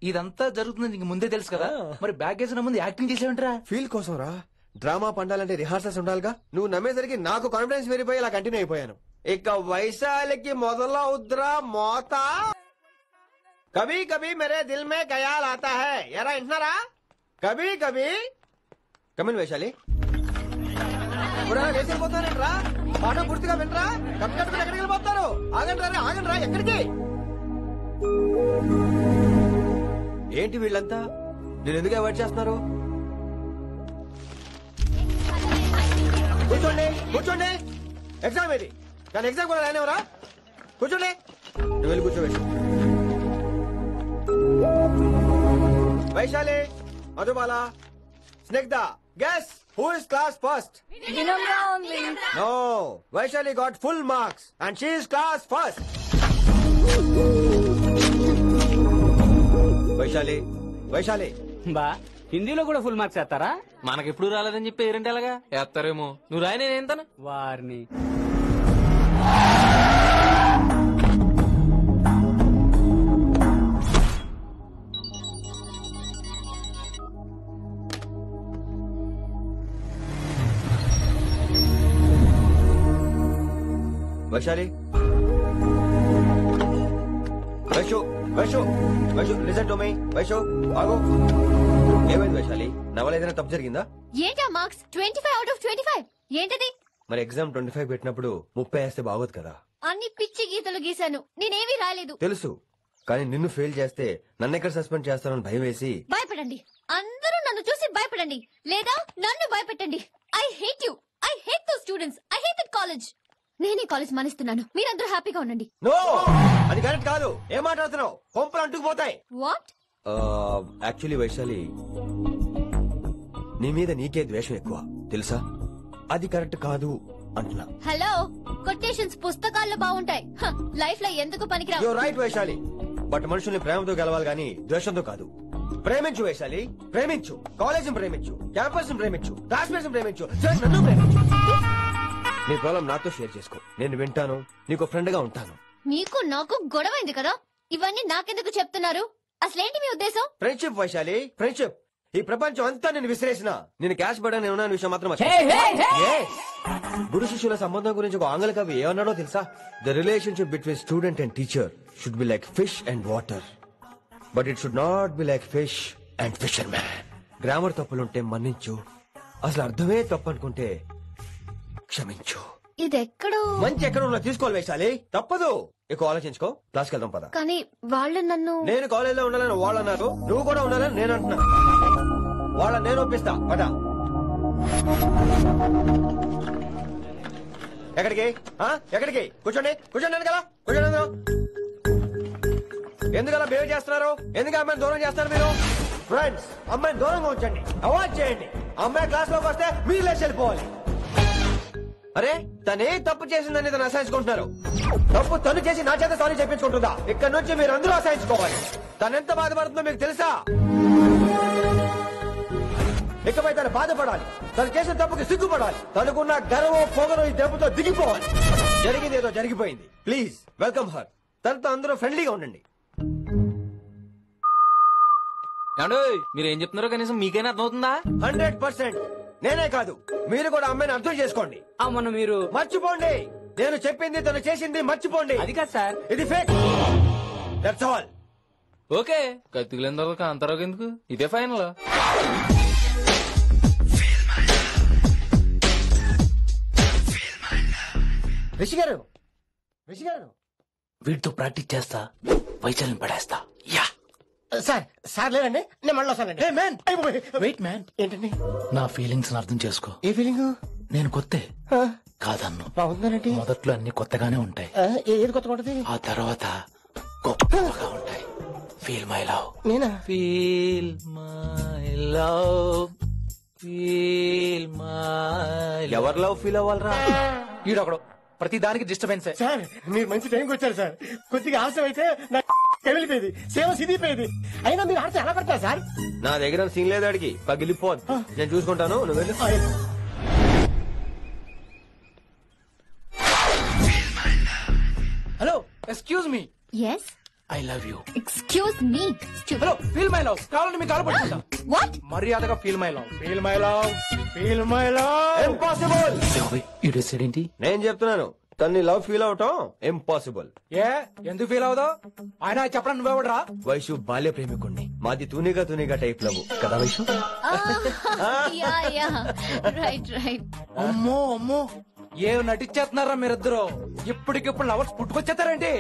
ఇదంతా జరుగుతుంది నీకు ముందే తెలుసు కదా, మరి బ్యాగ్ వేసిన ముందు యాక్టింగ్ చేసావంటరా? ఫీల్ కోసం రా. డ్రామా పండాలంటే రిహార్సల్స్ ఉండాలిగా. నువ్వు నమ్మేసరికి నాకు కాన్ఫిడెన్స్ పెరిగిపోయి ఇలా కంటిన్యూ అయిపోయాను. ఇక వైశాలికి మొదలవుద్రా మోత. కభీ కభీ మేరే దిల్ మే ఖయాల్ ఆతా హై. ఎరా ఇంటున్నారా? కభీ కభీ. కమిన్ వైశాలి. వేసిపోతానంట్రా. పాఠం పూర్తిగా వినరా? కట్టుకట్టుకుని ఎక్కడికి వెళ్ళిపోతారు? ఆగండి ఆగండి రా. ఎక్కడికి? ఏంటి వీళ్ళంతా? నేను ఎందుకు అవాయిడ్ చేస్తున్నారు? కూర్చోండి కూర్చోండి. ఎగ్జామ్ ఇది, కానీ ఎగ్జామ్ కూడా రానివరా? కూర్చోండి. నువ్వు వెళ్ళి కూర్చోబెట్టు. Vaishali, Madhubala, Snigdha, guess who is class first? No, Vaishali got full marks and she is class first. Vaishali బా హిందీలో కూడా ఫుల్ మార్క్స్ వేస్తారా? మనకెప్పుడు రాలేదని చెప్పి ఏరంటే ఎలాగా వేస్తారేమో. నువ్వు రాయి నేను ఏంతను వారిని. Vaishali, Vaishu Vaishu listen to me Vaishu ఆగు. ఏమైంది వైశాలి? నా వల్ల ఏదైనా తప్పు జరిగిందా? ఏంటా మార్క్స్ 25 out of 25? ఏంటది? మరి ఎగ్జామ్ 25 పెట్టినప్పుడు 30 వేస్తే బాగోదు కదా? అన్ని పిచ్చి గీతలు గీశాను, నేనేమీ రాలేదు. తెలుసు, కానీ నిన్ను ఫెయిల్ చేస్తే నన్ను ఎక్కడ సస్పెండ్ చేస్తానని భయం వేసి. భయపడండి, అందరూ నన్ను చూసి భయపడండి, లేదా నన్ను భయపెట్టండి. I hate you, I hate those students, I hate that college. నేనే కాలేజ్ మానేస్తున్నాను, మీరందరూ హ్యాపీగా ఉండండి. నో, అది కరెక్ట్ కాదు. ఏం మాట్లాడుతున్నావు? కొంపలు అంటుకుపోతాయి. వాట్? యాక్చువల్లీ వైశాలి, నీ మీద నీకే ద్వేషం ఎక్కువ తెలుసా? అది కరెక్ట్ కాదు అంటున్నా. హలో, కొటేషన్స్ పుస్తకాల్లో బాగుంటాయి, లైఫ్ లో ఎందుకు పనికిరావు. యు రైట్ వైశాలి, బట్ మనుషుల్ని ప్రేమతో గెలవాలి గాని ద్వేషంతో కాదు. ప్రేమించు వైశాలి, ప్రేమించు. కాలేజ్ ప్రేమించు, క్యాంపస్ ప్రేమించు, క్లాస్మేట్స్ ప్రేమించు, నన్ను ప్రేమించు. నీ ప్రాబ్లం నాతో షేర్ చేసుకో, నేను వింటాను, నీకు ఫ్రెండ్ గా ఉంటాను. మీకు నాకు గొడవైంది కదా, ఇవన్నీ నాకెందుకు చెప్తున్నారు? అసలేంటి మీ ఉద్దేశం? Friendship Vaishali, friendship. ఈ ప్రపంచం అంతా నేను విసిరేసిన నేను క్యాష్ పడా నేను ఉన్న విషయం మాత్రం గురు శిష్యుల సంబంధం గురించి ఒక ఆంగ్ల కవి ఏమన్నాడో తెలుసా? The relationship between student and teacher should be like fish and water, but it should not be like fish and fisherman. Grammar తప్పులుంటే మన్నించు, అసలు అర్థమే తప్పు అనుకుంటే క్షమించు. ఇది ఎక్కడో మంచి ఎక్కడ ఉన్నా తీసుకోవాలి వైశాలి, తప్పదు. ఎక్కువ ఆలోచించుకో, క్లాస్కి వెళ్దాం పద. కానీ వాళ్ళు నన్ను. నేను కాలేజ్ లో ఉండాలని వాళ్ళు అన్నారు, నువ్వు కూడా ఉండాలని నేను అంటున్నా. వాళ్ళని నేను ఒప్పిస్తా పద. ఎక్కడికి ఎక్కడికి? కూర్చోండి కూర్చోండి కదా, కూర్చోండి. ఎందుకలా బిహేవ్ చేస్తున్నారు? ఎందుకు అమ్మాయిని దూరం చేస్తారు మీరు? ఫ్రెండ్స్, అమ్మాయిని దూరంగా ఉంచండి, అవాయిడ్ చేయండి. అమ్మాయి క్లాస్ లోకి వస్తే మీరు లేచి వెళ్ళిపోవాలి. అరే, తనే తప్పు చేసిందని తను అసహించుకుంటున్నారు. తప్పు తను చేసి నా చేత సారీ చెప్పించుకుంటుందా? ఇక్కడ నుంచి మీరు అందరూ అసహించుకోవాలి. తనెంత బాధపడుతుందో మీకు తెలుసా? ఇకపై తను బాధపడాలి, తను చేసిన తప్పుకి సిగ్గుపడాలి. తనకున్న గర్వం పొగరు ఈ దెబ్బతో దిగిపోవాలి. జరిగింది ఏదో జరిగిపోయింది. Please welcome her. తనతో అందరూ ఫ్రెండ్లీగా ఉండండి. మీరు ఏం చెప్తున్నారో కనీసం మీకైనా అర్థమవుతుందా? 100%. నేనే కాదు, మీరు కూడా అమ్మాయిని అర్థం చేసుకోండి. మొన్న మీరు మర్చిపోండి, నేను చెప్పింది తను చేసింది మర్చిపోండి. అది కాదు సార్, ఇది ఫేక్. That's all. ఓకే, కత్తిలేని తర్వాత అంతరావు ఎందుకు? ఇదే ఫైనల్. రిషి గారు, రిషి గారు, వీటితో ప్రాక్టీస్ చేస్తా, వైశాలిని పడేస్తా. యా సార్, సార్ లేదండి, నేను మళ్ళీ వస్తానండి. వెయిట్ మ్యాన్, ఏంటండి? నా ఫీలింగ్స్ అర్థం చేసుకో. ఏ ఫీలింగ్? నేను కొత్తే కాదన్ను. బాగుందండి. మొదట్లో అన్ని కొత్తగానే ఉంటాయి, ఏది కొత్తగా ఉంటది? ఆ తర్వాత గొప్పగా ఉంటాయి. Feel my love. నేనా? Feel my love, feel my. ఎవరు లవ్ ఫీల్ అవ్వాలరా? ఈడొకడు ప్రతి దానికి డిస్టర్బెన్స్. సార్, మీరు మంచి టైంకి వచ్చారు సార్. కొద్దిగా ఆలస్యం అయితే వెళ్ళిపోయేది, సేవ సిదిపోయేది. అయినా మీరు ఆడితే ఎలా పడతారు సార్? నా దగ్గర సీన్ లేదు, అడిగి పగిలిపోద్ది. నేను చూసుకుంటాను, నువ్వు వెళ్ళు. Hello, excuse me. Yes. I love you. Excuse me. Hello, feel my love. కావాలంటే మీకు కాలు పట్టుకుంటా. What? మర్యాదగా feel my love, feel my love, feel my love. Impossible. ఏంటి? నేను చెప్తున్నాను, తన్ని లవ్ ఫీల్ అవటం ఇంపాసిబుల్. ఏ ఎందుకు ఫీల్ అవుదావు? ఆయన చెప్పడం నువ్వెవడరా? వైషు బాల్య ప్రేమికుణ్ణి, మాది తూనిగా తూనిగా టైప్ లవ్ కదా వైషు? Right right. అమ్మో అమ్మో, ఏం నటించేస్తున్నారా మీరిద్దరు? ఇప్పటికిప్పుడు లవర్స్ పుట్టుకొచ్చేస్తారండి.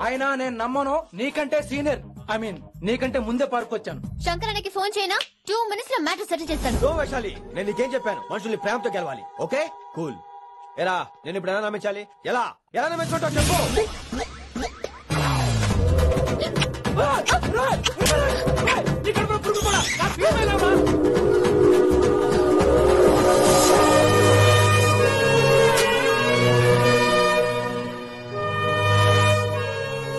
అయినా నేను నమ్మను, నీకంటే సీనియర్, ఐ మీన్ నీకంటే ముందే పార్కొచ్చాను. శంకరానికి ఫోన్ చేయనా? 2 minutes లో మ్యాటర్ సెటిల్ చేస్తాను. సో వైశాలి, నేను నీకేం చెప్పాను? మనుషుల్ని ప్రేమతో గెలవాలి. Okay cool. ఎలా నేను ఇప్పుడు ఎలా నమ్మించాలి? ఎలా ఎలా నమ్మించుకుంటావు చెప్పు.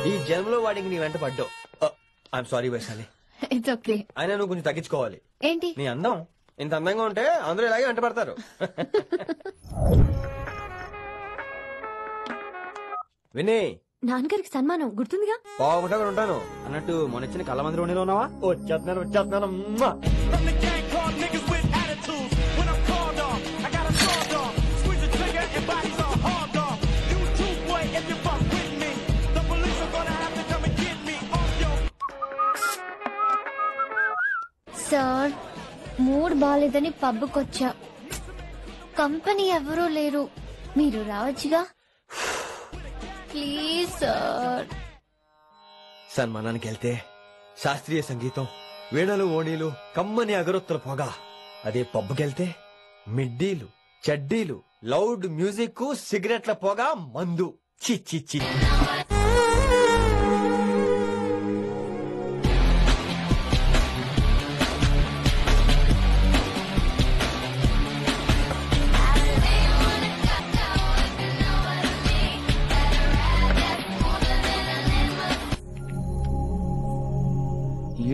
ఈ జన్మలో వాడికి నీ వెంట పడ్డావు. I'm sorry Vaishali. It's okay. అయినా నువ్వు కొంచెం తగ్గించుకోవాలి. ఏంటి? నీ అందం ఇంత అందంగా ఉంటే అందరూ ఇలాగే వెంట పడతారు. విని, నాన్నగారికి సన్మానం గుర్తుందిగా? బాగుంటా ఉంటాను అన్నట్టు మొన్న ఇచ్చిన కళ్ళ మంది రోణిలో ఉన్నావా? వచ్చేస్తున్నాను. సార్ మూడ్ బాలేదని పబ్కొచ్చా. కంపెనీ ఎవరూ లేరు, మీరు రావచ్చుగా. Please sir. సన్మానానికి వెళ్తే శాస్త్రీయ సంగీతం, వీణలు, ఓణీలు, కమ్మని అగరొత్తుల పొగ. అదే పబ్కెళ్తే మిడ్డీలు, చెడ్డీలు, లౌడ్ మ్యూజిక్, సిగరెట్ల పొగ, మందు. చి చి చి.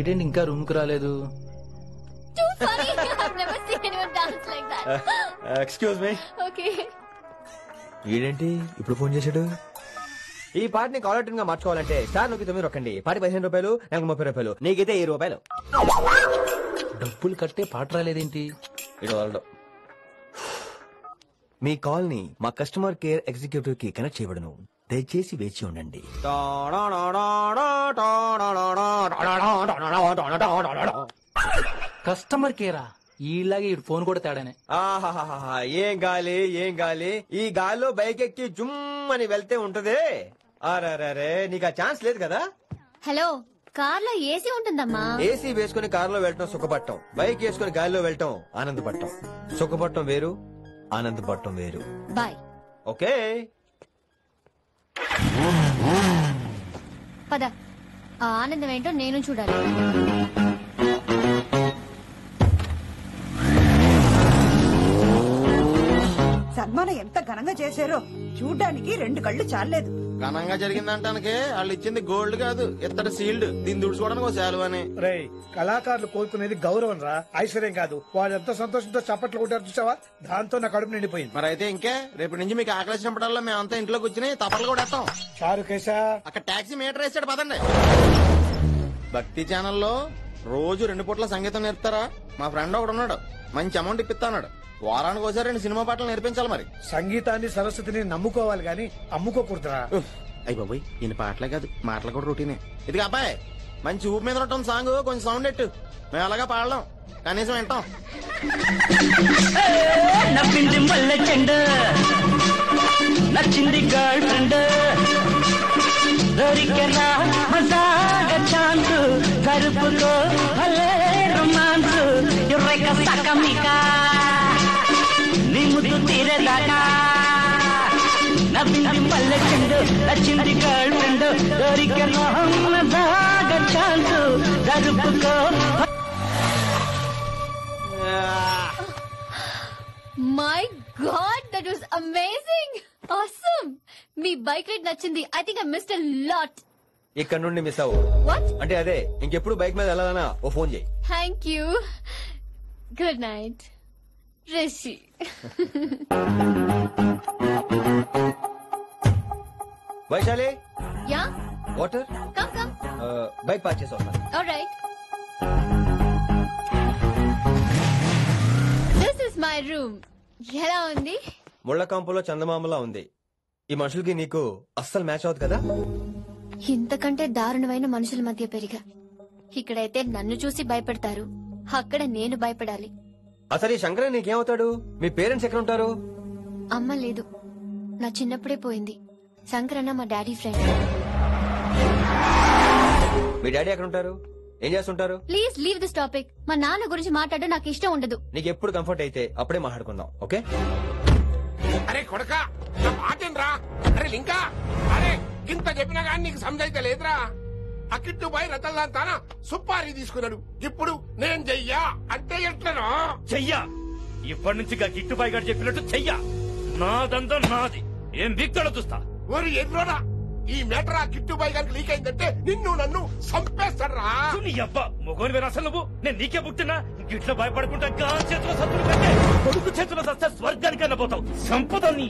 ఈడేంటి ఇంకా రూమ్ కు రాలేదు? Excuse me. Okay. ఈడేంటి ఇప్పుడు ఫోన్ చేశాడు? ఈ పాటని కాలర్ ట్యూన్ గా మార్చుకోవాలంటే స్టార్ నొక్కి 9 రొక్కండి. పాటి 15 రూపాయలు, నాకు 30 రూపాయలు, నీకైతే 10 రూపాయలు. డబ్బులు కట్టే పాట రాలేదేంటి? ఇటు వాళ్ళడు. మీ కాల్ ని మా కస్టమర్ కేర్ ఎగ్జిక్యూటివ్ కి కనెక్ట్ చేయబడును. దయచేసి వేచి ఉండండి. కస్టమర్ కేరా? ఈలాగే ఇటు ఫోన్ కూడా తేడానే. ఆహాహాహా, ఏం గాలి ఏం గాలి. ఈ గాల్లో బైక్ ఎక్కి జుమ్ అని వెళ్తే ఉంటదే. అరే నీకు ఆ ఛాన్స్ లేదు కదా. హలో, కార్ లో ఏసీ ఉంటుందమ్మా. ఏసీ వేసుకుని కారులో వెళ్ళటం సుఖపట్టం, బైక్ వేసుకుని గాలిలో వెళ్ళటం ఆనందపట్టం. సుఖపట్టం వేరు, ఆనందపట్టం వేరు. బాయ్. ఓకే పద, ఆ ఆనందం ఏంటో నేను చూడాలి. సన్మానం ఎంత ఘనంగా చేశారో చూడ్డానికి 2 కళ్ళు చాలేదు. ఘనంగా జరిగిందంటానికి వాళ్ళు ఇచ్చింది గోల్డ్ కాదు, ఇత్తడి సీల్డ్. దీన్ని దుడుచుకోవడానికి ఒక శాలువ అని. రే, కళాకారులు కోరుకునేది గౌరవం రా, ఐశ్వర్యం కాదు. వాళ్ళు ఎంత సంతోషంతో చప్పట్లు కొట్టారు చూసావా, దాంతో నా కడుపు నిండిపోయింది. మరి అయితే ఇంకే, రేపటి నుంచి మీకు ఆకలి వచ్చినప్పుడల్లా మేమంతా ఇంట్లో కూర్చుని తప్పలు కూడా వేస్తాం. చారు కేశా, అక్కడ టాక్సీ మీటర్ వేసాడు పదండి. భక్తి ఛానల్లో రోజు 2 పూట్ల సంగీతం నేర్పుతారా? మా ఫ్రెండ్ ఒకడు ఉన్నాడు, మంచి అమౌంట్ ఇప్పిస్తా అన్నాడు. వారానికి ఒకసారి 2 సినిమా పాటలు నేర్పించాలి. మరి సంగీతాన్ని సరస్వతిని నమ్ముకోవాలి గాని అమ్ముకోకూడదురా. అయ్యి బాబోయ్, ఈయన పాటలే కాదు మాటలు కూడా రొటీనే. ఇదిగా అబ్బాయి, మంచి ఊపు మీద ఉంటుంది సాంగ్, కొంచెం సౌండ్ ఎట్టు. మేము అలాగా పాడలేం, కనీసం వింటాం. నవ్వింది మల్లె చెండు, నచ్చింది గర్ల్ ఫ్రెండ్, దొరికెనా మజాగా ఛాన్స్, కరుపులో భలే రొమాన్స్, ఎర్రక సకమికా నీ ముద్దు తీరేదాకా. నవ్వింది మల్లె చెండు, నచ్చింది గర్ల్ ఫ్రెండ్, దొరికెనా మజాగా ఛాన్స్, కరుపులో. My God, that was amazing, awesome. మీ బైక్ రైడ్ నచ్చింది. I think I missed a lot. ఇక్కడ నుండి మిస్ అవ్వు. అంటే అదే, ఇంకెప్పుడు బైక్ మీద వెళ్ళాలన్నా ఓ ఫోన్ చేయి. Thank you. Good night Rishi. Vaishali, yeah, water. Come come. Bike park చేసి వస్తాను. Alright. This is my room. ఎలా ఉంది? ముళ్ళ కాంపులో చందమామలా ఉంది. ఈ మనుషులకి నీకు అస్సలు మ్యాచ్ అవుతుంది కదా. ఇంతకంటే దారుణమైన మనుషుల మధ్య పెరిగా. ఇక్కడైతే నన్ను చూసి భయపడతారు, అక్కడ నేను భయపడాలి. అసలు ఈ శంకరన్ నీకేమవుతాడు? మీ పేరెంట్స్ ఎక్కడ ఉంటారు? అమ్మ లేదు, నా చిన్నప్పుడే పోయింది. శంకరన్న మా డాడీ ఫ్రెండ్. మీ డాడీ ఎక్కడ ఉంటారు? ఏం చేస్తుంటారు? Please leave this topic. మా నాన్న గురించి మాట్లాడడం నాకు ఇష్టం ఉండదు. నీకు ఎప్పుడు కంఫర్ట్ అయితే అప్పుడే మాట్లాడుకుందాం, ఓకే? అరే కొడక, నా మాటేనరా? అరే లింకా, అరే ఇంత చెప్పినా గానీ నీకు సమజైతే లేదురా. ఆ కిట్టు బాయ్ రతల్లాంతానా సుపారీ తీసుకున్నాడు. ఇప్పుడు నేను చెయ్యా అంటే ఎట్లనో చెయ్యా. ఇప్పటి నుంచి గిట్టుబాయి గారు చెప్పినట్టు చెయ్యా. నాదంతా నాది. ఏం బిగ్తడో చూస్తా. ఓరి ఎర్రోడా, ఈ మేటర్ ఆ కిట్టుబాయ్ గారికి లీక్ అయిందంటే నిన్ను నన్ను చంపేస్తాడ్రా. నీ అబ్బా మొగోని వేరు అసలు నువ్వు. నేను నీకే పుట్టినా గిట్ల భయపడుకుంటా గాని చేతిలో సత్తులు పెట్టే కొడుకు చేతిలో సస్తే స్వర్గానికన్నా పోతావు. సంపద నీ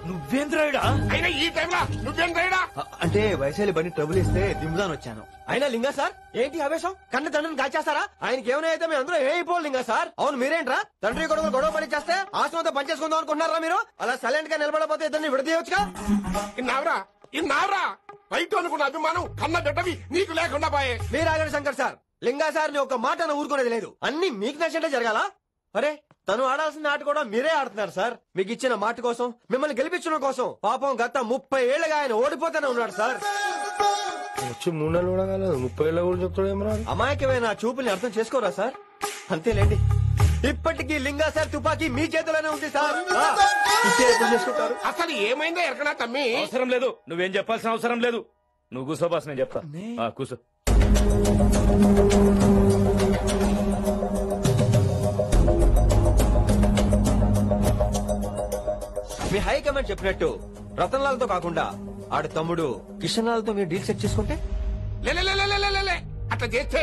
నువ్వేంద్రాయుడా? అయినా ఈ టైంలో నువ్వేంద్రాయుడా? అంటే వైశాలి బండి ట్రబుల్ ఇస్తే దింపుదాని వచ్చాను. అయినా లింగా సార్, ఏంటి ఆవేశం? కన్న తండ్రిని కాల్చేస్తారా? ఆయనకి ఏమైనా అయితే మేము అందరూ ఏమైపోవాలి లింగా సార్. అవును మీరేంట్రా, తండ్రి కొడుకులు గొడవ పని చేస్తే ఆశ్రమంతో పనిచేసుకుందాం అనుకుంటున్నారా మీరు? అలా సైలెంట్ గా నిలబడకపోతే ఇద్దరిని విడదీయవచ్చుగా. ఇన్నావురా బయట అనుకున్న అభిమానం కన్న బిడ్డవి నీకు లేకుండా పోయే. మీరు ఆగండి శంకర్ సార్. లింగా సార్ ని ఒక మాట ఊరుకునేది లేదు. అన్ని మీకు నచ్చినట్టే జరగాల. అరే తను ఆడాల్సిన ఆట కూడా మీరే ఆడుతున్నారు సార్. మీకు ఇచ్చిన మాట కోసం, మిమ్మల్ని గెలిపించడం కోసం పాపం గత 30 ఏళ్లుగా ఆయన ఓడిపోతూనే ఉన్నాడు సార్. వచ్చి 3 నెలలు కూడా కాలేదు, 30 ఏళ్ళ కూడా చెప్తాడు ఏమరా. అమాయకమైన చూపుల్ని అర్థం చేసుకోరా సార్? అంతేలేండి. ఇప్పటికీ లింగా సార్ తుపాకీ మీ చేతిలోనే ఉంది సార్. చేసుకుంటారు. అసలు ఏమైందో ఎరకనా తమ్మి? అవసరం లేదు, నువ్వేం చెప్పాల్సిన అవసరం లేదు. నువ్వు కూసో బాస్, నేను చెప్తా. కూసో. మీ హైకమాండ్ చెప్పినట్టు రతన్ లాల్ తో కాకుండా ఆడు తమ్ముడు కిషన్ లాల్ తో మీరు డీల్ సెట్ చేసుకుంటే అట్లా చేస్తే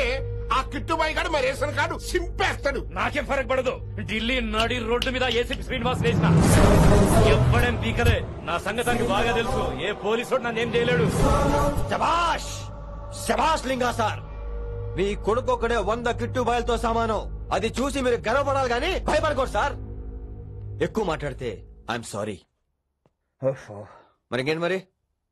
ఆ కిట్టుబాయి గారు మరి రేషన్ కార్డు సింపేస్తాడు. నాకేం ఫరక్ పడదు. ఢిల్లీ నడి రోడ్డు మీద ఏసీపీ శ్రీనివాస్ వేసిన ఎవ్వడేం పీకలే. నా సంగతానికి బాగా తెలుసు. ఏ పోలీసు నన్నేం చేయలేడు. శబాష్ శబాష్ లింగా సార్. మీ కొడుకు ఒక్కడే 100 కిట్టుబాయలతో సమానం. అది చూసి మీరు గర్వపడాలి గానీ భయపడకూడదు సార్. ఎక్కువ మాట్లాడితే ఐఎమ్ సారీ. మరి ఇంకేంటి మరి,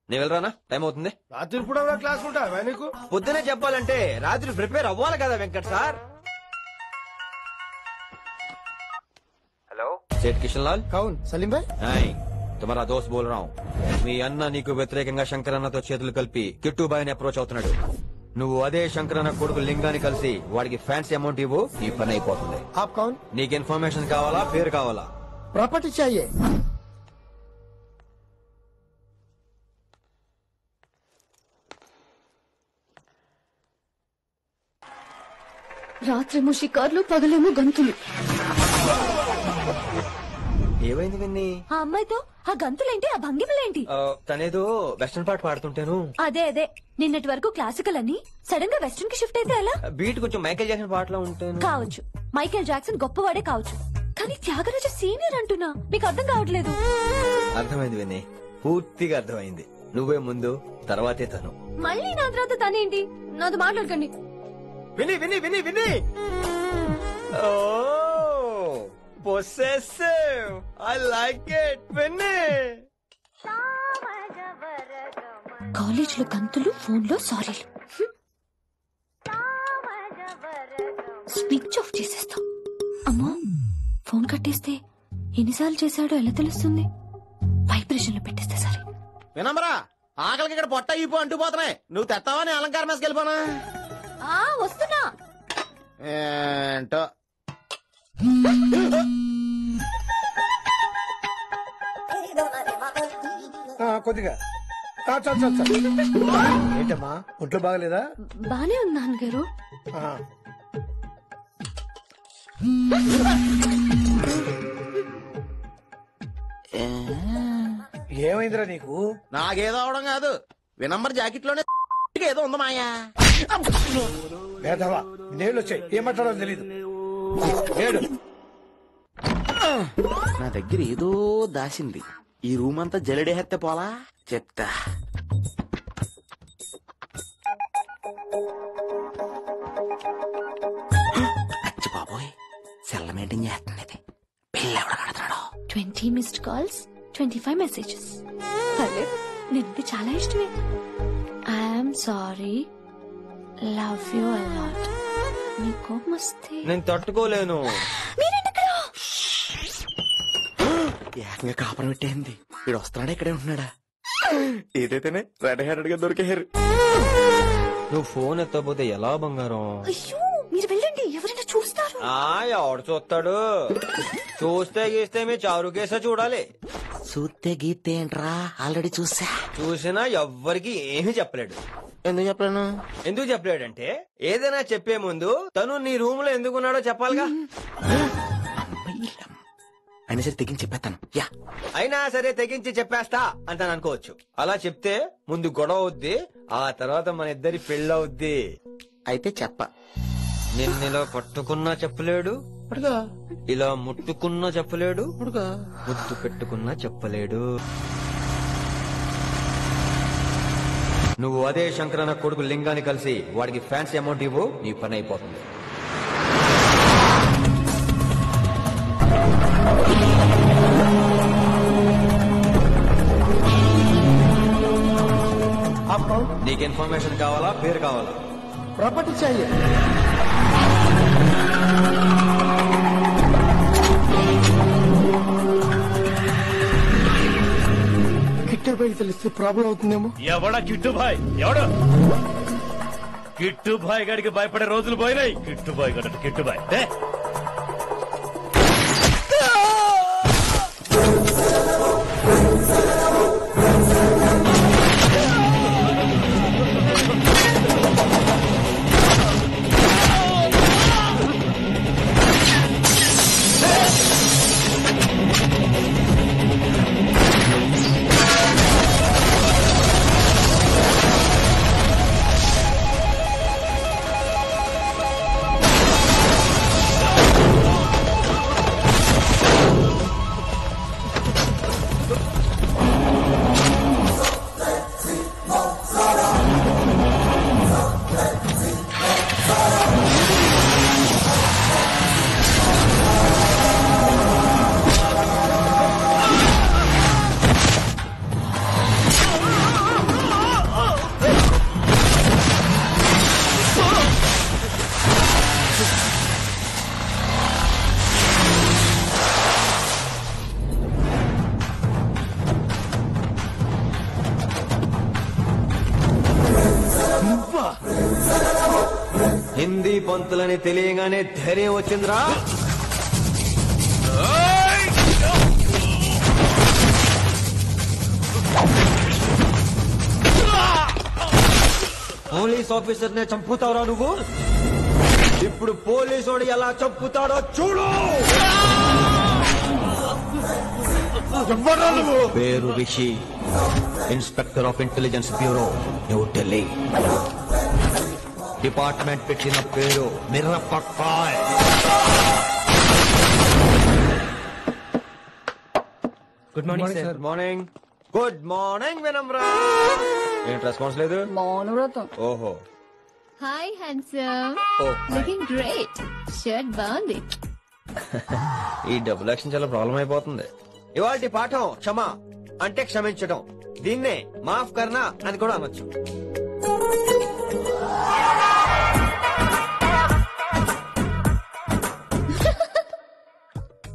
నేను వెళ్ళరానా? టైం అవుతుంది. రాత్రి కూడా క్లాస్ ఉంటా నీకు? పొద్దునే చెప్పాలంటే రాత్రి ప్రిపేర్ అవ్వాలి కదా వెంకట్ సార్. హలో సేठ కిషన్ లాల్. కౌన్ సలీం భాయ్? తుమారా దోస్త్ బోల్ రా. మీ అన్న నీకు వ్యతిరేకంగా శంకర్ అన్నతో చేతులు కలిపి కిట్టుబాయిని అప్రోచ్ అవుతున్నాడు. నువ్వు అదే శంకర్ అన్న కొడుకు లింగాన్ని కలిసి వాడికి ఫ్యాన్సీ అమౌంట్ ఇవ్వు, ఈ పని అయిపోతుంది. ఆప్ కౌన్? నీకు ఇన్ఫర్మేషన్ కావాలా, పేరు కావాలా? ప్రాపర్టీ చాయే. రాత్రేమో షికార్లు, పగలేమో గంతులు. ఏమైంది విన్ని? ఆ అమ్మాయితో ఆ గంతులేంటి, ఆ భంగిమలేంటి? తనేదో వెస్టర్న్ పాట పాడుతుంటాను. అదే నిన్నటి వరకు క్లాసికల్ అని సడన్ గా వెస్టర్న్ కి షిఫ్ట్ అయితే ఎలా? బీట్ కొంచెం మైకేల్ జాక్సన్ పాటలో ఉంటాను. కావచ్చు, మైకేల్ జాక్సన్ గొప్పవాడే కావచ్చు, కానీ త్యాగరాజ సీనియర్ అంటున్నా. మీకు అర్థం కావట్లేదు. అర్థమైంది విన్ని, పూర్తిగా అర్థమైంది. నువ్వే ముందు, తర్వాతే తను. మళ్ళీ నా తర్వాత తనేంటి? నాతో మాట్లాడకండి. విని విని విని విని పొసెసివ్. ఐ లైక్ ఇట్ విని. కాలేజ్ లో గంతులు, ఫోన్ లో సారీలు. స్విచ్ ఆఫ్ చేసేస్తా. అమ్మో, ఫోన్ కట్టేస్తే ఎన్నిసార్లు చేశాడో ఎలా తెలుస్తుంది? వైబ్రేషన్ లో పెట్టేస్తే సరే. వినమ్రా, ఆకలికి ఇక్కడ పొట్ట ఇప్పు అంటుపోతున్నాయి. నువ్వు తెస్తావా? నీ అలంకారం వేసుకెళ్ళిపోనా? వస్తున్నా. ఏంటో కొద్దిగా ఏంటమ్మా, ఒంట్లో బాగలేదా? బానే ఉంది నాన్నగారు. ఏమైందిరా నీకు? నాకేదో అవడం కాదు, వినమ్ర జాకెట్ లోనే ఏదో ఉంది మాయా. వేదవా, నేళ్ళు వచ్చాయి, ఏం మాట్లాడో తెలీదు. నా దగ్గర ఏదో దాసింది. ఈ రూమ్ అంతా జలడేహెత్తే పోలా చెప్తా. అచ్చి బాబోయ్, సెల్ల మెయింటైన్ చేస్తున్నది. పిల్ల ఎవడ కడుతున్నాడు? 20 మిస్డ్ కాల్స్, 25 మెసేజెస్. పర్లేదు, నిన్ను చాలా ఇష్టమే. I'm sorry, love you a lot. నీ కోపం వస్తే నేను తట్టుకోలేను. ఏకంగా కాపురం పెట్టేంది. వీడు వస్తున్నాడా, ఇక్కడే ఉంటున్నాడా? ఏదైతేనే రెడ్ హ్యాండెడ్ గా దొరికారు. నువ్వు ఫోన్ ఎత్తపోతే ఎలా బంగారం? అయ్యో, మీరు వెళ్ళండి, ఎవరైనా చూస్తారు. ఎవడు చూస్తాడు? చూస్తే గీస్తే మీ చారు కేసా చూడాలి. చూస్తే గీతే ఏంట్రా, ఆల్రెడీ చూసినా ఎవ్వరికి ఏమీ చెప్పలేడు. ఎందుకు చెప్పలేను? ఎందుకు చెప్పలేడంటే ఏదైనా చెప్పే ముందు తను నీ రూమ్ లో ఎందుకున్నాడో చెప్పాలిగా. అయినా సరే తెగించి చెప్పేస్తాను. అయినా సరే తెగించి చెప్పేస్తా అంటాను అనుకోవచ్చు. అలా చెప్తే ముందు గొడవ అవుద్ది, ఆ తర్వాత మన ఇద్దరి పెళ్ళవుద్ది. అయితే చెప్ప. నిన్నిలా పట్టుకున్నా చెప్పలేడు, ఇలా ముట్టుకున్నా చెప్పలేడు, ముద్దు పెట్టుకున్నా చెప్పలేడు. నువ్వు అదే శంకరన్న కొడుకు లింగాన్ని కలిసి వాడికి ఫ్యాన్సీ అమౌంట్ ఇవ్వు, నీ పని అయిపోతుంది. आप कौन? నీకు ఇన్ఫర్మేషన్ కావాలా పేరు కావాలా? प्रॉपर्टी चाहिए. కిట్టుబాయి తెలిస్తే ప్రాబ్లం అవుతుందేమో. ఎవడా కిట్టుబాయ్? ఎవడు కిట్టుబాయ్ గడికి భయపడే రోజులు పోయినాయి. కిట్టుబాయ్ గడ కిట్టుబాయ్ హిందీ పంతులని తెలియగానే ధైర్యం వచ్చిందిరా. పోలీస్ ఆఫీసర్ నే చంపుతావురా నువ్వు. ఇప్పుడు పోలీసోడు ఎలా చంపుతాడో చూడు. పేరు Rishi, inspector of intelligence bureau, New Delhi. Department పెట్టిన పేరు మిర్రపక్కాయ్. Good morning sir. Morning. Good morning Vinamra. ఏంటి రెస్పాన్స్ లేదు? మౌనవ్రతం. ఓహో. Hi handsome. Oh. Looking great. Shirt బాగుంది. ఈ డబుల్ యాక్షన్ చాలా ప్రాబ్లం అయిపోతుంది. ఇవాళ పాఠం క్షమ అంటే క్షమించడం. దీన్నే మాఫ్ కర్నా అని కూడా అనొచ్చు.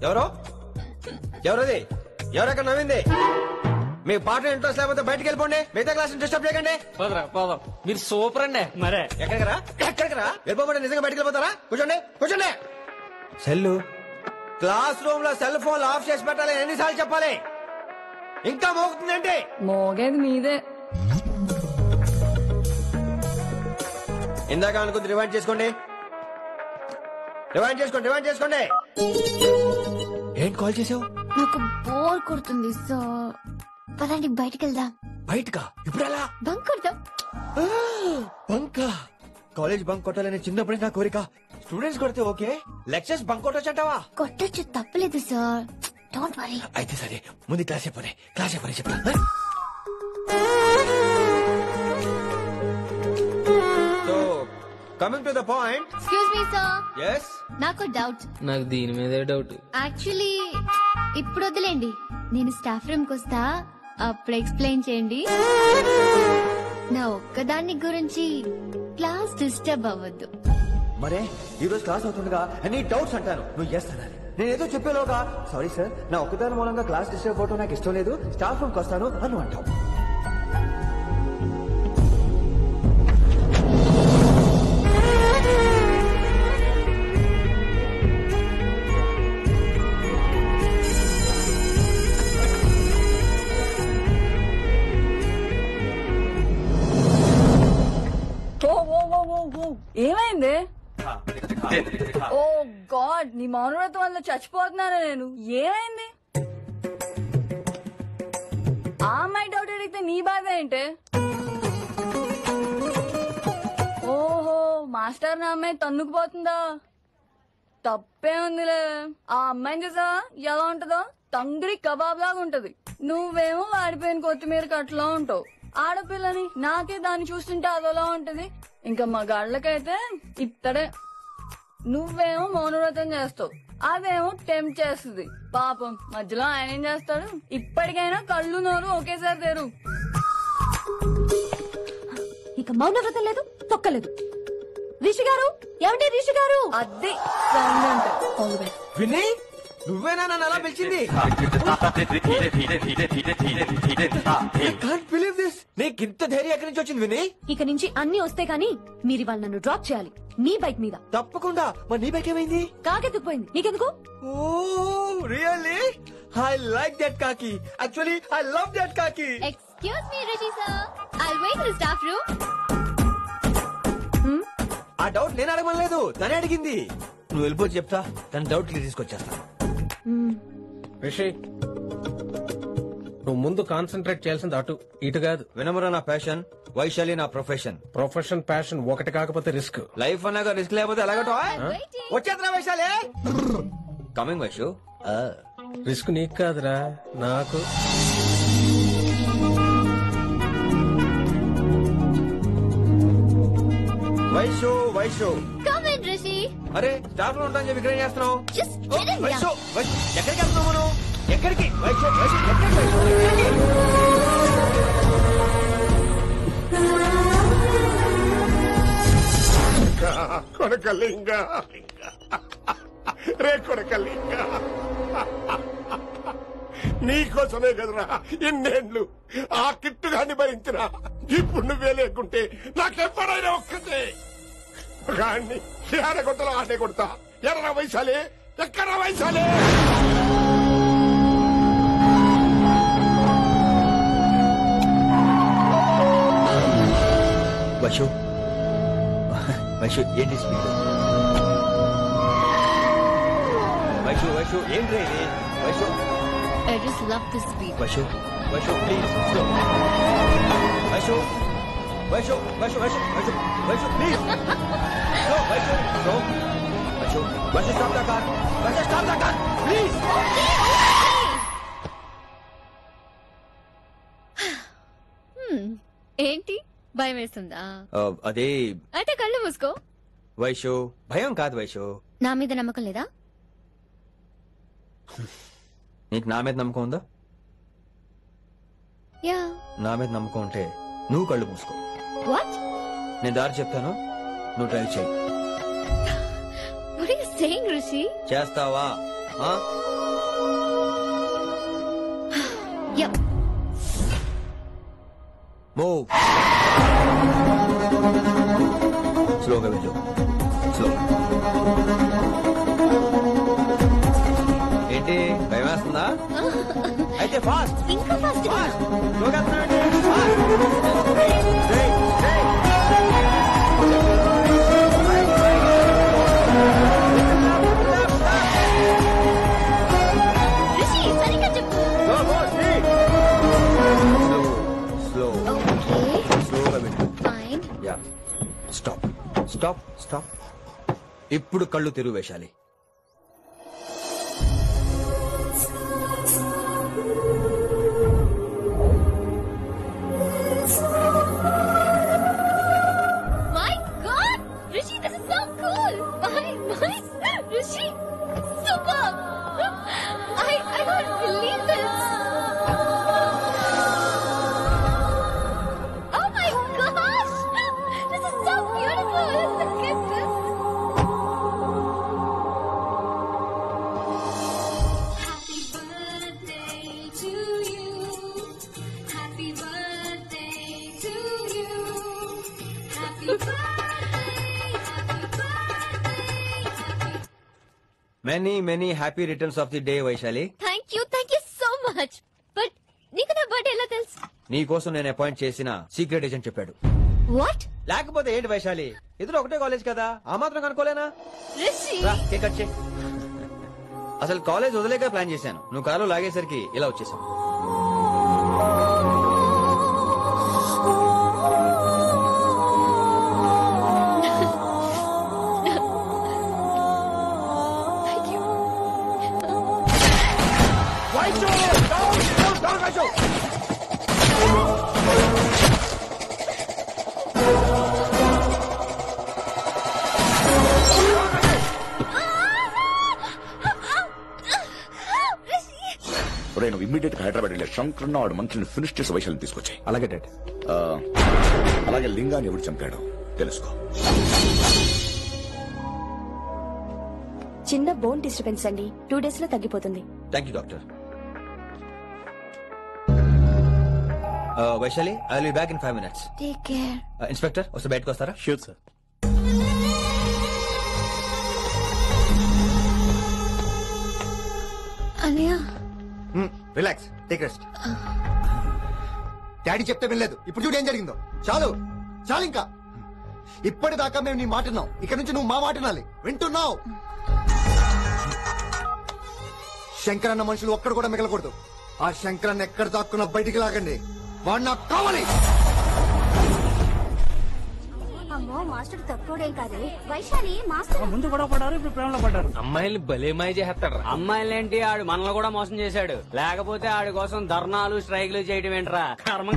ఎవరో ఎవరది? ఎవరక్కడ నవ్వింది? మీకు పాట ఇంట్రెస్ట్ లేకపోతే బయటకు వెళ్ళిపోండి. మిగతా క్లాస్ డిస్టర్బ్ చేయకండి. పోదాం. మీరు సూపర్ అండి. మరే ఎక్కడికరా వెళ్ళిపోమంటే నిజంగా బయటకు వెళ్ళిపోతారా? కూర్చోండి. సెల్లు క్లాస్ రూమ్ లో సెల్ ఫోన్ ఆఫ్ చేసి పెట్టాలి. ఎన్నిసార్లు చెప్పాలి? ఇంకా మోగుతుందంటే మోగేది మీదే. ఇందాక అనుకుంది రివైండ్ చేసుకోండి. ఏంటి కాల్ చేసావు? నాకు బోర్ కొడుతుంది సో పదండి బయటికి వెళ్దాం. బయటకా? ఇప్పుడు ఎలా? బంక్ కొడదాం. బంకా? కాలేజ్ బంక్ కొట్టాలని చిన్నప్పుడే నా కోరిక. స్టూడెంట్స్ కొడితే ఓకే, లెక్చర్స్ బంక్ కొట్టొచ్చంటావా? కొట్టచ్చు, తప్పలేదు సార్. Don't worry. అయితే సరే, ముందు క్లాస్ చెప్పని చెప్తా. So coming to the point. Excuse me sir. yes నాకు డౌట్. నాకు దీని మీదే డౌట్. యాక్చువల్లీ ఇప్పుడు వదిలేండి, నేను స్టాఫ్ రూమ్ కి వస్తా, అప్పుడు ఎక్స్ప్లెయిన్ చేయండి. నా ఒక్కదాన్ని గురించి క్లాస్ డిస్టర్బ్ అవ్వద్దు. మరే ఈ రోజు క్లాస్ అవుతుండగా ఎనీ డౌట్స్ అంటాను, నువ్వు ఎస్ అనాలి. నేను ఏదో చెప్పేలోగా సారీ సార్, నా ఒక్కదాని మూలంగా క్లాస్ డిస్టర్బ్ అవడం నాకు ఇష్టం లేదు, స్టాఫ్ రూమ్కి వస్తాను అని అంటావు. ఏమైంది? ఓ గాడ్, నీ మౌనవ్రతం వల్ల చచ్చిపోతున్నాను నేను. ఏమైంది? ఆ అమ్మాయి డౌట్ అడిగితే నీ బాధ ఏంటి? ఓహో, మాస్టర్ నా అమ్మాయి తన్నుకుపోతుందా? తప్పే ఉందిలే. ఆ అమ్మాయిని చూసావా ఎలా ఉంటదో? తంగిడి కబాబ్ లాగా ఉంటది. నువ్వేమో వాడిపోయిన కొత్తిమీర కట్లా ఉంటావు. ఆడపిల్లని నాకే దాన్ని చూస్తుంటే అదోలా ఉంటది. ఇంకా మగాళ్ళకైతే ఇత్తడే. నువ్వేమో మౌనవ్రతం చేస్తావు, అదేమో టెంప్ట్ చేస్తుంది. పాపం మధ్యలో ఆయన ఏం చేస్తాడు? ఇప్పటికైనా కళ్ళు నోరు ఒకేసారి తెరు. ఇక మౌనవ్రతం లేదు తొక్కలేదు. రిషి గారు, ఏమంటే రిషి గారు? అదే సౌండ్ అంటే. వినయ్, నువ్వేనా నన్ను అలా పిలిచింది? నీకు ఇంత ధైర్యం ఎక్కడి నుంచి వచ్చింది వినయ్? ఇక నుంచి అన్ని వస్తే గానీ మీరు ఇవాళ నన్ను డ్రాప్ చేయాలి నీ బైక్ మీద. తప్పకుండా. మరి నీ బైక్ ఏమైంది? కాకెత్తుకుపోయింది. నీకెందుకు? Oh really? I like that కాకి. యాక్చువల్లీ ఐ లవ్ దట్ కాకి. Excuse me Rishi sir, I wait in staff room. ఆ డౌట్ నేను అడగలేదు, తనే అడిగింది. నువ్వు వెళ్ళిపోయి చెప్తా, తన డౌట్ తీసుకొచ్చేస్తా. రిషి, నువ్వు ముందు కాన్సన్ట్రేట్ చేయాల్సింది అటు ఇటు కాదు. వినమరా నా ప్యాషన్, వైశాలి నా ప్రొఫెషన్. ప్రొఫెషన్ ప్యాషన్ ఒకటి కాకపోతే రిస్క్. లైఫ్ అన్నాక రిస్క్ లేకపోతే ఎలాగటో? వచ్చేద్రా వైశాలి. కమింగ్ వైషు. రిస్క్ నీకు కాదురా, నాకు. Vaishu Vaishu come in Rishi. అరే స్టాఫ్ లో ఉంటాను చెప్పి ఇక్కడ ఏం చేస్తున్నావు? Just get in Vaishu here. Vaishu ఎక్కడికి వెళ్తున్నావు మనం? ఎక్కడికి వైషు వైషు ఎక్కడికి వైషు ఎక్కడికి? కొడకలింగ రే కొడకలింగ, నీకోసమే కదరా ఇన్నేళ్లు ఆ కిట్టుగాన్ని భరించినా. ఇప్పుడు నువ్వే లేకుంటే నాకెప్పుడైనా ఒక్కటే గాన్ని ఆడగొట్టలా ఆడే కొడతా. ఎర్ర వైశాలే, ఎక్కడ వైశాలే? వైషు వైషు ఏంటి స్పీడ్? వైషు వైషు ఏంటి Vaishu? I just love this beat. Vaishu Vaishu please slow. Vaishu Vaishu Vaishu Vaishu Vaishu Vaishu please slow. Vaishu slow. Vaishu Vaishu stop the car. Vaishu stop the car please. ఏంటి భయం వేస్తుందా? అదే అయితే కళ్ళు మూసుకో. వైషు భయం కాదు వైషు. నా మీద నమ్మకం లేదా? నీకు నా మీద నమ్మకం ఉందా? యా. నా మీద నమ్మకం ఉంటే నువ్వు కళ్ళు మూసుకో. వాట్? నేను దారి చెప్తాను, నువ్వు ట్రై చేయి. What are you saying, Rishi? చేస్తావా? Yep. మూవ్. స్లోగా వెళ్ళు. స్లో. ఏంటి భయం వేస్తుందా? అయితే ఫాస్ట్. ఇంకా ఫాస్ట్. స్లోగా రిషి సరిగ్గా చెప్పు. స్లోగా వెళ్ళు. Fine. Yeah. Stop stop stop. ఇప్పుడు కళ్ళు తెరువు వేశాలి. My God, Rishi, this is so cool. My Rishi, super. I can't believe this. Oh my gosh, this is so beautiful. Look at this. Happy birthday to you. Happy birthday to you. Happy birthday. Many many happy returns of the day Vaishali. Thank you so much. But నీకు నా birthday ఎలా తెలుసు? నీ కోసం నేను appoint చేసిన secret agent చెప్పాడు. What? లేకపోతే ఏంటి వైశాలి, ఇద్దరు ఒకటే కాలేజ్ కదా, ఆ మాత్రం కనుకోలేనా? Rishi. రా, కేక్ కట్ చేయి. అసలు కాలేజ్ వదిలేక ప్లాన్ చేశాను, నువ్వు కారు లాగేసరికి ఇలా వచ్చేసావు. నువ్వు ఇమ్మీడియట్ గా హైదరాబాద్ వెళ్ళే శంకర్ వాడు మంత్రిని ఫినిష్ చేసి వైశాల్ని తీసుకొచ్చాయి. అలాగే డాడ్. అలాగే లింగాన్ని ఎవడు చంపాడో తెలుసుకో. చిన్న బోన్ డిస్టర్బెన్స్ అండి, 2 days లో తగ్గిపోతుంది. Thank you doctor. Vaishali, I will be back in 5 minutes. Take care. Inspector వస్తే బయటకు వస్తారా? Sure sir. అన్నయ్య రిలాక్స్, టేక్ రెస్ట్. డాడీ చెప్తే వినలేదు, ఇప్పుడు చూడు ఏం జరిగిందో. చాలు చాలు, ఇంకా ఇప్పటిదాకా మేము నీ మాట విన్నాం, ఇక నుంచి నువ్వు మా మాట వినాలి. వింటున్నావు? శంకరన్న మనుషులు ఒక్కడు కూడా మిగలకూడదు. ఆ శంకరన్న ఎక్కడ దాక్కున్నా బయటికి లాగండి, వాడు నాకు కావాలి. అమ్మో, మాస్టర్ తక్కువడేం కాదు. వైశాలి మాస్టర్ ముందు కూడా పడ్డారు, ఇప్పుడు ప్రేమలో పడ్డారు. అమ్మాయిలు భలే మాయ చేస్తాడు. అమ్మాయిలేంటి, ఆడు మనల్ని కూడా మోసం చేశాడు. లేకపోతే ఆడి కోసం ధర్నాలు స్ట్రైక్లు చేయడం ఏంట్రా కర్మ.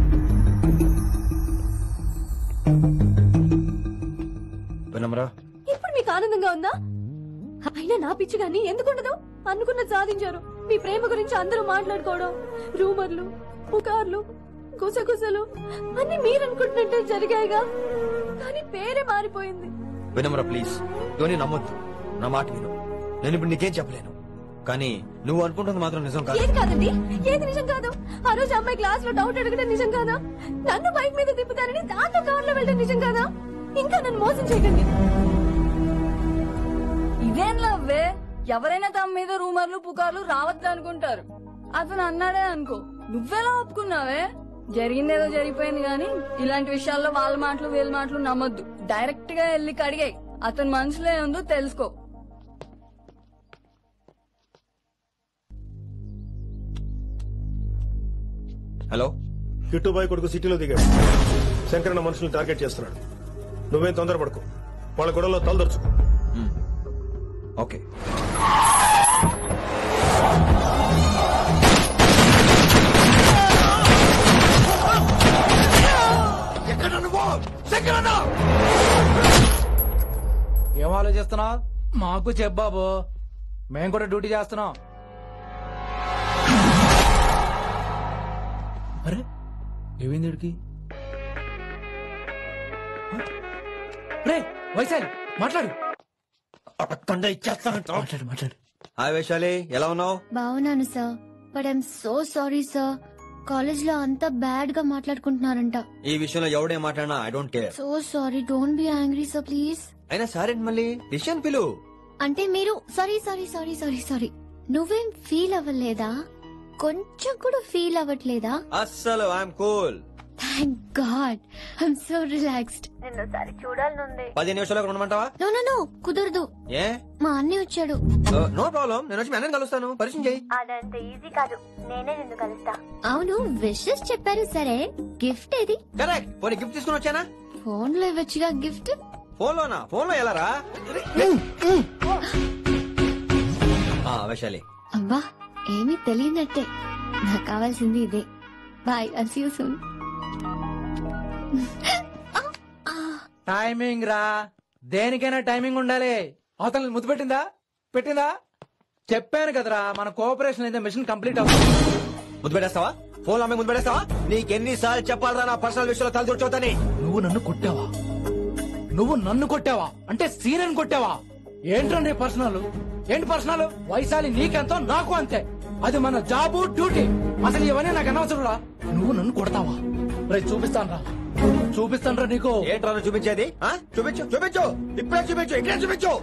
ఇప్పుడు మీకు ఆనందంగా ఉందా? అయినా నా పిచ్చి గాని ఎందుకుండదు? అనుకున్నది సాధించారు. మీ ప్రేమ గురించి అందరూ మాట్లాడుకోవడం, రూమర్లు, పుకార్లు, గుసగుసలు అన్ని మీరనుకుంటున్నట్టే జరిగాయిగా. కానీ పేరే మారిపోయింది. వినమ్రా ప్లీజ్, ఇవన్నీ నమ్మొద్దు. నా మాట విను. నేను ఇప్పుడు నీకేం చెప్పలేను, కానీ నువ్వు అనుకుంటుంది మాత్రం నిజం కాదు. ఏది కాదండి, ఏది నిజం కాదు? ఆ రోజు అమ్మాయి క్లాస్ లో డౌట్ అడగడం నిజం కాదా? నన్ను బైక్ మీద తిప్పుతారని దాంట్లో కార్ లో వెళ్ళడం నిజం కాదా? ఇంకా నన్ను మోసం చేయకండి. ఇదేం లవ్వే? ఎవరైనా తమ మీద రూమర్లు పుకార్లు రావద్దు అనుకుంటారు. అతను అన్నాడే అనుకో, నువ్వెలా ఒప్పుకున్నావే? జరిగిందేదో జరిగిపోయింది గాని ఇలాంటి విషయాల్లో వాళ్ళ మాటలు వీళ్ళ మాటలు నమ్మొద్దు. డైరెక్ట్ గా వెళ్ళి కడిగాయి. అతని మనసులో ఏముందో తెలుసుకో. హలో, కిట్టుబాయ్ కొడుకు సిటీలో దిగాడు. శంకరన్న మనుషుల్ని టార్గెట్ చేస్తున్నాడు. నువ్వేం తొందరపడకు, వాళ్ళ గొడవలో తలదర్చుకో. ఓకే. ఏం ఆలోచిస్తున్నావు? మాకు చెప్పాబు, మేము కూడా డ్యూటీ చేస్తున్నాం. అరే ఏమైంది వీడికి? రే వైశాలి, మాట్లాడు. మాట్లాడు. హాయ్ వైశాలి, ఎలా ఉన్నావు? బాగున్నాను sir, but I'm so sorry sir. College లో అంతా బ్యాడ్ గా మాట్లాడుకుంటున్నారంట. ఈ విషయంలో ఎవడే మాట్లాడినా I don't care. So sorry, don't be angry sir please. అయినా సరే మళ్ళీ డిసిషన్ పిలు. అంటే మీరు సారీ నువ్వేం ఫీల్ అవ్వలేదా? కొంచెం కూడా ఫీల్ అవ్వట్లేదా? అస్సలు I'm cool. Thank God, I'm so relaxed. నిన్నోసారి చూడాలనుంది. 10 నిమిషాలు అక్కడ ఉండమంటావా? నో కుదరదు. ఏ? మా అన్నయ్య వచ్చాడు. నో ప్రాబ్లం, నేను వచ్చి మీ అన్నని కలుస్తాను. పరిచయం చేయి. అదంత ఈజీ కాదు, నేనే నిన్ను కలుస్తా. అవును, విషెస్ చెప్పారు సరే, గిఫ్ట్ ఏది? కరెక్ట్, పోనీ గిఫ్ట్ తీసుకుని వచ్చానా? ఫోన్ లో ఇవ్వచ్చుగా గిఫ్ట్. ఫోన్ లో ఎలా రా? వైశాలి, అబ్బా ఏమీ తెలియనట్టే. నాకు కావాల్సింది ఇదే. Bye, I'll see you soon. Timing రా, దేనికైనా టైమింగ్ ఉండాలి. అవతల ముద్దు పెట్టిందా? చెప్పాను కదరా, మన కోఆపరేషన్ అయితే మిషన్ కంప్లీట్ అవుతుంది. ముద్దు పెట్టేస్తావా? ఫోన్ అమ్మాయి ముద్దు పెట్టేస్తావా? నీకెన్నిసార్లు చెప్పాలరా నా పర్సనల్ విషయంలో తల దూర్చవుతాని? నువ్వు నన్ను కొట్టావా అంటే సీనియర్ కొట్టావా? ఏంట్రా నీ పర్సనల్? ఏంటి పర్సనల్? వైశాలి నీకెంతో నాకు అంతే. అది మన జాబు, డ్యూటీ. అసలు ఇవన్నీ నాకు అనవసరంరా. నువ్వు నన్ను కొడతావా? రేపు చూపిస్తాను రా నీకు. ఏంట్రా చూపించేది? చూపించు, ఇప్పుడే చూపించు, ఇక్కడే చూపించు.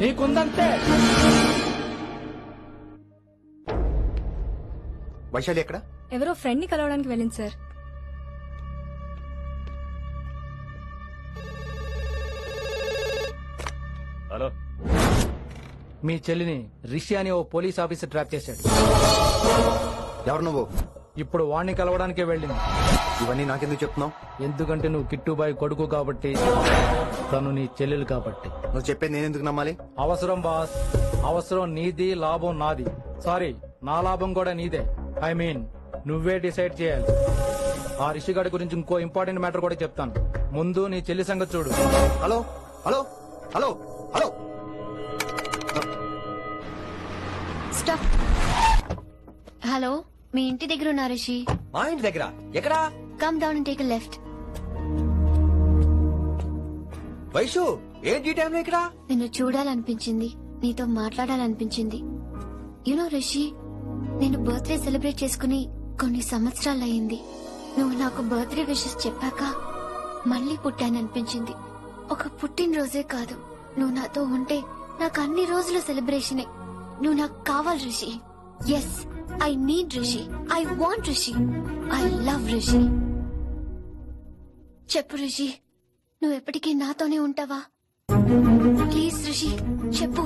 నీకుందంతే. వైశాలి ఎక్కడ? ఎవరో ఫ్రెండ్ ని కలవడానికి వెళ్ళింది సార్. హలో, మీ చెల్లిని రిషి అని ఓ పోలీస్ ఆఫీసర్ ట్రాప్ చేశాడు. ఎవరు నువ్వు? ఇప్పుడు వాణ్ణి కలవడానికే వెళ్ళింది. ఇవన్నీ నాకెందుకు చెప్తున్నావు? ఎందుకంటే నువ్వు కిట్టుబాయి కొడుకు కాబట్టి, తను నీ చెల్లెలు కాబట్టి. నువ్వు చెప్పేది నేను ఎందుకు నమ్మాలి? అవసరం బాస్, అవసరం నీది, లాభం నాది. సారీ, నా లాభం కూడా నీదే. ఐ మీన్ నువ్వే డిసైడ్ చేయాలి. ఆ రిషిగాడి గురించి ఇంకో ఇంపార్టెంట్ మ్యాటర్ కూడా చెప్తాను. ముందు నీ చెల్లి సంగతి చూడు. Hello stop. హలో, మీ ఇంటి దగ్గర ఉన్నా రిషి. మా ఇంటి దగ్గర ఎక్కడా? Come down and take left. Vaishu ఏంటి టైంలో ఇక్కడ? నిన్ను చూడాలనిపించింది, నీతో మాట్లాడాలనిపించింది. యునో రిషి, నేను బర్త్డే సెలబ్రేట్ చేసుకుని కొన్ని సంవత్సరాలయ్యింది. నువ్వు నాకు బర్త్డే విషెస్ చెప్పాక మళ్ళీ పుట్టాననిపించింది. ఒక పుట్టినరోజే కాదు, నువ్వు నాతో ఉంటే నాకు అన్ని రోజుల సెలబ్రేషనే. నువ్వు నాకు కావాలి Rishi. Yes, I need Rishi. I want Rishi. I love Rishi. చెప్పు రిషి, నువ్వు ఎప్పటికీ నాతోనే ఉంటావా? ప్లీజ్ రిషి చెప్పు.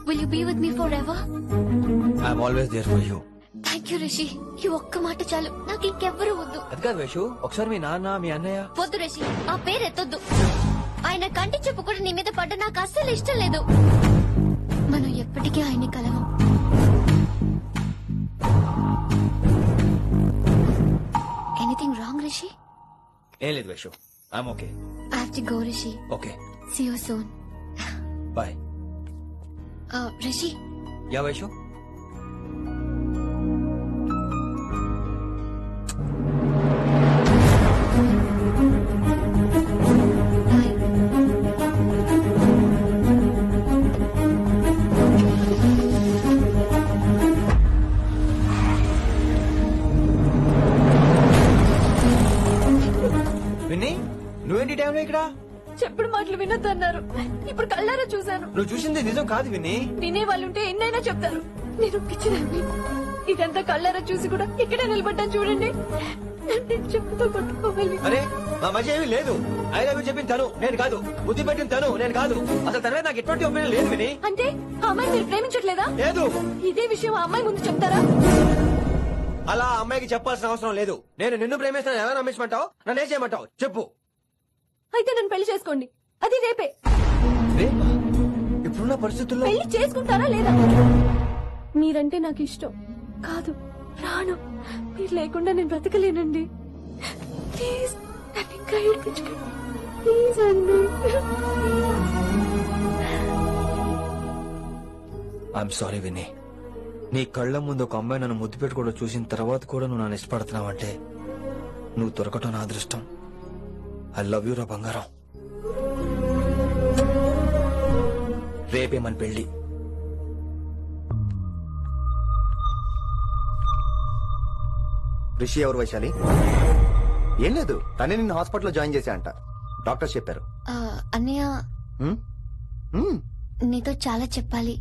Will you be with me forever? I'm always there for you. Thank you Rishi. ఈ ఒక్క మాట చాలు, నాకు ఇంకెవ్వరూ వద్దు. అది కాదు వైషు, ఒకసారి మీ నాన్న మీ అన్నయ్య. వద్దు రిషి, ఆ పేరు ఎత్తొద్దు. ఆయన కంటి చెప్పు కూడా నీ మీద పడ్డ నాకు అస్సలు ఇష్టం లేదు. మనం ఎప్పటికీ ఆయన్ని కలవం. Anything wrong Rishi? ఏం లేదు Vaishu, I'm okay. I have to go Rishi. Okay, see you soon. Bye. Rishi. Yeah Vaishu. Vinni, నువ్వేంటి టైంలో ఇక్కడ? చెప్పుడు మాటలు వినొద్దన్నారు, ఇప్పుడు కళ్ళారా చూశాను. నువ్వు చూసింది నిజం కాదు విన్నీ. వినే వాళ్ళుంటే ఎన్నైనా చెప్తారు. నేను పిచ్చిదాన్ని. ఇదంతా కళ్ళారా చూసి కూడా ఇక్కడే నిలబడ్డాను చూడండి. నేను చెప్పుతో కొట్టుకోవాలి. అరే మా మధ్య ఏమీ లేదు. ఐ లవ్ యూ చెప్పిన తను, నేను కాదు. బుద్ధి పెట్టిన తను, నేను కాదు. అసలు తన మీద నాకు ఎటువంటి ఒపీనియన్ లేదు విని. అంటే ఆ అమ్మాయి మీరు ప్రేమించట్లేదా? లేదు. ఇదే విషయం ఆ అమ్మాయి ముందు చెప్తారా? అలా ఆ అమ్మాయికి చెప్పాల్సిన అవసరం లేదు. నేను నిన్ను ప్రేమిస్తాను ఎలా నమ్మించమంటావు? నన్ను ఏం చేయమంటావు చెప్పు. అయితే నన్ను పెళ్లి చేసుకోండి, అది రేపే. ఇప్పుడున్న పరిస్థితుల్లో పెళ్లి చేసుకుంటారా లేదా? మీరంటే నాకు ఇష్టం కాదు, ప్రాణం. మీరు లేకుండా నేను బ్రతకలేనండి. ప్లీజ్ నన్ను ఇంకా ఏడిపించకండి. ప్లీజ్ అండి. I'm sorry Vinni. నీ కళ్ళ ముందు ఒక అమ్మాయి నన్ను ముద్దు పెట్టుకోవడం చూసిన తర్వాత కూడా నువ్వు నన్ను ఇష్టపడుతున్నావంటే నువ్వు దొరకటం నా అదృష్టం. ఐ లవ్ యూ రా బంగారం. రేపే మన పెళ్లి. రిషి ఎవరు వైశాలి? ఏం లేదు, తనే నిన్ను హాస్పిటల్లో జాయిన్ చేశా అంట. డాక్టర్స్ చెప్పారు. అన్నయ్య, నీతో చాలా చెప్పాలి.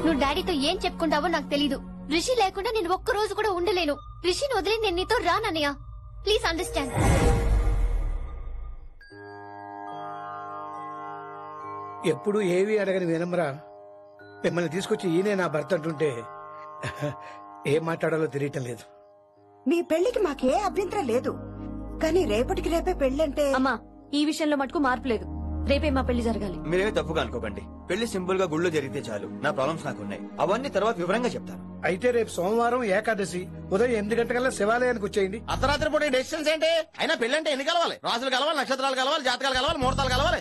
నువ్వు డాడీతో ఏం చెప్పుకుంటావో నాకు తెలీదు. రిషి లేకుండా నేను ఒక్క రోజు కూడా ఉండలేను. రిషిని వదిలి నేను నీతో రానన్నయ్య. Please understand. ఎప్పుడు ఏవి అడగని వినమ్రా మిమ్మల్ని తీసుకొచ్చి ఈయనే నా భర్త అంటుంటే ఏం మాట్లాడాలో తెలియటం లేదు. మీ పెళ్లికి మాకే అభ్యంతరం లేదు, కానీ రేపటికి రేపే పెళ్ళంటే. అమ్మా, ఈ విషయంలో మటుకు మార్పు లేదు. రేపే మా పెళ్లి జరగాలి. మీరేమీ తప్పుగా అనుకోకండి. పెళ్లి సింపుల్ గా గుళ్ళో జరిగితే చాలు. నా ప్రాబ్లమ్స్ నాకున్నాయి, అవన్నీ తర్వాత వివరంగా చెప్తాను. అయితే రేపు సోమవారం ఏకాదశి ఉదయం 8 గంటలకల్లా శివాలయానికి వచ్చేయండి. అర్ధరాత్రి పూట డెసిషన్స్ ఏంటి? అయినా పెళ్ళంటే ఎన్ని కలవాలి? రాజులు కలవాలి, నక్షత్రాలు కలవాలి, జాతకాలు కలవాలి, ముహూర్తాలు కలవాలి.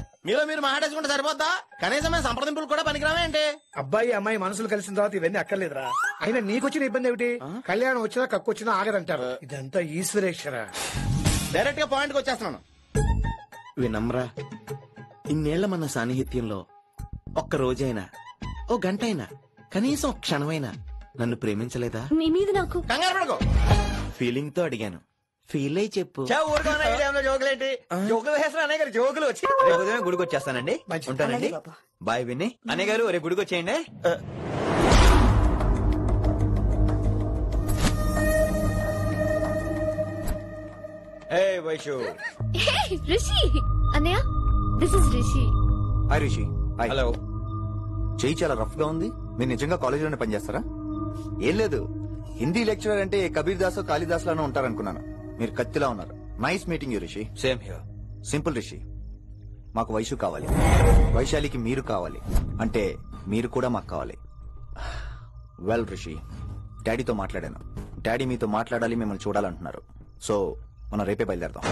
మీరు మాట్లాడేసుకుంటే సరిపోద్దా? కనీసమే సంప్రదింపులు కూడా పనికిరావే ఏంటి? అబ్బాయి అమ్మాయి మనసులు కలిసిన తర్వాత ఇవన్నీ అక్కర్లేదురా. అయినా నీకొచ్చిన ఇబ్బంది ఏమిటి? కళ్యాణం వచ్చినా కక్కొచ్చినా ఆగదంటారు. ఇదంతా ఈశ్వరేశ్వర. డైరెక్ట్ గా పాయింట్ కి వచ్చేస్తున్నాను. వినమ్రా, ఇన్నేళ్ల మన సాన్నిహిత్యంలో ఒక్క రోజైనా, ఓ గంట అయినా, కనీసం ఒక క్షణమైనా నన్ను ప్రేమించలేదా? మీ మీద నాకు కంగారు పడకు. ఫీలింగ్ తో అడిగాను, ఫీల్ అయి చెప్పు. జోకులేంటి? జోకులు వేసిన అన్నయ్య గారు జోకులు వచ్చి రేపు ఉదయం గుడికి వచ్చేస్తానండి. ఉంటానండి. బాయ్ విన్ని. అన్నయ్య గారు రేపు గుడికి వచ్చేయండి. వైషు. రిషి అన్నయ్య, this is Rishi. Hi Rishi. Hello. చెయ్యి చాలా రఫ్ గా ఉంది. మీరు నిజంగా కాలేజీలోనే పనిచేస్తారా? ఏం లేదు, హిందీ లెక్చరర్ అంటే కబీర్ దాస్ కాళిదాస్ లానో ఉంటారనుకున్నాను. మీరు కత్తిలా ఉన్నారు. Nice meeting you Rishi. Same here. Simple Rishi, మాకు వైషు కావాలి, వైశాలికి మీరు కావాలి, అంటే మీరు కూడా మాకు కావాలి. వెల్ రిషి, డాడీతో మాట్లాడాను. డాడీ మీతో మాట్లాడాలి, మిమ్మల్ని చూడాలంటున్నారు. సో మనం రేపే బయలుదేరదాం.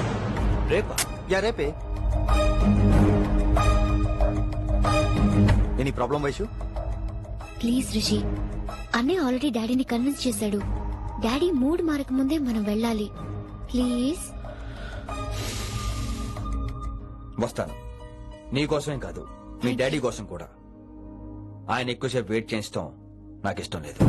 రేపా? యా రేపే. Any problem Vaishu? Please Rishi, అన్నయ్య ఆల్రెడీ డాడీని కన్విన్స్ చేశాడు. డాడీ మూడ్ మారక ముందే మనం వెళ్ళాలి. ప్లీజ్. వస్తాను. నీకోసమేం కాదు, మీ డాడీ కోసం కూడా. ఆయన ఎక్కువసేపు వెయిట్ చేయించడం నాకు ఇష్టం లేదు.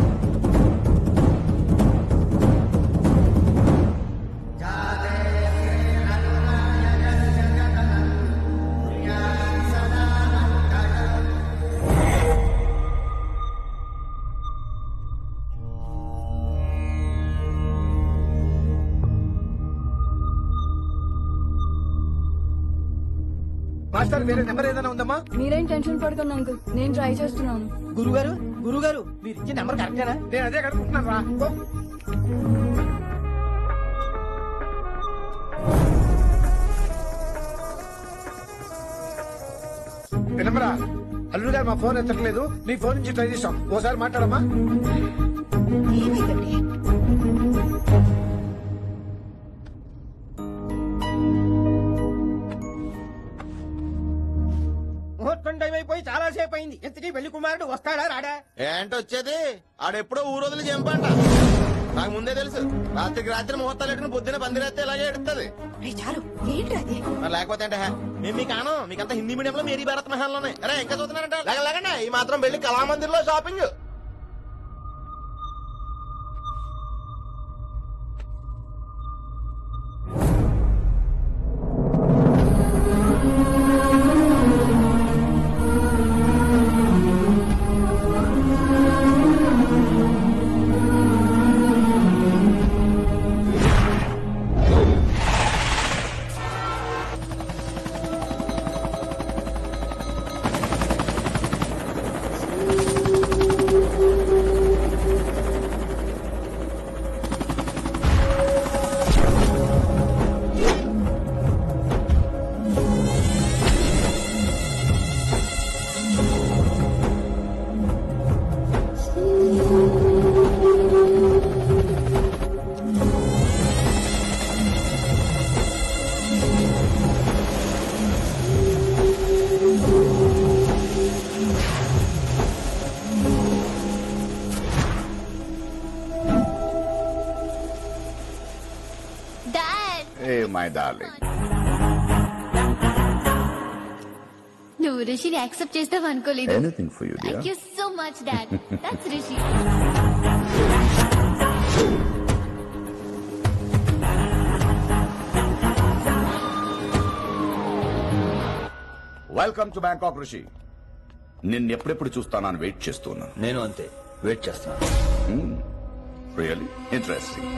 మాస్టర్ వేరే నెంబర్ ఏదైనా ఉందమ్మా? మీరేం టెన్షన్ పడకండి అంకుల్, నేను ట్రై చేస్తున్నాను. గురుగారు మీరు ఇచ్చే నెంబర్ కరెక్టేనా? నేను అదే కనుక్కుంటున్నాను రా. వినమరా, అల్లుడు గారు మా ఫోన్ ఎత్తట్లేదు, నీ ఫోన్ నుంచి ట్రై చేస్తాం, ఓసారి మాట్లాడమ్మా. ముహూర్తం టైం అయిపోయి చాలా సేపు అయింది. ఇంతకీ పెళ్లి కుమారుడు వస్తాడా రాడా? ఏంటి వచ్చేది? ఆడెప్పుడో ఊరోజులు చంపంట. నాకు ముందే తెలుసు. రాత్రికి రాత్రి ముహూర్తాలు ఎట్టిన పొద్దున పందిరేస్తే ఇలాగే ఎడుతుంది. లేకపోతే అంటే మేము మీకు ఆనం, మీకంతా హిందీ మీడియం లో మేరీ భారత్ మహల్ లోనే. అరే ఇంకా చూస్తున్నారంట, లేకండి ఈ మాత్రం వెళ్ళి కళామందిర్ లో షాపింగ్. మై డార్లింగ్, నువ్వు రిషిని యాక్సెప్ట్ చేస్తావు అనుకోలేదు. Anything for you dear. Thank you so much dad. That's Rishi. Welcome to Bangkok Rishi. నిన్నెప్పుడెప్పుడు చూస్తానని వెయిట్ చేస్తున్నాను. నేను అంతే వెయిట్ చేస్తున్నాను. Really interesting.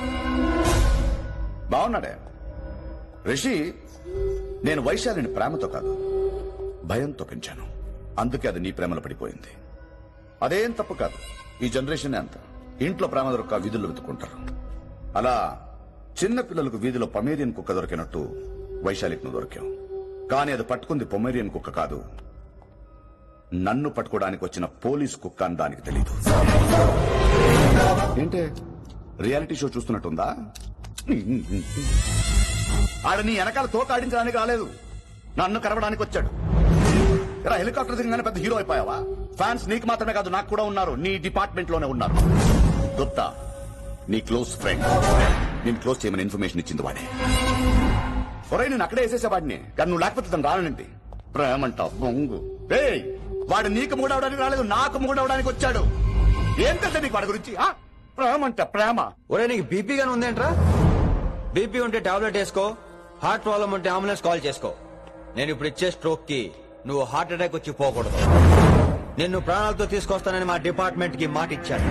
బాగున్నాడే రిషి. నేను వైశాలిని ప్రేమతో కాదు, భయంతో పెంచాను. అందుకే అది నీ ప్రేమలో పడిపోయింది. అదేం తప్పు కాదు. ఈ జనరేషన్ అంత ఇంట్లో ప్రేమ దొరక్క వీధుల్లో వెతుకుంటారు. అలా చిన్న పిల్లలకు వీధిలో పమేరియన్ కుక్క దొరికినట్టు వైశాలికి నువ్వు దొరికావు. కానీ అది పట్టుకుంది పొమేరియన్ కుక్క కాదు, నన్ను పట్టుకోవడానికి వచ్చిన పోలీస్ కుక్క అని దానికి తెలీదు. ఏంటే రియాలిటీ షో చూస్తున్నట్టుందా? ఆడ నీ వెనకాల తోక ఆడించడానికి రాలేదు, నన్ను కరవడానికి వచ్చాడు. ఇలా హెలికాప్టర్ దిగగానే పెద్ద హీరో అయిపోయావా? ఫ్యాన్స్ నీకు మాత్రమే కాదు, నాకు కూడా ఉన్నారు. నీ డిపార్ట్మెంట్ లోనే ఉన్నారు. గుప్తా నీ క్లోజ్ ఫ్రెండ్, నేను క్లోజ్ చేయమని ఇన్ఫర్మేషన్ ఇచ్చింది వాడే. ఒరే నేను అక్కడే వేసేసేవాడిని, కానీ నువ్వు లేకపోతే తను రానండి. ప్రేమంట బొంగు. వాడు నీకు మూడవడానికి రాలేదు, నాకు మూడవడానికి వచ్చాడు. ఏం తెలుసా నీకు వాడి గురించి? ప్రేమంట ప్రేమ. ఒరే నీకు బీపీ గానీ ఉందేంట్రా? బీపీ ఉంటే టాబ్లెట్ వేసుకో, హార్ట్ ప్రాబ్లం ఉంటే అంబులెన్స్ కాల్ చేసుకో. నేను ఇప్పుడు ఇచ్చే స్ట్రోక్ కి నువ్వు హార్ట్ అటాక్ వచ్చి పోకూడదు. నిన్ను ప్రాణాలతో తీసుకొస్తానని మా డిపార్ట్మెంట్ కి మాట ఇచ్చాను.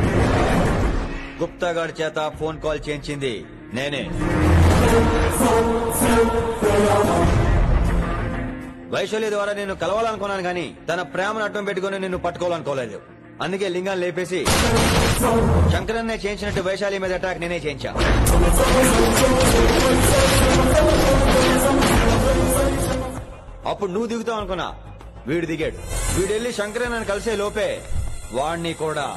గుప్తా గారి చేత ఫోన్ కాల్ చేయించింది నేనే. వైశాలి ద్వారా నేను కలవాలనుకున్నాను కానీ తన ప్రేమను అడ్డం పెట్టుకుని నిన్ను పట్టుకోవాలనుకోలేదు. అందుకే లింగాన్ని లేపేసి శంకరన్నే చేయించినట్టు వైశాలి మీద అటాక్ నేనే చేయించా. అప్పుడు నువ్వు దిగుతావు అనుకున్నా, వీడు దిగాడు. వీడెళ్ళి శంకరన్నని కలిసే లోపే వాణ్ణి కూడా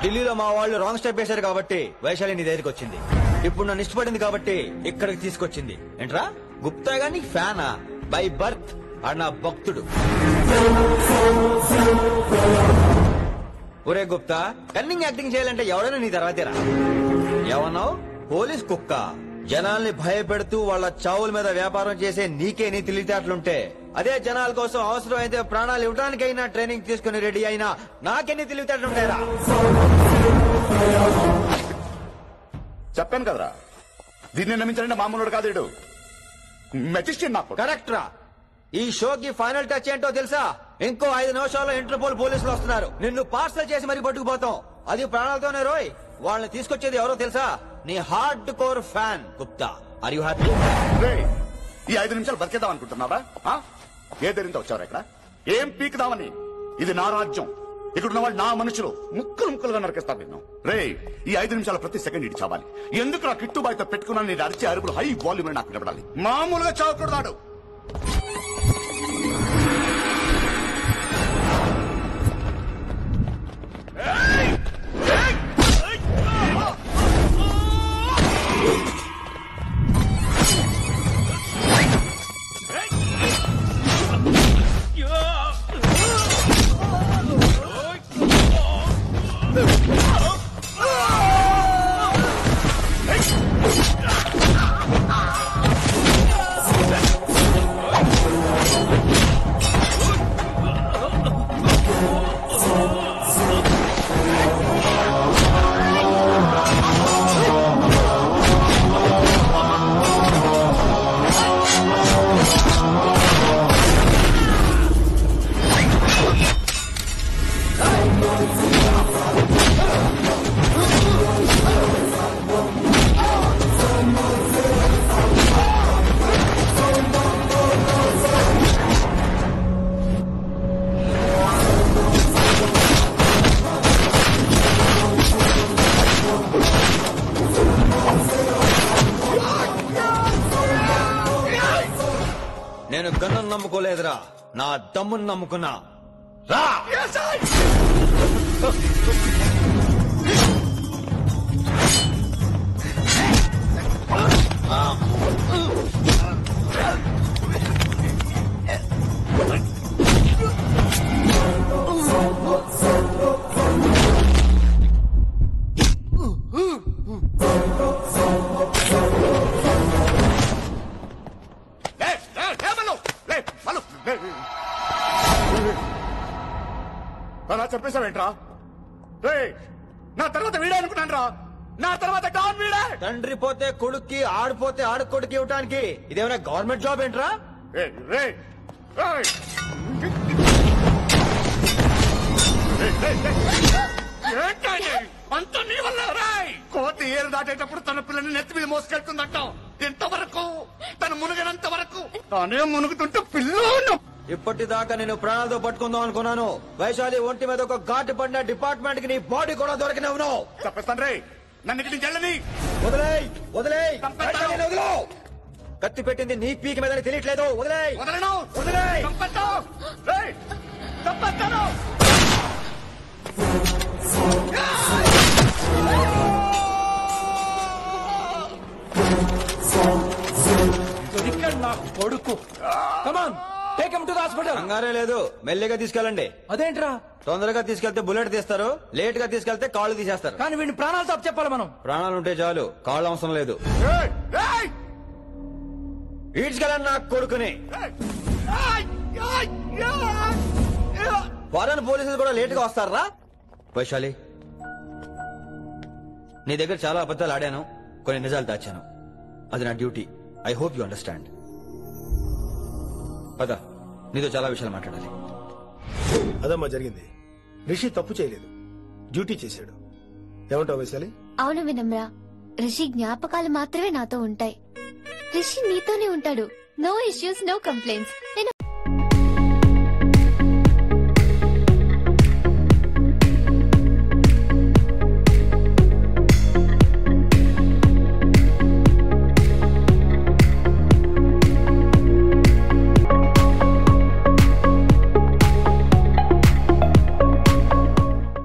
ఢిల్లీలో మా వాళ్ళు రాంగ్ స్టెప్ వేశారు కాబట్టి వైశాలి నీ దగ్గరికి వచ్చింది. ఇప్పుడు నన్ను ఇష్టపడింది కాబట్టి ఇక్కడికి తీసుకొచ్చింది. ఏంట్రా గుప్తా గాని ఫ్యానా? బై బర్త్ ఆడు నా భక్తుడు. ఒరే గుప్తా, కన్నింగ్ యాక్టింగ్ చేయాలంటే ఎవడైనా నీ తర్వాతేరా. ఏమన్నావు? పోలీస్ కుక్క. జనాల్ని భయపెడుతూ వాళ్ళ చావుల మీద వ్యాపారం చేసే నీకే నీ తెలివితేటలుంటే అదే జనాల కోసం అవసరం అయితే ప్రాణాలు ఇవ్వడానికైనా ట్రైనింగ్ తీసుకుని రెడీ అయినా నాకెన్ని తెలివితేటలుంటాయరా? చెప్పాను కదరా, దీన్ని నమ్మించాలంటే మామూలుడు కాదు వీడు. మెజిస్ట్రేట్ నాకు. కరెక్ట్ రా. ఈ షోకి ఫైనల్ టచ్ ఏంటో తెలుసా? ఇంకో 5 నిమిషాల్లో ఇంటర్పోల్ పోలీసులు వస్తున్నారు. నిన్ను పార్సల్ చేసి మరీ పట్టుకుపోతాం. అది ప్రాణాలతోనే రోయ్. వాళ్ళని తీసుకొచ్చేది ఎవరో తెలుసా? నీ hardcore fan Gupta. Are you happy? ఈ 5 నిమిషాలు బతికేద్దాం అనుకుంటున్నావా? ఏ ధైర్యంతో వచ్చారు ఇక్కడ? ఏం పీకుదామని? ఇది నా రాజ్యం. ఇక్కడున్న వాళ్ళు నా మనుషులు. ముక్కలు ముక్కలుగా నరికేస్తారు నిన్ను. రే, ఈ 5 నిమిషాల ప్రతి సెకండ్ ఇటు చావాలి. ఎందుకు నా కిట్టుబాయితో పెట్టుకున్నా నేను అరిచే అరుపులు హై వాల్యూమ్ నాకు వినపడాలి. మామూలుగా చావకూడదాడు. నేను గన్నును నమ్ముకోలేదురా, నా దమ్మును నమ్ముకున్నా. రా! అలా చెప్పేశావేంట్రా? రే, నా తర్వాత వీడే అనుకున్నాను రా. నా తర్వాత డాన్ వీడే. తండ్రి పోతే కొడుక్కి, ఆడిపోతే ఆడకొడుకు ఇవ్వటానికి ఇదేమైనా గవర్నమెంట్ జాబ్ ఏంట్రా? అంత నీ వల్ల రాయ్. కోతి ఏరు దాటేటప్పుడు తన పిల్లని నెత్తి మీద మోసుకెళ్తుందంటాం. ఎంతవరకు? తను మునిగినంత వరకు. తానే మునుగుతుంటే పిల్లను. ఇప్పటిదాకా నేను ప్రాణాలతో పట్టుకుందాం అనుకున్నాను. వైశాలి ఒంటి మీద ఒక ఘాటు పడిన డిపార్ట్మెంట్ కి నీ బాడీ కూడా దొరికినవును. చెప్పేస్తాను రే, నన్ను ఇక్కడి నుంచి వెళ్ళని. వదిలేయ్, వదిలేయ్, వదిలో. కత్తి పెట్టింది నీ పీక మీద తెలియట్లేదు. వదిలేయ్. వదలను. వదిలేయ్. చంపేస్తాను. నా కొడుకు. Come on, take him to the hospital. కంగారే లేదు, మెల్లిగా తీసుకెళ్ళండి. అదేంట్రా? తొందరగా తీసుకెళ్తే బుల్లెట్ తీస్తారు, లేట్ గా తీసుకెళ్తే కాళ్ళు తీసేస్తారు. కానీ వీడిని ప్రాణాలు తప్పు చెప్పాలి మనం. ప్రాణాలు ఉంటే చాలు, కాళ్ళు అవసరం లేదు. ఈడ్చుకెళ్ళండి నా కొడుకుని. ఫారెన్ పోలీసులు కూడా లేట్ గా వస్తారా? వైశాలి, నీ దగ్గర చాలా అబద్ధాలు ఆడాను, కొన్ని నిజాలు దాచాను. అది నా duty. I hope you understand. పద, నీతో చాలా విషయాలు మాట్లాడాలి. అదమ్మా జరిగింది. రిషి తప్పు చేయలేదు, డ్యూటీ చేశాడు. ఏమంటావు వైశాలి? అవును వినమ్రా, రిషి జ్ఞాపకాలు మాత్రమే నాతో ఉంటాయి. రిషి నీతోనే ఉంటాడు. No issues, no complaints. నేను